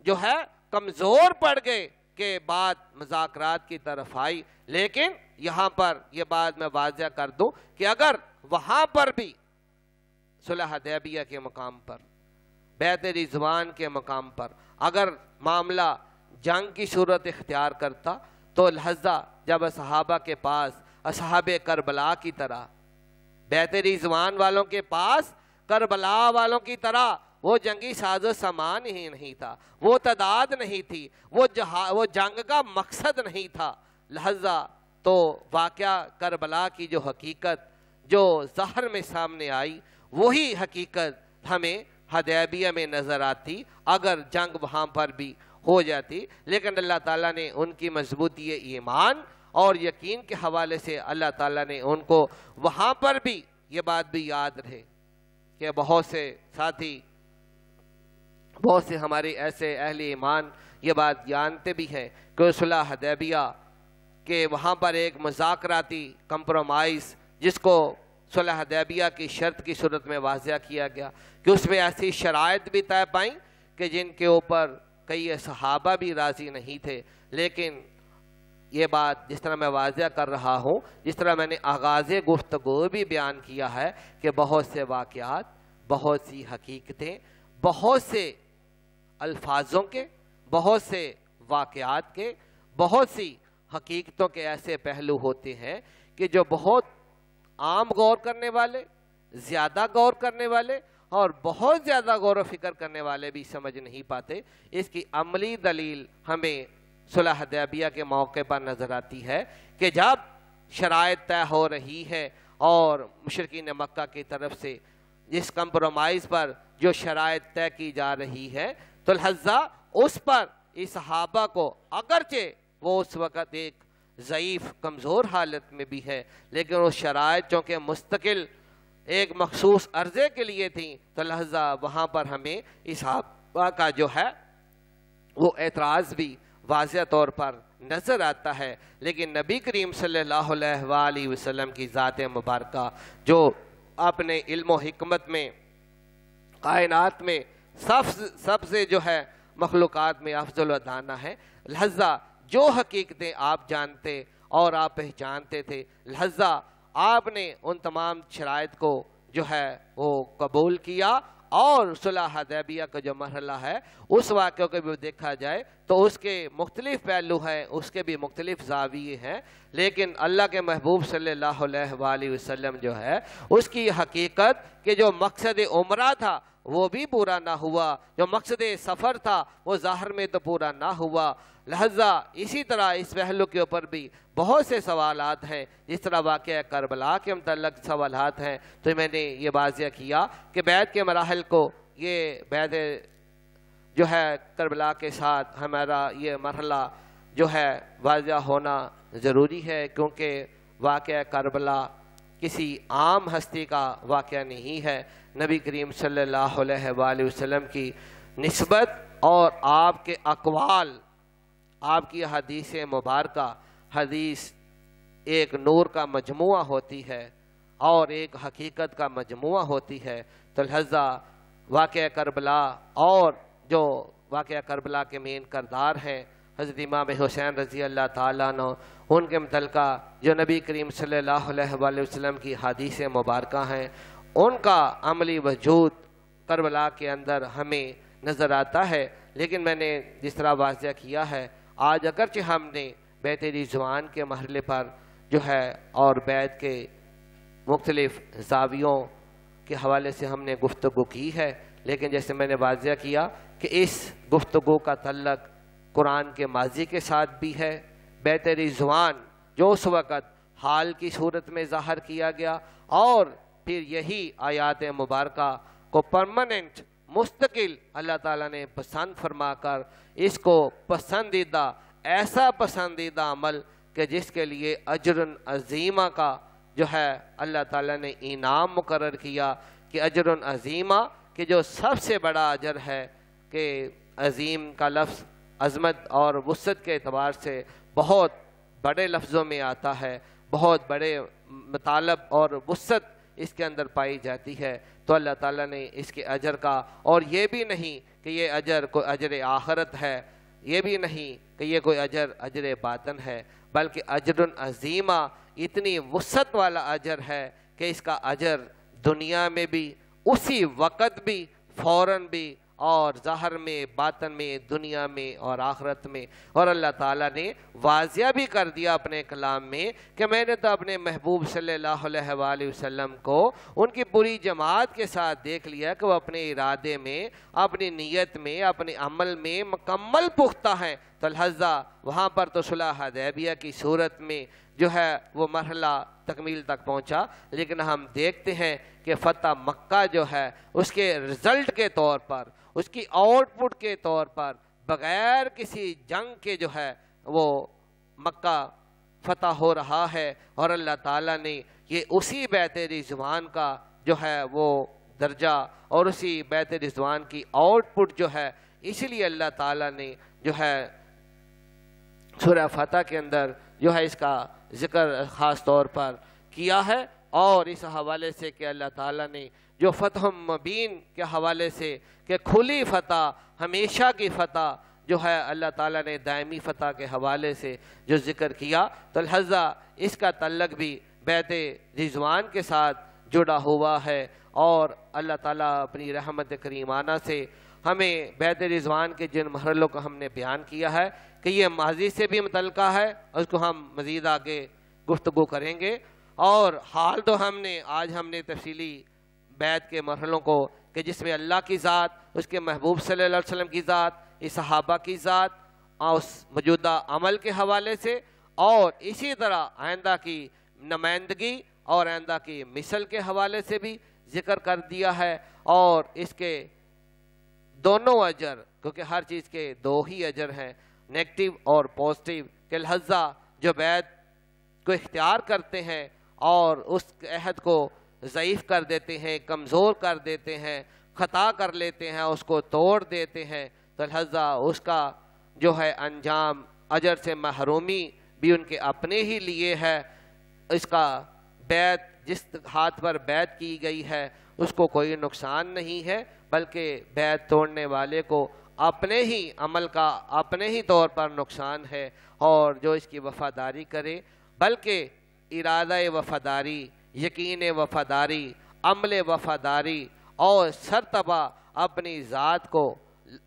جو ہے کمزور پڑ گئے کہ بات مذاکرات کی طرف آئی. لیکن یہاں پر یہ بات میں واضح کر دوں کہ اگر وہاں پر بھی صلح حدیبیہ کے مقام پر، بیعت رضوان کے مقام پر اگر معاملہ جنگ کی صورت اختیار کرتا، تو لہذا جب صحابہ کے پاس اصحاب کربلا کی طرح، بیعت رضوان والوں کے پاس کربلا والوں کی طرح وہ جنگی ساز و سامان ہی نہیں تھا، وہ تعداد نہیں تھی، وہ جنگ کا مقصد نہیں تھا. لہذا تو واقعہ کربلا کی جو حقیقت جو ظاہر میں سامنے آئی، وہی حقیقت ہمیں حدیبیہ میں نظر آتی اگر جنگ وہاں پر بھی ہو جاتی. لیکن اللہ تعالیٰ نے ان کی مضبوطی ایمان اور یقین کے حوالے سے اللہ تعالیٰ نے ان کو وہاں پر بھی یہ بات بھی یاد رہے کہ بہت سے ساتھی، بہت سے ہمارے ایسے اہل ایمان یہ بات جانتے بھی ہیں کہ صلح حدیبیہ کہ وہاں پر ایک مذاکراتی کمپرومائز جس کو صلح حدیبیہ کی شرط کی صورت میں واضح کیا گیا کہ اس میں ایسی شرائط بھی طے پائیں کہ جن کے اوپر کئی صحابہ بھی راضی نہیں تھے. لیکن یہ بات جس طرح میں واضح کر رہا ہوں، جس طرح میں نے آغاز گفتگو بھی بیان کیا ہے کہ بہت سے واقعات، بہت سی حقیقتیں، بہت سے الفاظوں کے، بہت سے واقعات کے، بہت سی حقیقتوں کے ایسے پہلو ہوتے ہیں کہ جو بہت عام غور کرنے والے، زیادہ غور کرنے والے اور بہت زیادہ غور و فکر کرنے والے بھی سمجھ نہیں پاتے. اس کی عملی دلیل ہمیں صلح حدیبیہ کے موقع پر نظر آتی ہے کہ جب شرائط طے ہو رہی ہے اور مشرکین مکہ کی طرف سے جس کمپرومائز پر جو شرائط طے کی جا رہی ہے، تو لہذا اس پر اس صحابہ کو اگرچہ وہ اس وقت ایک ضعیف کمزور حالت میں بھی ہے، لیکن وہ شرائط چونکہ مستقل ایک مخصوص عرضے کے لیے تھیں، تو لہذا وہاں پر ہمیں اس صحابہ کا جو ہے وہ اعتراض بھی واضح طور پر نظر آتا ہے۔ لیکن نبی کریم صلی اللہ علیہ وآلہ وسلم کی ذات مبارکہ جو اپنے علم و حکمت میں کائنات میں سب سے جو ہے مخلوقات میں افضل و دانا ہے، لہذا جو حقیقتیں آپ جانتے اور آپ پہچانتے تھے، لہذا آپ نے ان تمام شرائط کو جو ہے وہ قبول کیا، اور صلح حدیبیہ کا جو مرحلہ ہے اس واقعے کو بھی دیکھا جائے تو اس کے مختلف پہلو ہیں، اس کے بھی مختلف زاویے ہیں، لیکن اللہ کے محبوب صلی اللہ علیہ وآلہ وسلم جو ہے اس کی حقیقت کہ جو مقصد عمرہ تھا وہ بھی پورا نہ ہوا، جو مقصد سفر تھا وہ ظاہر میں تو پورا نہ ہوا، لہذا اسی طرح اس پہلو کے اوپر بھی بہت سے سوالات ہیں، جس طرح واقعہ کربلا کے متعلق سوالات ہیں۔ تو میں نے یہ واضح کیا کہ بیعت کے مراحل کو، یہ بیعت جو ہے کربلا کے ساتھ ہمارا یہ مرحلہ جو ہے واضح ہونا ضروری ہے، کیونکہ واقعہ کربلا کسی عام ہستی کا واقعہ نہیں ہے، نبی کریم صلی اللہ علیہ وآلہ وسلم کی نسبت اور آپ کے اقوال، آپ کی حدیث مبارکہ، حدیث ایک نور کا مجموعہ ہوتی ہے اور ایک حقیقت کا مجموعہ ہوتی ہے، تو لہذا واقعہ کربلا اور جو واقعہ کربلا کے مین کردار ہیں حضرت امام حسین رضی اللہ تعالیٰ عنہ، ان کے متعلقہ جو نبی کریم صلی اللہ علیہ وآلہ وسلم کی حدیث مبارکہ ہیں، ان کا عملی وجود کربلا کے اندر ہمیں نظر آتا ہے۔ لیکن میں نے جس طرح واضح کیا ہے، آج اگرچہ ہم نے بیعت رضوان کے مرحلے پر جو ہے اور بیعت کے مختلف زاویوں کے حوالے سے ہم نے گفتگو کی ہے، لیکن جیسے میں نے واضح کیا کہ اس گفتگو کا تعلق قرآن کے ماضی کے ساتھ بھی ہے۔ بیعت رضوان جو اس وقت حال کی صورت میں ظاہر کیا گیا، اور پھر یہی آیات مبارکہ کو پرماننٹ مستقل اللہ تعالیٰ نے پسند فرما کر اس کو پسندیدہ، ایسا پسندیدہ عمل کہ جس کے لیے اجر عظیمہ کا جو ہے اللہ تعالیٰ نے انعام مقرر کیا، کہ اجر عظیمہ کہ جو سب سے بڑا اجر ہے، کہ عظیم کا لفظ عظمت اور وسعت کے اعتبار سے بہت بڑے لفظوں میں آتا ہے، بہت بڑے مطالب اور وسعت اس کے اندر پائی جاتی ہے، تو اللہ تعالیٰ نے اس کے اجر کا، اور یہ بھی نہیں کہ یہ اجر کوئی اجر آخرت ہے، یہ بھی نہیں کہ یہ کوئی اجر باطن ہے، بلکہ اجر عظیمہ اتنی وسعت والا اجر ہے کہ اس کا اجر دنیا میں بھی، اسی وقت بھی، فوراً بھی، اور ظاہر میں، باطن میں، دنیا میں اور آخرت میں۔ اور اللہ تعالیٰ نے واضح بھی کر دیا اپنے کلام میں کہ میں نے تو اپنے محبوب صلی اللہ علیہ وآلہ وسلم کو ان کی پوری جماعت کے ساتھ دیکھ لیا کہ وہ اپنے ارادے میں، اپنی نیت میں، اپنے عمل میں مکمل پختہ ہیں، تو لہذا وہاں پر تو صلح حدیبیہ کی صورت میں جو ہے وہ مرحلہ تکمیل تک پہنچا، لیکن ہم دیکھتے ہیں کہ فتح مکہ جو ہے اس کے رزلٹ کے طور پر، اس کی آؤٹ پٹ کے طور پر، بغیر کسی جنگ کے جو ہے وہ مکہ فتح ہو رہا ہے، اور اللہ تعالیٰ نے یہ اسی بیعت رضوان کا جو ہے وہ درجہ اور اسی بیعت رضوان کی آؤٹ پٹ جو ہے، اس لیے اللہ تعالیٰ نے جو ہے سورہ فتح کے اندر جو ہے اس کا ذکر خاص طور پر کیا ہے، اور اس حوالے سے کہ اللہ تعالیٰ نے جو فتح مبین کے حوالے سے کہ کھلی فتح، ہمیشہ کی فتح جو ہے اللہ تعالیٰ نے دائمی فتح کے حوالے سے جو ذکر کیا، تو لہذا اس کا تعلق بھی بیعت رضوان کے ساتھ جڑا ہوا ہے، اور اللہ تعالیٰ اپنی رحمت کریمانہ سے ہمیں بیعت رضوان کے جن مرحلوں کو ہم نے بیان کیا ہے کہ یہ ماضی سے بھی متعلقہ ہے، اس کو ہم مزید آگے گفتگو کریں گے، اور حال تو آج ہم نے تفصیلی بیعت کے مرحلوں کو کہ جس میں اللہ کی ذات، اس کے محبوب صلی اللہ علیہ وسلم کی ذات، اس صحابہ کی ذات، اور اس موجودہ عمل کے حوالے سے، اور اسی طرح آئندہ کی نمائندگی اور آئندہ کی مثل کے حوالے سے بھی ذکر کر دیا ہے، اور اس کے دونوں اجر، کیونکہ ہر چیز کے دو ہی اجر ہیں، نیگیٹو اور پازیٹیو، کہ لہذا جو بیعت کو اختیار کرتے ہیں اور اس عہد کو ضعیف کر دیتے ہیں، کمزور کر دیتے ہیں، خطا کر لیتے ہیں، اس کو توڑ دیتے ہیں، تو لہذا اس کا جو ہے انجام اجر سے محرومی بھی ان کے اپنے ہی لیے ہے۔ اس کا بیعت، جس ہاتھ پر بیعت کی گئی ہے اس کو کوئی نقصان نہیں ہے، بلکہ بیعت توڑنے والے کو اپنے ہی عمل کا اپنے ہی طور پر نقصان ہے، اور جو اس کی وفاداری کرے، بلکہ ارادہ وفاداری، یقین وفاداری، عمل وفاداری اور سرتبہ اپنی ذات کو،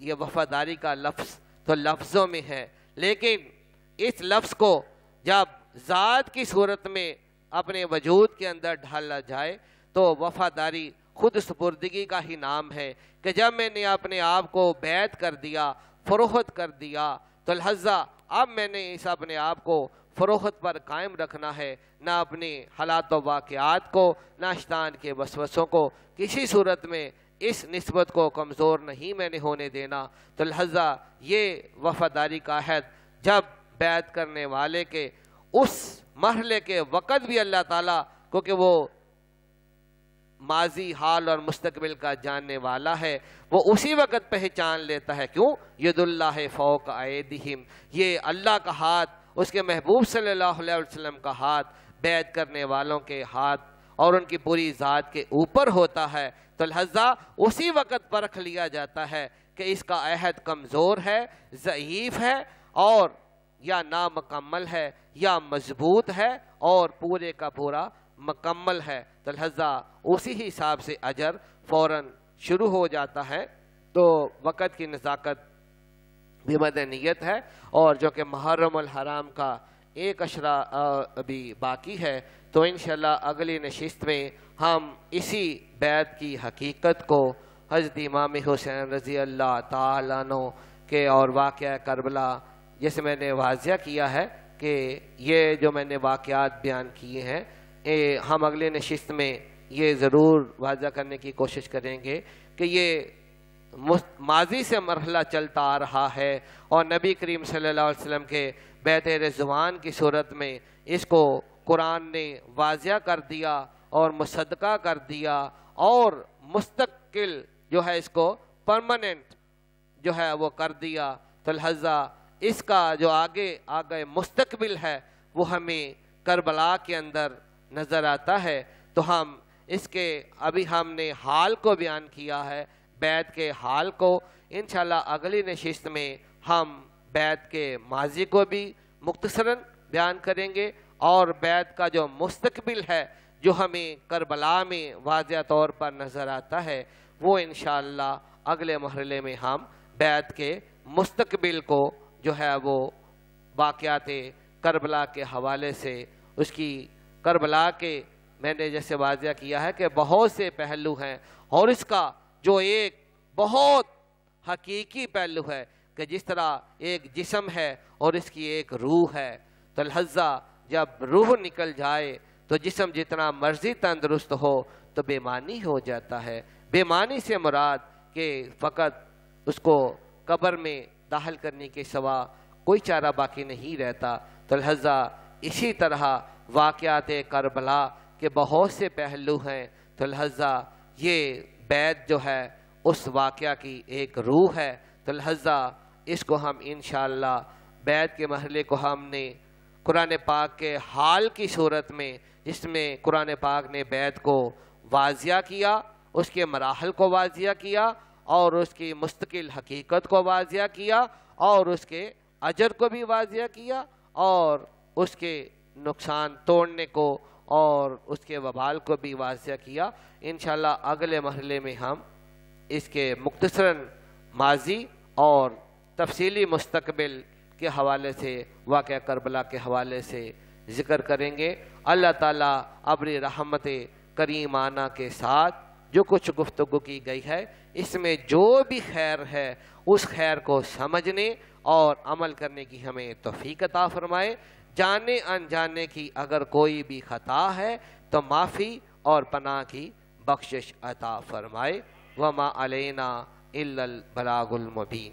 یہ وفاداری کا لفظ تو لفظوں میں ہے، لیکن اس لفظ کو جب ذات کی صورت میں اپنے وجود کے اندر ڈھالا جائے تو وفاداری خود سپردگی کا ہی نام ہے، کہ جب میں نے اپنے آپ کو بیعت کر دیا، فروخت کر دیا، تو لہذا اب میں نے اس اپنے آپ کو فروخت پر قائم رکھنا ہے، نہ اپنے حالات و واقعات کو، نہ شیطان کے وسوسوں کو کسی صورت میں اس نسبت کو کمزور نہیں میں نے ہونے دینا۔ تو لہذا یہ وفاداری کا عہد جب بیعت کرنے والے کے اس مرحلے کے وقت بھی اللہ تعالیٰ، کیونکہ وہ ماضی، حال اور مستقبل کا جاننے والا ہے، وہ اسی وقت پہچان لیتا ہے۔ کیوں؟ ید اللہ فوق ایدیہم، یہ اللہ کا ہاتھ، اس کے محبوب صلی اللہ علیہ وسلم کا ہاتھ بیعت کرنے والوں کے ہاتھ اور ان کی پوری ذات کے اوپر ہوتا ہے، تو لہذا اسی وقت پرکھ لیا جاتا ہے کہ اس کا عہد کمزور ہے، ضعیف ہے، اور یا نامکمل ہے، یا مضبوط ہے اور پورے کا پورا مکمل ہے، تو لہذا اسی حساب سے اجر فوراً شروع ہو جاتا ہے۔ تو وقت کی نزاکت بھی مدنیت ہے، اور جو کہ محرم الحرام کا ایک اشرا ابھی باقی ہے، تو انشاءاللہ اگلی نشست میں ہم اسی بیعت کی حقیقت کو حضرت امام حسین رضی اللہ تعالیٰ عنہ کے اور واقعہ کربلا، جیسے میں نے واضح کیا ہے کہ یہ جو میں نے واقعات بیان کیے ہیں، ہم اگلے نشست میں یہ ضرور واضح کرنے کی کوشش کریں گے کہ یہ ماضی سے مرحلہ چلتا آ رہا ہے، اور نبی کریم صلی اللہ علیہ وسلم کے بیعت رضوان کی صورت میں اس کو قرآن نے واضح کر دیا اور مصدقہ کر دیا، اور مستقل جو ہے اس کو پرماننٹ جو ہے وہ کر دیا۔ تو لہذا اس کا جو آگے مستقبل ہے وہ ہمیں کربلا کے اندر نظر آتا ہے، تو ہم اس کے ابھی ہم نے حال کو بیان کیا ہے، بیعت کے حال کو۔ انشاءاللہ اگلی نشست میں ہم بیعت کے ماضی کو بھی مختصراً بیان کریں گے، اور بیعت کا جو مستقبل ہے جو ہمیں کربلا میں واضح طور پر نظر آتا ہے، وہ انشاءاللہ اگلے مرحلے میں ہم بیعت کے مستقبل کو جو ہے وہ واقعات کربلا کے حوالے سے، اس کی کربلا کے میں نے جیسے واضح کیا ہے کہ بہت سے پہلو ہیں، اور اس کا جو ایک بہت حقیقی پہلو ہے کہ جس طرح ایک جسم ہے اور اس کی ایک روح ہے، تو لہذا جب روح نکل جائے تو جسم جتنا مرضی تندرست ہو تو بے معنی ہو جاتا ہے۔ بے معنی سے مراد کہ فقط اس کو قبر میں داخل کرنے کے سوا کوئی چارہ باقی نہیں رہتا۔ تو لہذا اسی طرح واقعات کربلا کے بہت سے پہلو ہیں، تو لہذا یہ بیعت جو ہے اس واقعہ کی ایک روح ہے، تو لہذا اس کو ہم انشاءاللہ بیعت کے مرحلے کو ہم نے قرآن پاک کے حال کی صورت میں، جس میں قرآن پاک نے بیعت کو واضح کیا، اس کے مراحل کو واضح کیا، اور اس کی مستقل حقیقت کو واضح کیا، اور اس کے اجر کو بھی واضح کیا، اور اس کے نقصان توڑنے کو اور اس کے وبال کو بھی واضح کیا۔ انشاءاللہ اگلے مرحلے میں ہم اس کے مختصراً ماضی اور تفصیلی مستقبل کے حوالے سے، واقعہ کربلا کے حوالے سے ذکر کریں گے۔ اللہ تعالیٰ اپنی رحمت کریمانہ کے ساتھ جو کچھ گفتگو کی گئی ہے، اس میں جو بھی خیر ہے اس خیر کو سمجھنے اور عمل کرنے کی ہمیں توفیق عطا فرمائے۔ جانے انجانے کی اگر کوئی بھی خطا ہے تو معافی اور پناہ کی بخشش عطا فرمائے۔ وما علینا الا البلاغ المبین۔